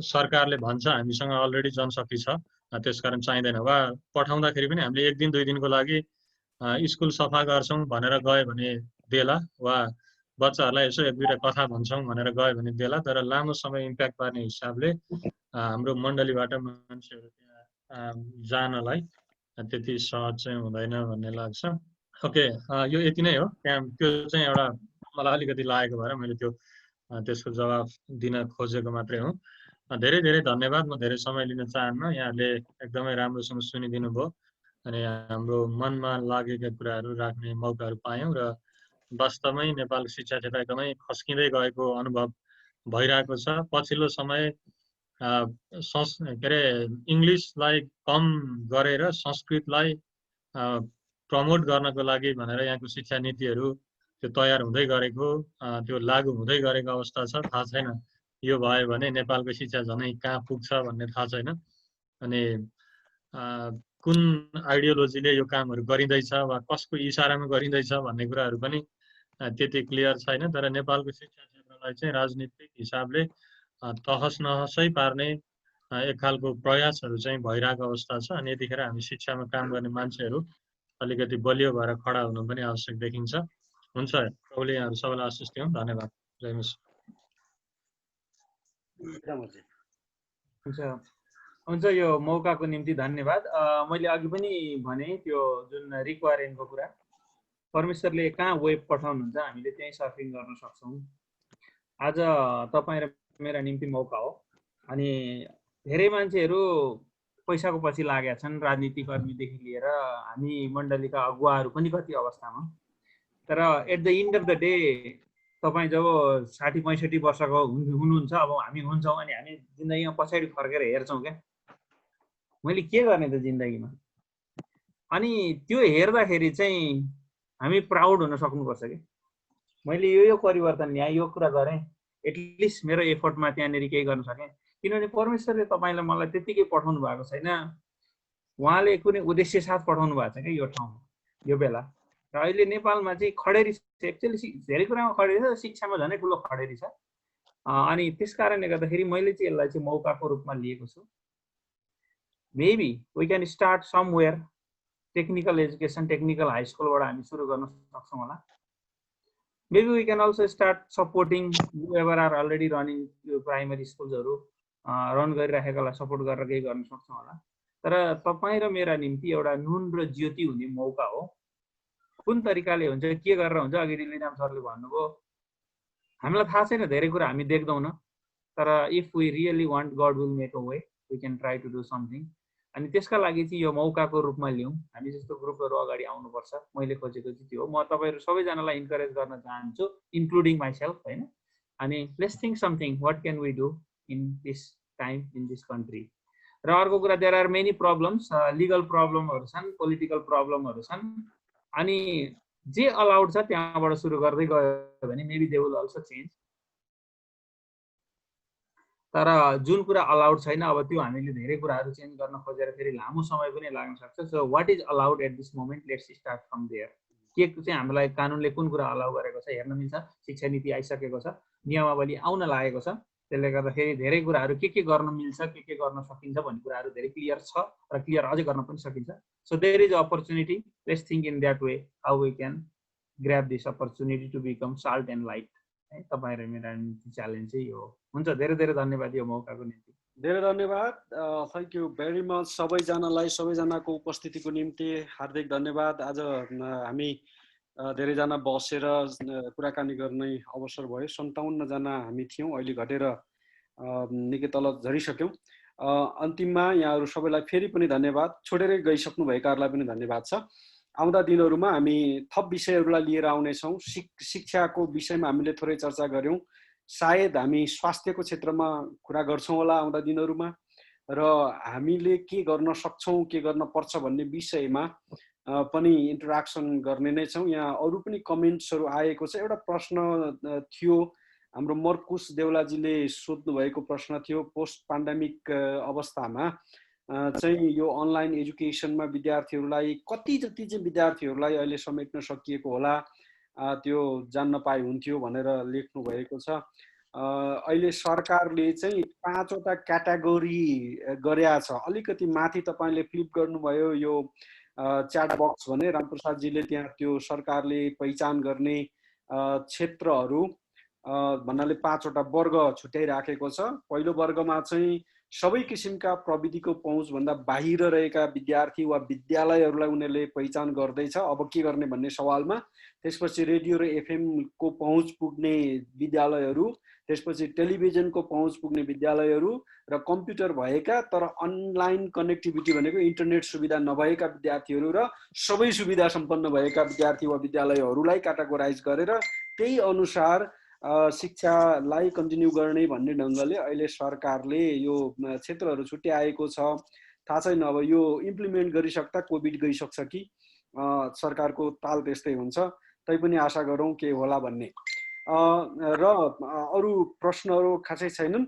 सरकारले भन्छ हामीसँग अलरेडी जनशक्ति छ, त्यसकारण चाहिँदैन, वा पठाउँदाखेरि पनि हामीले 1 दिन 2 दिनको लागि स्कुल सफा गर्छौँ भनेर गयो भने देला, वा बच्चाहरूलाई यसो 1-2 कथा भन्छौँ भनेर गयो भने देला, तर लामो समय इम्प्याक्ट पार्ने हिसाबले हाम्रो मण्डलीबाट मान्छेहरू त्यहाँ जानलाई त्यति सहज चाहिँ हुँदैन भन्ने लाग्छ। ओके, यो यति नै हो। त्यहाँ त्यो चाहिँ एउटा मलाई अलिकति लागेको भएर मैले त्यसको जवाफ दिन खोजेको मात्रै हो। धेरै धेरै धन्यवाद। म धेरै समय लिन चाहन्न, यहाँले एकदमै राम्रोसँग सुनिदिनु भयो अनि हाम्रो मनमा लागेका कुराहरू राख्ने मौकाहरू पायौँ। र वास्तवमै नेपालको शिक्षा क्षेत्र एकदमै खस्किँदै गएको अनुभव भइरहेको छ। पछिल्लो समय के अरे इङ्ग्लिसलाई कम गरेर संस्कृतलाई प्रमोट गर्नको लागि भनेर यहाँको शिक्षा नीतिहरू त्यो तयार हुँदै गरेको, त्यो लागू हुँदै गरेको अवस्था छ। थाहा छैन यो भयो भने नेपालको शिक्षा झनै कहाँ पुग्छ भन्ने थाहा छैन। अनि कुन आइडियोलोजीले यो कामहरू गरिँदैछ वा कसको इसारामा गरिँदैछ भन्ने कुराहरू पनि त्यति क्लियर छैन। तर नेपालको शिक्षा क्षेत्रलाई चाहिँ राजनीतिक हिसाबले तहस नहसै पार्ने एक खालको प्रयासहरू चाहिँ भइरहेको अवस्था छ। अनि यतिखेर हामी शिक्षामा काम गर्ने मान्छेहरू अलिकति बलियो भएर खडा हुनु पनि आवश्यक देखिन्छ। हुन्छ, प्रभुले यहाँहरू सबैलाई आशिष दिउँ। धन्यवाद। जय मसिह। हुन्छ, यो मौकाको निम्ति धन्यवाद। मैले अघि पनि भने त्यो जुन रिक्वायरमेन्टको कुरा, परमेश्वरले कहाँ वेब पठाउनुहुन्छ हामीले त्यहीँ सर्फिङ गर्न सक्छौँ। आज तपाईँ र मेरा निम्ति मौका हो। अनि धेरै मान्छेहरू पैसाको पछि लागेका छन्, राजनीतिकर्मीदेखि लिएर हामी मण्डलीका अगुवाहरू पनि कति अवस्थामा। तर at the end of the day तपाईँ जब 60-65 वर्षको हुनुहुन्छ, अब हामी हुन्छौँ, अनि हामी जिन्दगीमा पछाडि फर्केर हेर्छौँ क्या मैले के गर्ने त जिन्दगीमा। अनि त्यो हेर्दाखेरि चाहिँ हामी प्राउड हुन सक्नुपर्छ कि मैले यो परिवर्तन ल्याएँ, यो कुरा गरेँ, एटलिस्ट मेरो एफोर्टमा त्यहाँनिर केही गर्न सकेँ। किनभने परमेश्वरले तपाईँलाई मलाई त्यत्तिकै पठाउनु भएको छैन, उहाँले कुनै उद्देश्य साथ पठाउनु भएको छ क्या यो ठाउँमा यो बेला। र अहिले नेपालमा चाहिँ खडेरी एक्चुअली धेरै कुरामा खडेरी छ, शिक्षामा झनै ठुलो खडेरी छ। अनि त्यस कारणले गर्दाखेरि मैले चाहिँ यसलाई चाहिँ मौकाको रूपमा लिएको छु। Maybe we can start somewhere, technical education, technical high स्कुलबाट हामी सुरु गर्न सक्छौँ होला। Maybe we can also start supporting whoever are already running primary स्कुल्सहरू रन गरिराखेकालाई सपोर्ट गरेर केही गर्न सक्छौँ होला। तर तपाईँ र मेरा निम्ति एउटा नुन र ज्योति हुने मौका हो। कुन तरिकाले हुन्छ, के गरेर हुन्छ, अघि लिनाम सरले भन्नुभयो, हामीलाई थाहा छैन, धेरै कुरा हामी देख्दैनौँ, तर if we really want, God will make a way, we can try to do something. अनि त्यसका लागि चाहिँ यो मौकाको रूपमा लिउँ, हामी जस्तो ग्रुपहरू अगाडि आउनुपर्छ। मैले खोजेको चाहिँ त्यो हो। म तपाईँहरू सबैजनालाई इन्करेज गर्न चाहन्छु, इन्क्लुडिङ माइसेल्फ, होइन। अनि let's think something, what can we do in this time, in this country. र अर्को कुरा, there are many problems, legal प्रब्लमहरू छन्, पोलिटिकल प्रब्लमहरू छन्। अनि जे अलाउड छ त्यहाँबाट सुरु गर्दै गयो भने maybe they will also change. तर जुन कुरा अलाउड छैन, अब त्यो हामीले धेरै कुराहरू चेन्ज गर्न खोजेर फेरि लामो समय पनि लाग्न सक्छ। So what is allowed at this moment, let's start from there. के चाहिँ हामीलाई कानुनले कुन कुरा अलाउ गरेको छ हेर्न मिल्छ। शिक्षा नीति आइसकेको छ, नियमावली आउन लागेको छ, त्यसले गर्दाखेरि धेरै कुराहरू के गर्न मिल्छ, के गर्न सकिन्छ भन्ने कुराहरू धेरै क्लियर छ र क्लियर अझै गर्न पनि सकिन्छ। So there is opportunity, let's think in that way, how we can grab this opportunity to become salt and light. है, तपाईँ र मेरो च्यालेन्ज चाहिँ यो हो। हुन्छ, धेरै धेरै धन्यवाद यो मौकाको निम्ति। धेरै धन्यवाद, थ्याङ्क यू भेरी मच सबैजनालाई, सबैजनाको उपस्थितिको निम्ति हार्दिक धन्यवाद। आज हामी धेरैजना बसेर कुराकानी गर्ने अवसर भयो। 57 जना हामी थियौँ, अहिले घटेर निकै तल झरिसक्यौँ। अन्तिममा यहाँहरू सबैलाई फेरि पनि धन्यवाद, छोडेरै गइसक्नु भएकाहरूलाई पनि धन्यवाद छ। आउँदा दिनहरूमा हामी थप विषयहरूलाई लिएर आउनेछौँ। शिक्षाको विषयमा हामीले थोरै चर्चा गऱ्यौँ, सायद हामी स्वास्थ्यको क्षेत्रमा कुरा गर्छौँ होला आउँदा दिनहरूमा, र हामीले के गर्न सक्छौँ, के गर्न पर्छ भन्ने विषयमा पनि इन्टरेक्सन गर्ने नै छौँ। यहाँ अरू पनि कमेन्ट्सहरू आएको छ। एउटा प्रश्न थियो, हाम्रो मर्कुस देउलाजीले सोध्नु भएको प्रश्न थियो, पोस्ट पेन्डेमिक अवस्थामा चाहिँ यो अनलाइन एजुकेसनमा विद्यार्थीहरूलाई कति जति चाहिँ विद्यार्थीहरूलाई अहिले समेट्न सकिएको होला, त्यो जान्न पाए हुन्थ्यो भनेर लेख्नु भएको छ। अहिले सरकारले चाहिँ 5वटा क्याटेगोरी गरेका छ। अलिकति माथि तपाईँले फ्लिप गर्नुभयो यो च्याट बक्स भने, रामप्रसादजीले त्यहाँ त्यो सरकारले पहिचान गर्ने क्षेत्रहरू भन्नाले 5वटा वर्ग छुट्याइराखेको छ। पहिलो वर्गमा चाहिँ सबै किसिमका प्रविधिको पहुँचभन्दा बाहिर रहेका विद्यार्थी वा विद्यालयहरूलाई उनीहरूले पहिचान गर्दैछ अब के गर्ने भन्ने सवालमा। त्यसपछि रेडियो र एफएम को पहुँच पुग्ने विद्यालयहरू, त्यसपछि टेलिभिजनको पहुँच पुग्ने विद्यालयहरू र कम्प्युटर भएका तर अनलाइन कनेक्टिभिटी भनेको इन्टरनेट सुविधा नभएका विद्यार्थीहरू र सबै सुविधा सम्पन्न भएका विद्यार्थी वा विद्यालयहरूलाई क्याटेगोराइज गरेर त्यही अनुसार शिक्षालाई कन्टिन्यू गर्ने भन्ने ढङ्गले अहिले सरकारले यो क्षेत्रहरू छुट्याएको छ। थाहा छैन अब यो इम्प्लिमेन्ट गरिसक्दा कोभिड गइसक्छ कि, सरकारको ताल त्यस्तै हुन्छ। तैपनि आशा गरौँ के होला भन्ने। र अरू प्रश्नहरू खासै छैनन्।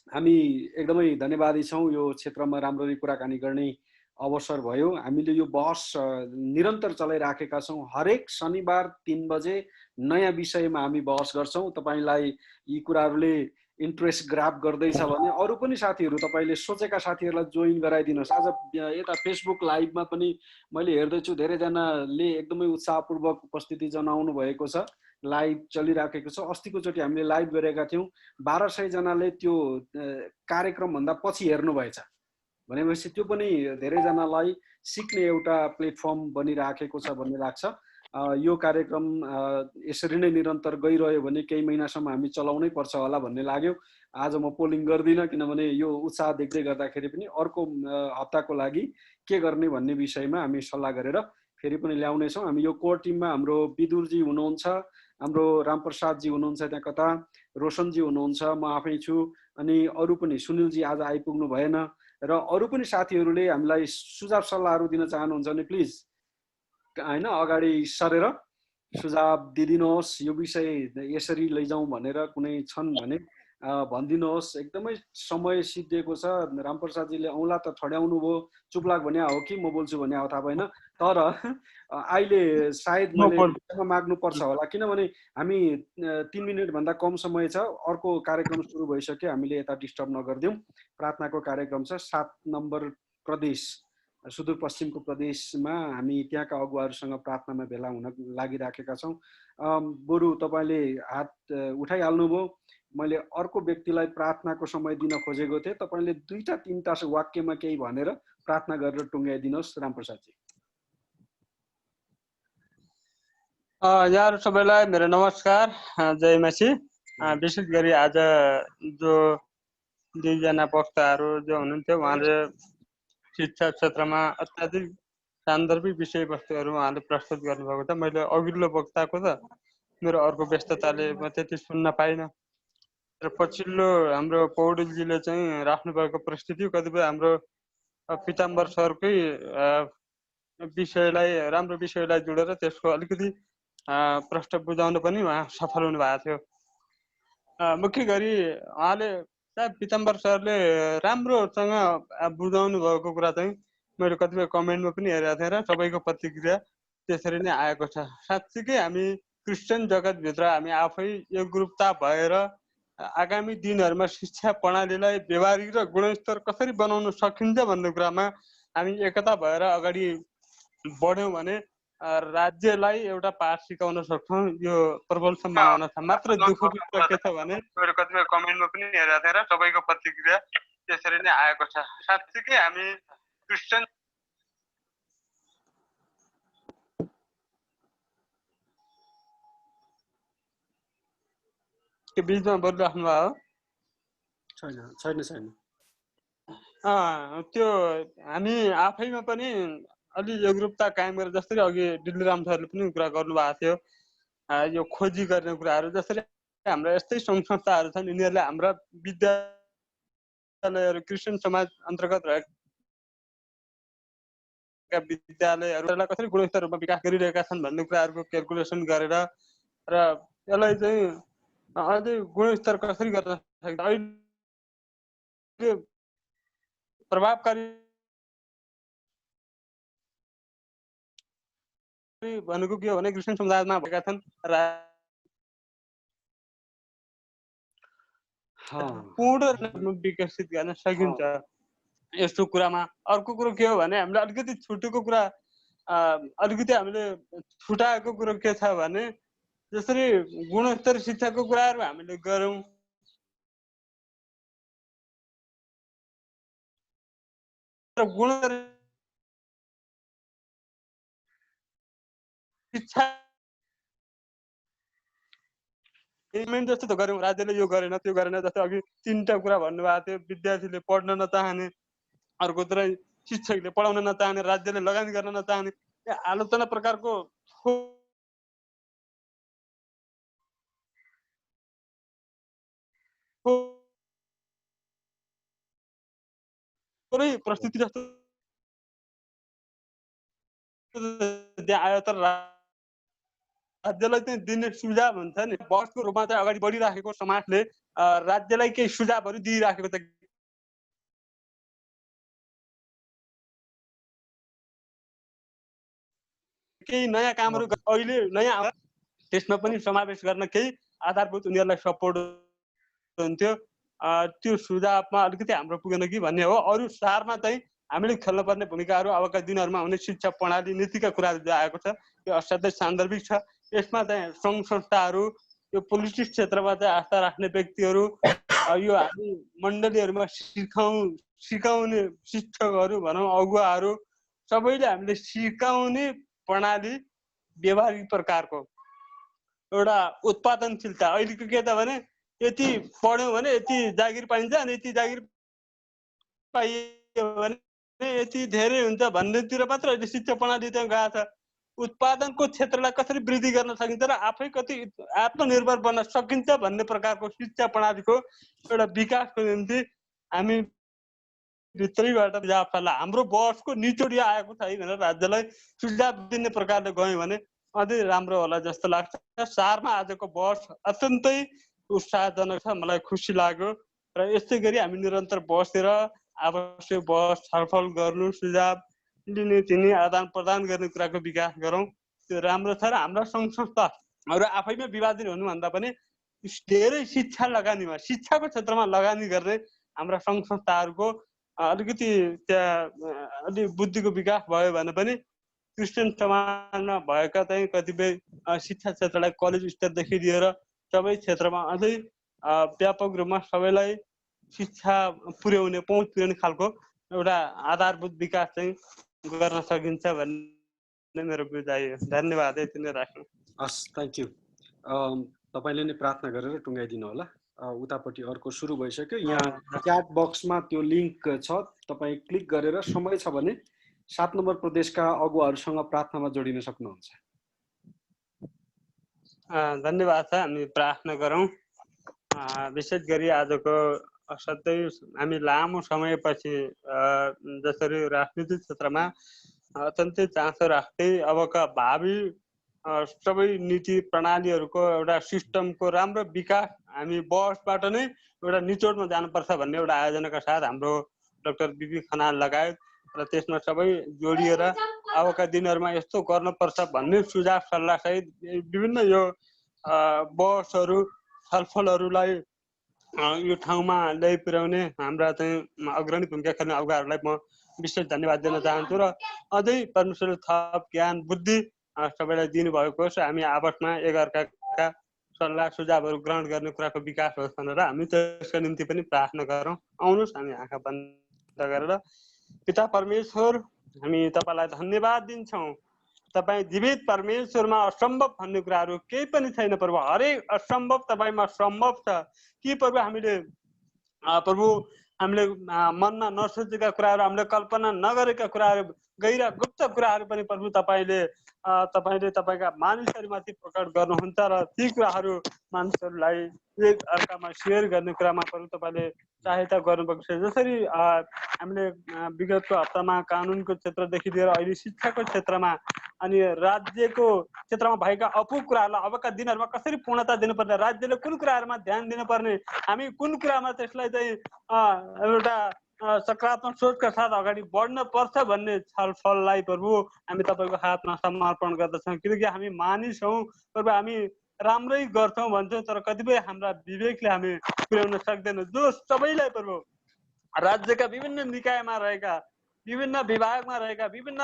हामी एकदमै धन्यवादी छौँ, यो क्षेत्रमा राम्ररी कुराकानी गर्ने अवसर भयो। हामीले यो बहस निरन्तर चलाइराखेका छौँ। हरेक शनिबार 3 बजे नयाँ विषयमा हामी बहस गर्छौँ। तपाईँलाई यी कुराहरूले इन्ट्रेस्ट ग्राप गर्दैछ भने अरू पनि साथीहरू, तपाईँले सोचेका साथीहरूलाई जोइन गराइदिनुहोस्। आज यता फेसबुक लाइभमा पनि मैले हेर्दैछु धेरैजनाले एकदमै उत्साहपूर्वक उपस्थिति जनाउनु भएको छ। लाइभ चलिराखेको छ। अस्तिको चोटि हामीले लाइभ गरेका थियौँ, 1200 जनाले त्यो कार्यक्रमभन्दा पछि हेर्नुभएछ भनेपछि त्यो पनि धेरैजनालाई सिक्ने एउटा प्लेटफर्म बनिराखेको छ भन्ने लाग्छ। यो कार्यक्रम यसरी नै निरन्तर गइरह्यो भने केही महिनासम्म हामी चलाउनै पर्छ होला भन्ने लाग्यो। आज म पोलिङ गर्दिनँ, किनभने यो उत्साह देख्दै गर्दाखेरि पनि अर्को हप्ताको लागि के गर्ने भन्ने विषयमा हामी सल्लाह गरेर फेरि पनि ल्याउनेछौँ। हामी यो कोर टिममा हाम्रो विदुरजी हुनुहुन्छ, हाम्रो रामप्रसादजी हुनुहुन्छ, त्यहाँ कता रोशनजी हुनुहुन्छ, म आफै छु, अनि अरू पनि सुनिलजी आज आइपुग्नु भएन, र अरू पनि साथीहरूले हामीलाई सुझाव सल्लाहहरू दिन चाहनुहुन्छ भने प्लिज होइन अगाडि सरेर सुझाव दिदिनुहोस्। यो विषय यसरी लैजाउँ भनेर कुनै छन् भने भनिदिनुहोस्। एकदमै समय सिद्धिएको छ। रामप्रसादजीले औँला त ठड्याउनु भयो, चुप्लाक भन्या हो कि म बोल्छु भन्या हो थाहा भएन, तर अहिले सायद मैले माग्नुपर्छ होला, किनभने हामी 3 मिनटभन्दा कम समय छ। अर्को कार्यक्रम सुरु भइसक्यो, हामीले यता डिस्टर्ब नगरिदिउँ। प्रार्थनाको कार्यक्रम छ 7 नम्बर प्रदेश, सुदूरपश्चिमको प्रदेशमा हामी त्यहाँका अगुवाहरूसँग प्रार्थनामा भेला हुन लागिराखेका छौँ। बरु तपाईँले हात उठाइहाल्नुभयो, मैले अर्को व्यक्तिलाई प्रार्थनाको समय दिन खोजेको थिएँ। तपाईँले 2-3टा वाक्यमा केही भनेर प्रार्थना गरेर टुङ्ग्याइदिनुहोस् रामप्रसादजी। यहाँहरू सबैलाई मेरो नमस्कार, जय मसी। विशेष गरी आज जो दुईजना वक्ताहरू जो हुनुहुन्थ्यो उहाँले शिक्षा क्षेत्रमा अत्याधिक सान्दर्भिक विषयवस्तुहरू उहाँले प्रस्तुत गर्नुभएको छ। मैले अघिल्लो वक्ताको त मेरो अर्को व्यस्तताले म त्यति सुन्न पाइनँ र पछिल्लो हाम्रो पौडेलजीले चाहिँ राख्नुभएको प्रस्तुति कतिपय हाम्रो पिताम्बर सरकै विषयलाई राम्रो विषयलाई जोडेर त्यसको अलिकति प्रश्न बुझाउन पनि उहाँ सफल हुनुभएको थियो। मुख्य गरी उहाँले पिताम्बर सरले राम्रोसँग बुझाउनु भएको कुरा चाहिँ मैले कतिपय कमेन्टमा पनि हेरेको थिएँ र सबैको प्रतिक्रिया त्यसरी नै आएको छ। साँच्चीकै हामी क्रिस्चियन जगतभित्र हामी आफै एकग्रुपता भएर आगामी दिनहरूमा शिक्षा प्रणालीलाई व्यवहारिक र गुणस्तर कसरी बनाउन सकिन्छ भन्ने कुरामा हामी एकता भएर अगाडि बढ्यौँ भने राज्यलाई एउटा पाठ सिकाउन सक्छौँ। यो प्रबल सम्भावना छ। मात्र दुःखको कुरा के छ भने मैले कतिपय कमेन्टमा पनि हेरेको थिएँ र सबैको प्रतिक्रिया त्यसरी नै आएको छ। साँच्चीकै हामी क्रिस्चियन के बीचमा बोलिराख्नु भयो? छैन। त्यो हामी आफैमा पनि अलि एकरूपता कायम गरेर जसरी अघि डिल्लीराम सरले पनि कुरा गर्नुभएको थियो, यो खोजी गर्ने कुराहरू जसरी हाम्रा यस्तै सङ्घ संस्थाहरू छन् यिनीहरूले हाम्रा विद्यालयहरू क्रिस्चियन समाज अन्तर्गत रहेका विद्यालयहरूलाई कसरी गुणस्तर रूपमा विकास गरिरहेका छन् भन्ने कुराहरूको क्यालकुलेसन गरेर र यसलाई चाहिँ अझै गुणस्तर कसरी गर्न सकिन्छ। अहिले प्रभावकारी भनेको के हो भने क्रिस्चियन समुदायमा भएका छन् पूर्ण विकसित गर्न सकिन्छ यस्तो कुरामा। अर्को कुरो के हो भने हामीले अलिकति छुटेको कुरा अलिकति हामीले छुटाएको कुरो के छ भने जसरी गुणस्तर शिक्षाको कुराहरू हामीले गरौँ र गुणस्तर शिक्षा जस्तो त गऱ्यौँ, राज्यले यो गरेन त्यो गरेन। जस्तै अघि 3टा कुरा भन्नुभएको थियो, विद्यार्थीले पढ्न नचाहने, अर्कोतिर शिक्षकले पढाउन नचाहने, राज्यले लगानी गर्न नचाहने, आलोचना प्रकारको थोरै प्रस्तुति जस्तो त्यहाँ आयो। तर राज्यलाई चाहिँ दिने सुझाव हुन्छ नि, बहसको रूपमा चाहिँ अगाडि बढिराखेको समाजले राज्यलाई केही सुझावहरू दिइराखेको छ। केही नयाँ कामहरू अहिले नयाँ त्यसमा पनि समावेश गर्न केही आधारभूत उनीहरूलाई सपोर्ट हुन्थ्यो। त्यो सुझावमा अलिकति हाम्रो पुगेन कि भन्ने हो। अरू सारमा चाहिँ हामीले खेल्नुपर्ने भूमिकाहरू अबका दिनहरूमा हुने शिक्षा प्रणाली नीतिका कुराहरू जो आएको छ त्यो असाध्यै सान्दर्भिक छ। यसमा चाहिँ सङ्घ संस्थाहरू, यो पोलिटिक्स क्षेत्रमा चाहिँ आस्था राख्ने व्यक्तिहरू, यो हामी मण्डलीहरूमा सिकाउने शिक्षकहरू भनौँ, अगुवाहरू, सबैले हामीले सिकाउने प्रणाली व्यवहारिक प्रकारको एउटा उत्पादनशीलता। अहिलेको के त भने यति पढ्यौँ भने यति जागिर पाइन्छ अनि यति जागिर पाइयो भने यति धेरै हुन्छ भन्नेतिर मात्र अहिले शिक्षा प्रणाली त्यहाँ गएको छ। उत्पादनको क्षेत्रलाई कसरी वृद्धि गर्न सकिन्छ र आफै कति आत्मनिर्भर बन्न सकिन्छ भन्ने प्रकारको शिक्षा प्रणालीको एउटा विकासको निम्ति हामी भित्रैबाट हाम्रो बहसको निचोडी आएको छ है भनेर राज्यलाई सुझाव दिने प्रकारले गयौँ भने अझै राम्रो होला जस्तो लाग्छ। सारमा आजको बहस अत्यन्तै उत्साहजनक छ, मलाई खुसी लाग्यो र यस्तै गरी हामी निरन्तर बसेर आवश्यक बहस छलफल गर्नु, सुझाव लिने चिने आदान प्रदान गर्ने कुराको विकास गरौँ, त्यो राम्रो छ। र हाम्रा सङ्घ संस्थाहरू आफैमा विभाजन हुनुभन्दा पनि धेरै शिक्षा लगानीमा, शिक्षाको क्षेत्रमा लगानी गर्ने हाम्रा सङ्घ संस्थाहरूको अलिकति त्यहाँ अलि बुद्धिको विकास भयो भने पनि क्रिस्चियन समाजमा भएका चाहिँ कतिपय शिक्षा क्षेत्रलाई कलेज स्तरदेखि लिएर सबै क्षेत्रमा अझै व्यापक रूपमा सबैलाई शिक्षा पुर्याउने, पहुँच पुर्याउने खालको एउटा आधारभूत विकास चाहिँ गर्न सकिन्छ भन्ने मेरो बुझाइ हो। धन्यवाद, यति नै राख्नु। हस्, थ्याङ्क यू। तपाईँले नै प्रार्थना गरेर टुङ्गाइदिनु होला। उतापट्टि अर्को सुरु भइसक्यो। यहाँ च्याट बक्समा त्यो लिङ्क छ, तपाईँ क्लिक गरेर समय छ भने 7 नम्बर प्रदेशका अगुवाहरूसँग प्रार्थनामा जोडिन सक्नुहुन्छ। धन्यवाद छ। हामी प्रार्थना गरौँ। विशेष गरी आजको असाध्यै हामी लामो समयपछि जसरी राजनीतिक क्षेत्रमा अत्यन्तै चासो राख्दै अबका भावी सबै नीति प्रणालीहरूको एउटा सिस्टमको राम्रो विकास हामी बसबाट नै एउटा निचोडमा जानुपर्छ भन्ने एउटा आयोजनाका साथ हाम्रो डाक्टर बिपी खनाल लगायत र त्यसमा सबै जोडिएर अबका दिनहरूमा यस्तो गर्नुपर्छ भन्ने सुझाव सल्लाह सहित विभिन्न यो बहसहरू छलफलहरूलाई यो ठाउँमा ल्याइ पुर्याउने हाम्रा चाहिँ अग्रणी भूमिका खेल्ने अगुवाहरूलाई म विशेष धन्यवाद दिन चाहन्छु र अझै परमेश्वरले थप ज्ञान बुद्धि सबैलाई दिनुभएको होस्। हामी आपसमा एकअर्काका सल्लाह सुझावहरू ग्रहण गर्ने कुराको विकास होस् भनेर हामी त्यसका निम्ति पनि प्रार्थना गरौँ। आउनुहोस् हामी आँखा बन्द गरेर। पिता परमेश्वर, हामी तपाईँलाई धन्यवाद दिन्छौँ। तपाईँ जीवित परमेश्वरमा असम्भव भन्ने कुराहरू केही पनि छैन प्रभु। हरेक असम्भव तपाईँमा सम्भव छ कि प्रभु। हामीले मनमा नसोचेका कुराहरू, हामीले कल्पना नगरेका कुराहरू, गहिरा गुप्त कुराहरू पनि प्रभु तपाईँले तपाईँका मानिसहरूमाथि प्रकट गर्नुहुन्छ र ती कुराहरू मानिसहरूलाई एक अर्कामा सेयर गर्ने कुरामा प्रभु तपाईँले सहायता गर्नुभएको छ। जसरी हामीले विगतको हप्तामा कानुनको क्षेत्रदेखि लिएर अहिले शिक्षाको क्षेत्रमा अनि राज्यको क्षेत्रमा भएका अपुग कुराहरूलाई अबका दिनहरूमा कसरी पूर्णता दिनुपर्ने, राज्यले कुन कुराहरूमा ध्यान दिनुपर्ने, हामी कुन कुरामा त्यसलाई चाहिँ एउटा सकारात्मक सोचका साथ अगाडि बढ्न पर्छ भन्ने छलफललाई प्रभु हामी तपाईँको हातमा समर्पण गर्दछौँ। किनकि हामी मानिस हौँ प्रभु, हामी राम्रै गर्छौँ भन्छौँ तर कतिपय हाम्रा विवेकले हामी पुर्याउन सक्दैनौँ। जो सबैलाई प्रभु राज्यका विभिन्न निकायमा रहेका, विभिन्न विभागमा रहेका, विभिन्न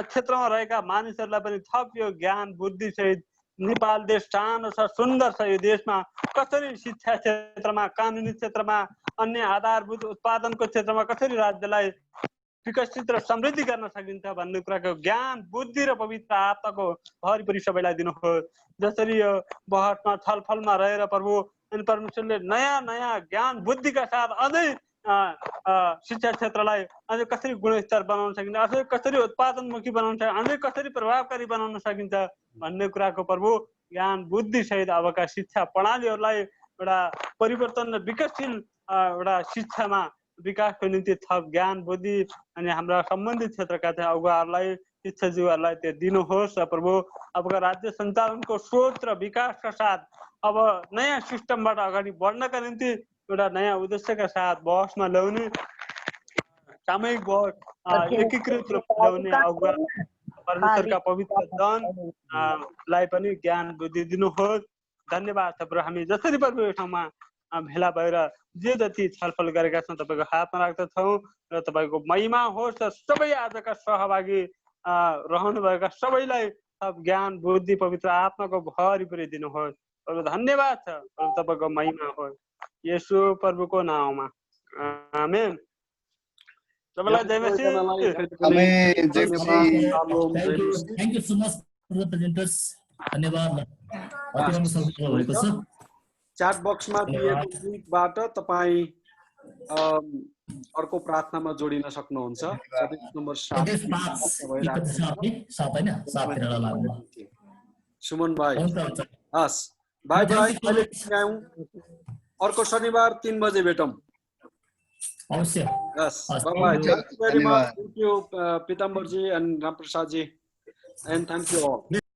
क्षेत्रमा रहेका मानिसहरूलाई पनि थप यो ज्ञान बुद्धि सहित नेपाल देश सानो छ, सुन्दर छ। यो देशमा कसरी शिक्षा क्षेत्रमा, कानुनी क्षेत्रमा, अन्य आधारभूत उत्पादनको क्षेत्रमा कसरी राज्यलाई विकसित र समृद्धि गर्न सकिन्छ भन्ने कुराको ज्ञान बुद्धि र पवित्र आत्माको भरिपरि सबैलाई दिनुहोस्। जसरी यो बहसमा छलफलमा रहेर प्रभु अनि परमेश्वरले नयाँ नयाँ ज्ञान बुद्धिका साथ अझै शिक्षा क्षेत्रलाई अझै कसरी गुणस्तर बनाउन सकिन्छ, अझै कसरी उत्पादनमुखी बनाउन सकिन्छ, अझै कसरी प्रभावकारी बनाउन सकिन्छ भन्ने कुराको प्रभु ज्ञान बुद्धि सहित अबका शिक्षा प्रणालीहरूलाई एउटा परिवर्तन र विकसशील एउटा शिक्षामा विकासको निम्ति थप ज्ञान बुद्धि अनि हाम्रा सम्बन्धित क्षेत्रका चाहिँ अगुवाहरूलाई, शिक्षाजीवहरूलाई त्यो दिनुहोस्। र प्रभु अबका राज्य सञ्चालनको सोच र विकासका साथ अब नयाँ सिस्टमबाट अगाडि बढ्नका निम्ति एउटा नयाँ उद्देश्यका साथ बहसमा ल्याउने, सामूहिक बहस एकीकृत रूपमा ल्याउने अगुवा परमेश्वरका पवित्र जनलाई पनि ज्ञान बुद्धि दिनुहोस्। धन्यवाद छ प्रभु। हामी जसरी प्रभु यो ठाउँमा भेला भएर जे जति छलफल गरेका छौँ तपाईँको हातमा राख्दछौँ र तपाईँको महिमा होस् र सबै आजका सहभागी रहनुभएका सबैलाई सब ज्ञान बुद्धि पवित्र आत्माको भरिपरि दिनुहोस्। प्रभु धन्यवाद छ, प्रभु तपाईँको महिमा होस् येशू प्रभुको नाममा, आमेन। सबैलाई जय मसीह। Thank you so much presenters. धन्यवाद। च्याट बक्समा दिएको लिङ्कबाट तपाईँ अर्को प्रार्थनामा जोडिन सक्नुहुन्छ। नम्बर 7 सुमन भाइ। हस् भाइ भाइ, अहिले अर्को शनिबार 3 बजे भेटौँ। अवश्य। Yes. Bye-bye. Thank you very much. Thank you, Pitambarji and Ramprasad ji. And thank you all.